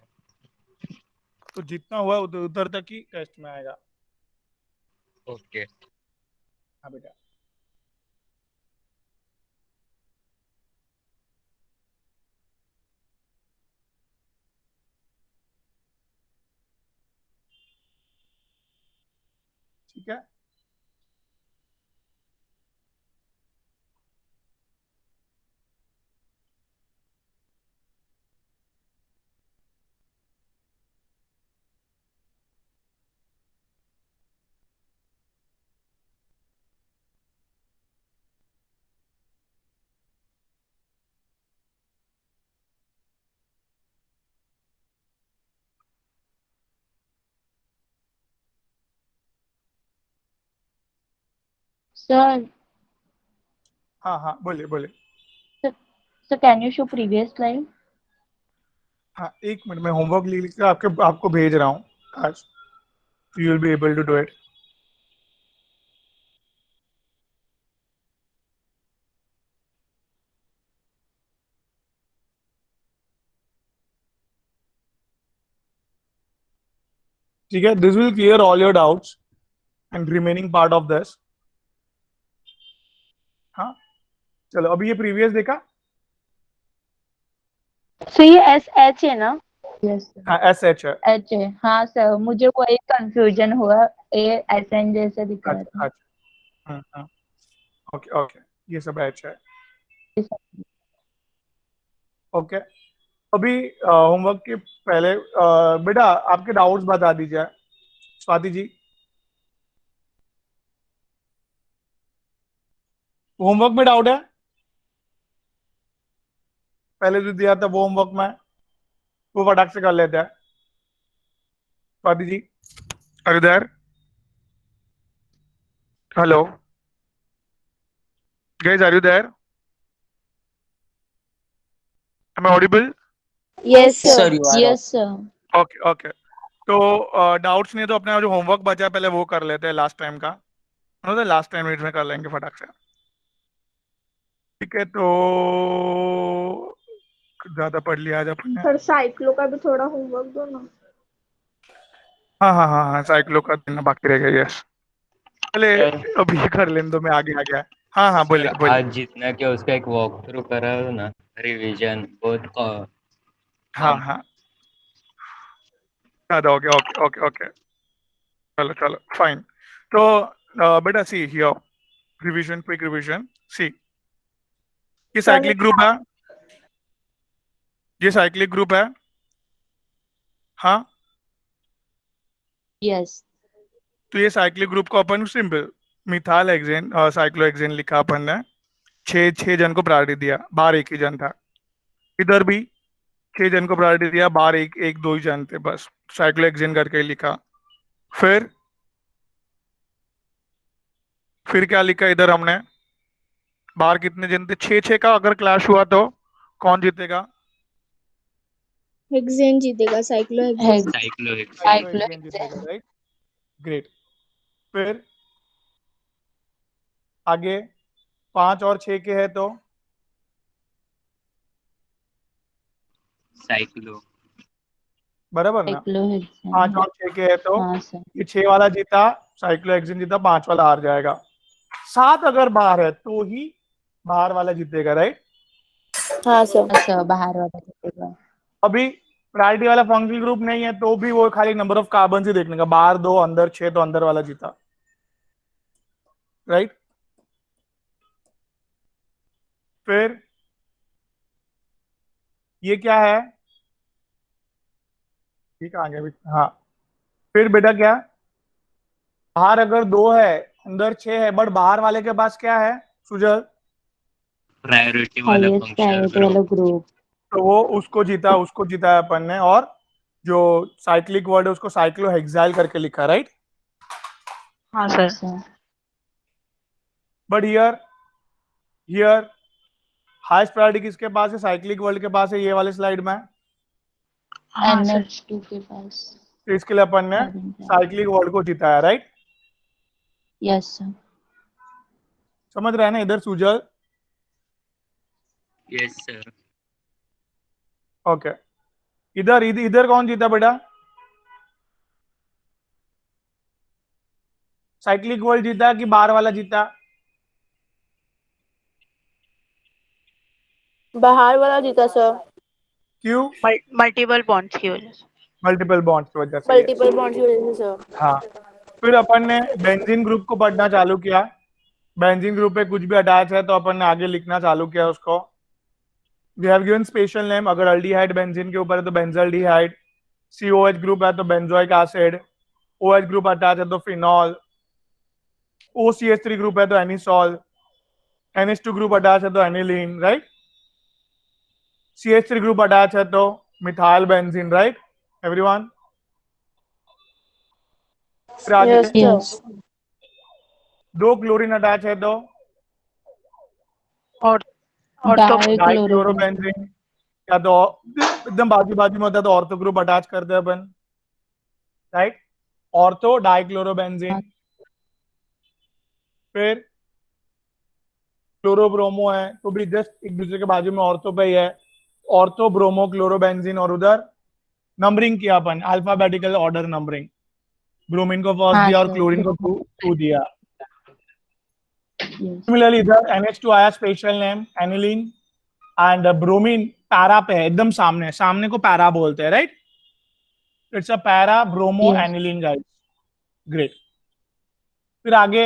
[SPEAKER 1] तो जितना हुआ उधर उधर तक ही टेस्ट में आएगा।
[SPEAKER 4] ओके।
[SPEAKER 1] हाँ बेटा ठीक है।
[SPEAKER 2] सर
[SPEAKER 1] हाँ हाँ बोलिए बोलिए।
[SPEAKER 2] Sir can you show previous slide?
[SPEAKER 1] हाँ एक मिनट मैं होमवर्क लिख के आपको भेज रहा हूँ आज, you will be able to do it. ठीक है, this will clear all your doubts and remaining part of this. हाँ चलो अभी ये प्रीवियस देखा?
[SPEAKER 2] सर ये एस एच है ना? Yes sir.
[SPEAKER 1] हाँ एस एच है।
[SPEAKER 2] एच है, हाँ सर मुझे वो एक कंफ्यूजन हुआ, ए एस एन जैसे दिख रहा
[SPEAKER 1] अच्छा
[SPEAKER 2] था।
[SPEAKER 1] अच्छा हाँ ओके ओके ये सब एच है। ओके अभी होमवर्क के पहले बेटा आपके डाउट्स बता दीजिए स्वाति जी। होमवर्क में डाउट है? पहले जो दिया था वो होमवर्क में वो फटाक से कर लेते हैं। Swati ji are you there? Hello guys are you there? Am I audible?
[SPEAKER 2] Yes
[SPEAKER 11] Sir,
[SPEAKER 2] sir.
[SPEAKER 11] you are
[SPEAKER 2] yes sir.
[SPEAKER 1] Okay okay तो डाउट्स नहीं है तो अपना जो होमवर्क बचा है पहले वो कर लेते हैं लास्ट टाइम का, लास्ट टाइम मिनट में कर लेंगे फटाक से। ठीक है तो ज्यादा पढ़ लिया आज अपन ने।
[SPEAKER 5] सर साइक्लो का भी थोड़ा होमवर्क दो ना।
[SPEAKER 1] हाँ हाँ हाँ हाँ साइक्लो का देना बाकी रह गया। यस पहले
[SPEAKER 4] सर
[SPEAKER 1] अभी ये कर लेने दो, मैं आगे आ गया। हाँ हाँ
[SPEAKER 4] सर
[SPEAKER 1] बोलिए बोलिए।
[SPEAKER 4] आज जितना कि उसका एक वॉक थ्रू करा हो ना, रिवीजन बहुत
[SPEAKER 1] हाँ
[SPEAKER 4] काम।
[SPEAKER 1] हाँ ज्यादा हो गया। ओके ओके ओके चलो चलो फाइन। तो बेटा see here revision quick revision see ये
[SPEAKER 5] सर
[SPEAKER 1] साइक्लिक ग्रुप है, ये साइक्लिक ग्रुप है। हाँ
[SPEAKER 2] यस।
[SPEAKER 1] तो ये साइक्लिक ग्रुप को अपन सिंपल मिथाइल साइक्लोहेक्सेन लिखा अपन ने, 6 जन को प्रायोरिटी दिया, बाहर एक ही जन था। इधर भी 6 जन को प्रायोरिटी दिया, बाहर एक दो ही जन थे बस, साइक्लोहेक्सेन करके ही लिखा। फिर क्या लिखा इधर हमने, बाहर कितने जन थे, 6 का अगर क्लैश हुआ तो कौन जीतेगा?
[SPEAKER 7] हेक्सेन जीतेगा, साइक्लोहेक्सेन।
[SPEAKER 1] साइक्लोहेक्सेन जीतेगा, राइट, ग्रेट। फिर आगे 5 और 6 के है तो
[SPEAKER 4] साइक्लो,
[SPEAKER 1] बराबर ना,
[SPEAKER 2] साइक्लोहेक्सेन।
[SPEAKER 1] 5 और 6 के है तो
[SPEAKER 2] हाँ सर।
[SPEAKER 1] ये 6 वाला जीता, साइक्लोहेक्सेन जीता, 5 वाला हार जाएगा। 7 अगर बाहर है तो ही बाहर वाला जीतेगा, राइट।
[SPEAKER 3] हाँ सर।
[SPEAKER 2] अच्छा, बाहर वाला जीतेगा।
[SPEAKER 1] अभी प्रायोरिटी वाला फंक्शनल ग्रुप नहीं है तो भी वो खाली नंबर ऑफ कार्बन ही देखने का, बाहर 2 अंदर 6 तो अंदर वाला जीता, राइट। फिर ये क्या है, ठीक है आगे भी, हाँ। फिर बेटा क्या, बाहर अगर 2 है अंदर 6 है, बट बाहर वाले के पास क्या है सुजल,
[SPEAKER 4] प्रायोरिटी वाला
[SPEAKER 2] हाईएस्ट
[SPEAKER 4] फंक्शनल
[SPEAKER 2] प्रायोरिटी वाला
[SPEAKER 4] ग्रुप।
[SPEAKER 2] ग्रुप।
[SPEAKER 1] तो वो उसको जीता है अपन ने, और जो साइक्लिक वर्ड है उसको साइक्लोहेक्साइल करके लिखा, राइट।
[SPEAKER 6] हाँ
[SPEAKER 2] हाँ
[SPEAKER 6] sir.
[SPEAKER 2] Sir.
[SPEAKER 1] But here highest priority किसके पास है, साइक्लिक वर्ड के पास है, ये वाले स्लाइड में।
[SPEAKER 6] हाँ सर।
[SPEAKER 2] NH2 के पास।
[SPEAKER 1] तो इसके लिए अपन ने साइक्लिक वर्ड को जिताया, राइट।
[SPEAKER 2] Yes sir.
[SPEAKER 1] समझ रहे हैं ना इधर सुजल?
[SPEAKER 4] Yes sir.
[SPEAKER 1] ओके, इधर इधर कौन जीता बेटा, साइक्लिक वर्ड जीता कि बाहर वाला जीता?
[SPEAKER 3] बाहर वाला जीता सर।
[SPEAKER 1] क्यों?
[SPEAKER 6] मल्टीपल बॉन्ड्स की वजह से।
[SPEAKER 1] मल्टीपल बॉन्ड्स की वजह से, yes।
[SPEAKER 3] मल्टीपल बॉन्ड्स की वजह से सर।
[SPEAKER 1] हाँ, फिर अपन ने बेंजीन ग्रुप को पढ़ना चालू किया। बेंजीन ग्रुप पे कुछ भी अटैच है तो अपन ने आगे लिखना चालू किया उसको। We have given special name, अगर अल्डिहाइड बेंजीन के ऊपर है तो बेंजल्डिहाइड, COH ग्रुप है तो benzoic acid, OH group attach है तो फिनॉल, OCH3 ग्रुप है तो एनिसॉल, NH2 ग्रुप अटैच है तो aniline, right. CH3 group attach है तो मिथाइल बेंजीन, राइट एवरीवन। फिर आगे
[SPEAKER 3] यस सर।
[SPEAKER 1] 2 क्लोरीन अटैच है तो
[SPEAKER 6] और तो
[SPEAKER 1] डाइक्लोरोबेंजीन, या तो एकदम बाजू बाजू में होता है तो ऑर्थो ग्रुप अटैच करते हैं अपन, राइट, ऑर्थो डाइक्लोरोबेंजीन। फिर क्लोरोब्रोमो है तो भी जस्ट एक दूसरे के बाजू में ऑर्थो पे ही है, ऑर्थो ब्रोमो क्लोरोबेंजीन। और उधर नंबरिंग किया अपन, अल्फाबेटिकल ऑर्डर नंबरिंग, ब्रोमीन को फर्स्ट दिया और क्लोरीन को 2 दिया। सिमिलरली इधर NH2 आया, special name aniline, and bromine para पे है, एकदम सामने को पैरा बोलते हैं, right. It's a para bromo aniline guys, great. फिर आगे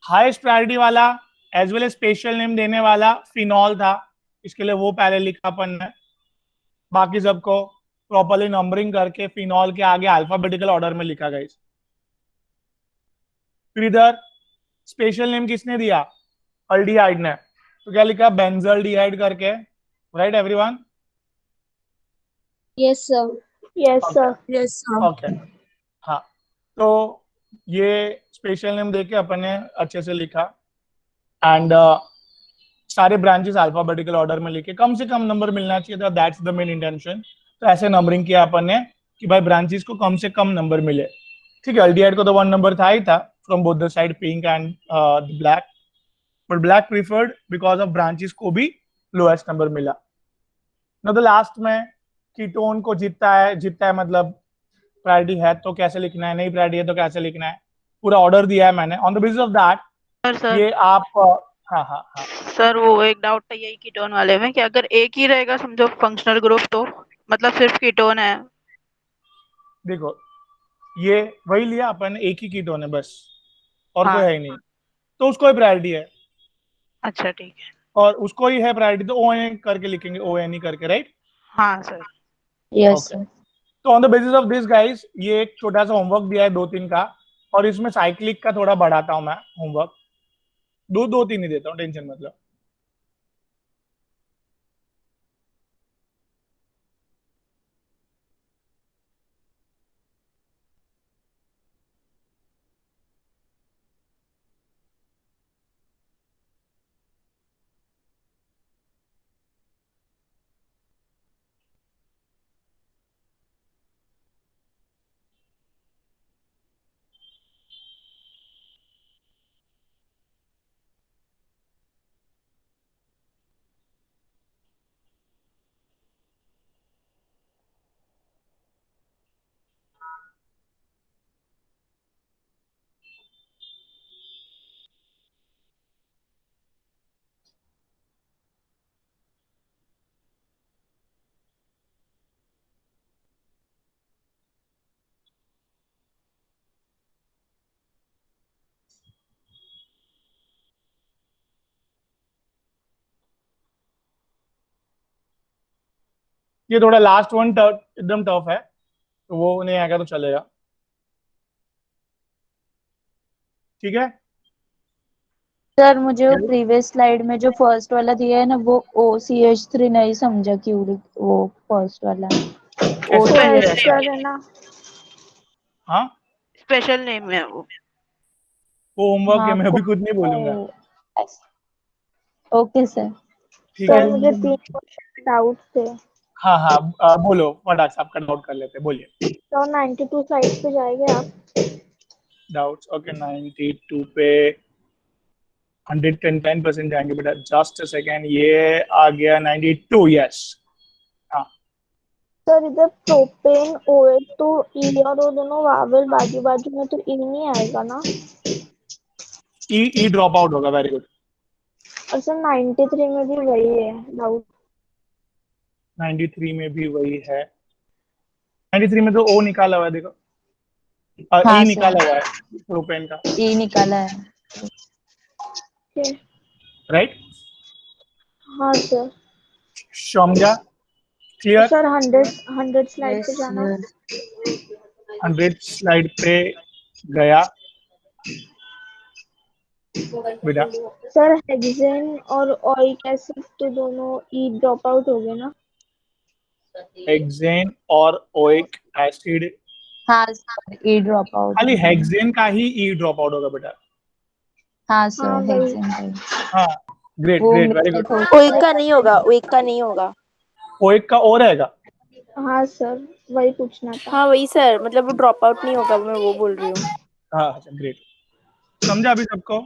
[SPEAKER 1] हाईएस्ट प्रायोरिटी वाला as well as special name देने वाला फिनॉल था, इसके लिए वो पहले लिखा अपन ने, बाकी सबको प्रॉपर्ली नंबरिंग करके फिनॉल के आगे अल्फाबेटिकल ऑर्डर में लिखा गाइस। फिर इधर स्पेशल नेम किसने दिया, अल्डिहाइड ने, तो क्या लिखा, बेंजल्डिहाइड करके, right everyone.
[SPEAKER 7] Yes sir.
[SPEAKER 5] Yes sir.
[SPEAKER 7] Yes sir.
[SPEAKER 1] Okay, हाँ, तो ये स्पेशल नेम देके अपन ने अच्छे से लिखा, एंड सारे ब्रांचेस अल्फाबेटिकल ऑर्डर में लिखे, कम से कम नंबर मिलना चाहिए था, दैट्स द मेन इंटेंशन। तो ऐसे नंबरिंग किया अपन ने कि भाई ब्रांचेस को कम से कम नंबर मिले, ठीक है। अल्डिहाइड को तो 1 नंबर था ही था from both the side, pink and black, but black preferred because of branches को भी लोएस्ट नंबर मिला। ना तो लास्ट में कीटोन को जीतता है मतलब प्रायोरिटी है तो कैसे लिखना है, नहीं प्रायोरिटी है तो कैसे लिखना है, पूरा ऑर्डर दिया है मैंने। On the basis of that ये आप हाँ
[SPEAKER 6] सर, वो एक डाउट था यही कीटोन वाले में कि अगर एक ही रहेगा समझो फंक्शनल ग्रुप, तो मतलब सिर्फ कीटोन है।
[SPEAKER 1] देखो ये वही लिया अपन, एक ही कीटोन है बस, और कोई है ही नहीं, तो उसको ही प्रायोरिटी है।
[SPEAKER 6] अच्छा ठीक है।
[SPEAKER 1] और उसको ही है प्रायोरिटी तो ON करके लिखेंगे, ONE करके, राइट।
[SPEAKER 6] हाँ सर।
[SPEAKER 2] Yes sir.
[SPEAKER 1] तो on the basis of this guys, ये एक छोटा सा होमवर्क दिया है 2-3 का, और इसमें साइक्लिक का थोड़ा बढ़ाता हूँ मैं होमवर्क, दो तीन ही देता हूँ, टेंशन मतलब। ये थोड़ा लास्ट वन एकदम टफ है, तो वो नहीं आएगा तो चलेगा, ठीक है।
[SPEAKER 2] सर मुझे वो प्रीवियस स्लाइड में जो फर्स्ट वाला दिया है ना, वो OCH3 नहीं समझा क्यों वो फर्स्ट वाला
[SPEAKER 1] कैसे?
[SPEAKER 5] सर है ना,
[SPEAKER 1] हाँ
[SPEAKER 6] स्पेशल नेम है वो।
[SPEAKER 1] वो होमवर्क है, मैं अभी कुछ नहीं बोलूंगा,
[SPEAKER 2] ओके सर।
[SPEAKER 1] ठीक है।
[SPEAKER 5] सर मुझे 3 क्वेश्चन डाउट थे।
[SPEAKER 1] हाँ हाँ बोलो, फटाक से आपका डाउट कर लेते हैं, बोलिए।
[SPEAKER 5] तो 92 साइड पे जाएंगे आप?
[SPEAKER 1] डाउट्स ओके, 92 पे 110% जाएंगे बेटा, जस्ट अ सेकेंड, ये आ गया 92, यस। हाँ
[SPEAKER 5] सर इधर प्रोपेन OH तो ई और ओ दोनों वावल बाजू बाजू में, तो ई नहीं आएगा ना?
[SPEAKER 1] ई ड्रॉप आउट होगा, वेरी गुड।
[SPEAKER 5] और सर 93 में भी वही है डाउट।
[SPEAKER 1] 93 में भी वही है, 93 में तो ओ निकाला हुआ है, देखो
[SPEAKER 2] हाँ
[SPEAKER 1] ई
[SPEAKER 2] सर,
[SPEAKER 1] निकाला हुआ है प्रोपेन का,
[SPEAKER 2] ई निकाला है।
[SPEAKER 1] राइट।
[SPEAKER 5] हाँ सर।
[SPEAKER 1] समझा? क्लियर?
[SPEAKER 5] सर 100 स्लाइड पे जाना।
[SPEAKER 1] 100 स्लाइड पे गया बेटा।
[SPEAKER 5] सर हेक्सेन और ओइक एसिड तो दोनों ई ड्रॉप आउट हो गए ना?
[SPEAKER 1] हेक्सेन और ओइक एसिड,
[SPEAKER 2] हाँ सर, ई ड्रॉप आउट।
[SPEAKER 1] खाली हेक्सेन का ही ई ड्रॉप आउट होगा बेटा।
[SPEAKER 2] हाँ सर,
[SPEAKER 5] हाँ, वही।
[SPEAKER 2] हेक्सेन का।
[SPEAKER 1] हाँ ग्रेट
[SPEAKER 2] वो
[SPEAKER 1] ग्रेट, वेरी गुड।
[SPEAKER 3] ओइक का नहीं होगा, ओइक का नहीं होगा।
[SPEAKER 1] ओइक का ओ रहेगा।
[SPEAKER 5] हाँ सर, वही पूछना था।
[SPEAKER 3] हाँ वही सर, मतलब वो ड्रॉप आउट नहीं होगा, मैं वो बोल रही हूँ।
[SPEAKER 1] हाँ ग्रेट, समझा अभी सबको?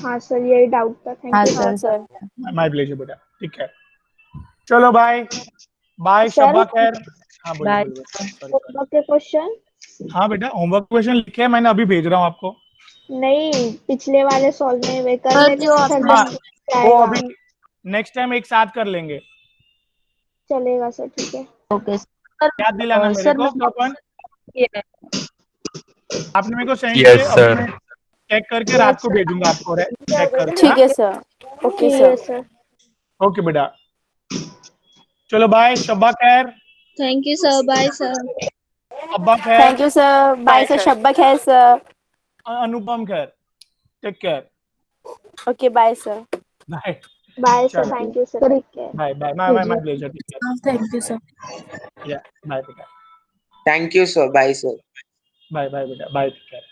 [SPEAKER 5] हाँ सर, यही डाउट था। थैंक
[SPEAKER 2] हाँ
[SPEAKER 5] you
[SPEAKER 2] sir.
[SPEAKER 3] Sir.
[SPEAKER 1] My pleasure बेटा, ठीक है। चलो बाय बाय,
[SPEAKER 5] सर,
[SPEAKER 1] शब्बा खैर। हाँ बोलो
[SPEAKER 2] बाय।
[SPEAKER 1] बोलो, सॉरी।
[SPEAKER 5] होमवर्क के क्वेश्चन?
[SPEAKER 1] हाँ बेटा, होमवर्क क्वेश्चन लिखे हैं मैंने, अभी भेज रहा हूँ आपको।
[SPEAKER 5] नहीं, पिछले वाले सॉल्व में वे कर
[SPEAKER 2] सर,
[SPEAKER 5] लेंगे,
[SPEAKER 2] जो
[SPEAKER 5] सर
[SPEAKER 2] आपने-
[SPEAKER 1] हाँ
[SPEAKER 5] जब
[SPEAKER 1] वो
[SPEAKER 5] आएगा
[SPEAKER 1] अभी नेक्स्ट टाइम एक साथ कर लेंगे,
[SPEAKER 5] चलेगा सर, ठीक है।
[SPEAKER 2] Okay sir.
[SPEAKER 1] याद दिलाना मेरे
[SPEAKER 2] सर
[SPEAKER 1] को
[SPEAKER 2] मैं
[SPEAKER 1] अपन, आपने मेरे को सेंड
[SPEAKER 4] Yes,
[SPEAKER 1] किए, अब
[SPEAKER 4] sir.
[SPEAKER 1] मैं चेक करके रात को भेजूंगा आपको, चेक करके।
[SPEAKER 3] ठीक है सर, ओके
[SPEAKER 5] ठीक है
[SPEAKER 3] सर।
[SPEAKER 5] सर।
[SPEAKER 1] ओके बेटा, चलो बाय, शब्बा खैर,
[SPEAKER 7] thank you sir, bye sir.
[SPEAKER 1] अब्बा खैर,
[SPEAKER 3] thank you sir, bye sir, शब्बा खैर sir.
[SPEAKER 1] Anupam Kher, take care,
[SPEAKER 3] okay bye sir.
[SPEAKER 1] Bye
[SPEAKER 5] bye sir,
[SPEAKER 1] चलो।
[SPEAKER 5] थैंक यू सर, ठीक है।
[SPEAKER 1] बाय बाय, माय प्लेजर, ठीक है,
[SPEAKER 3] थैंक यू सर।
[SPEAKER 1] या बाय बेटा,
[SPEAKER 11] Thank you, sir. Bye, sir.
[SPEAKER 1] Bye bye बेटा, बाय, टेक केयर।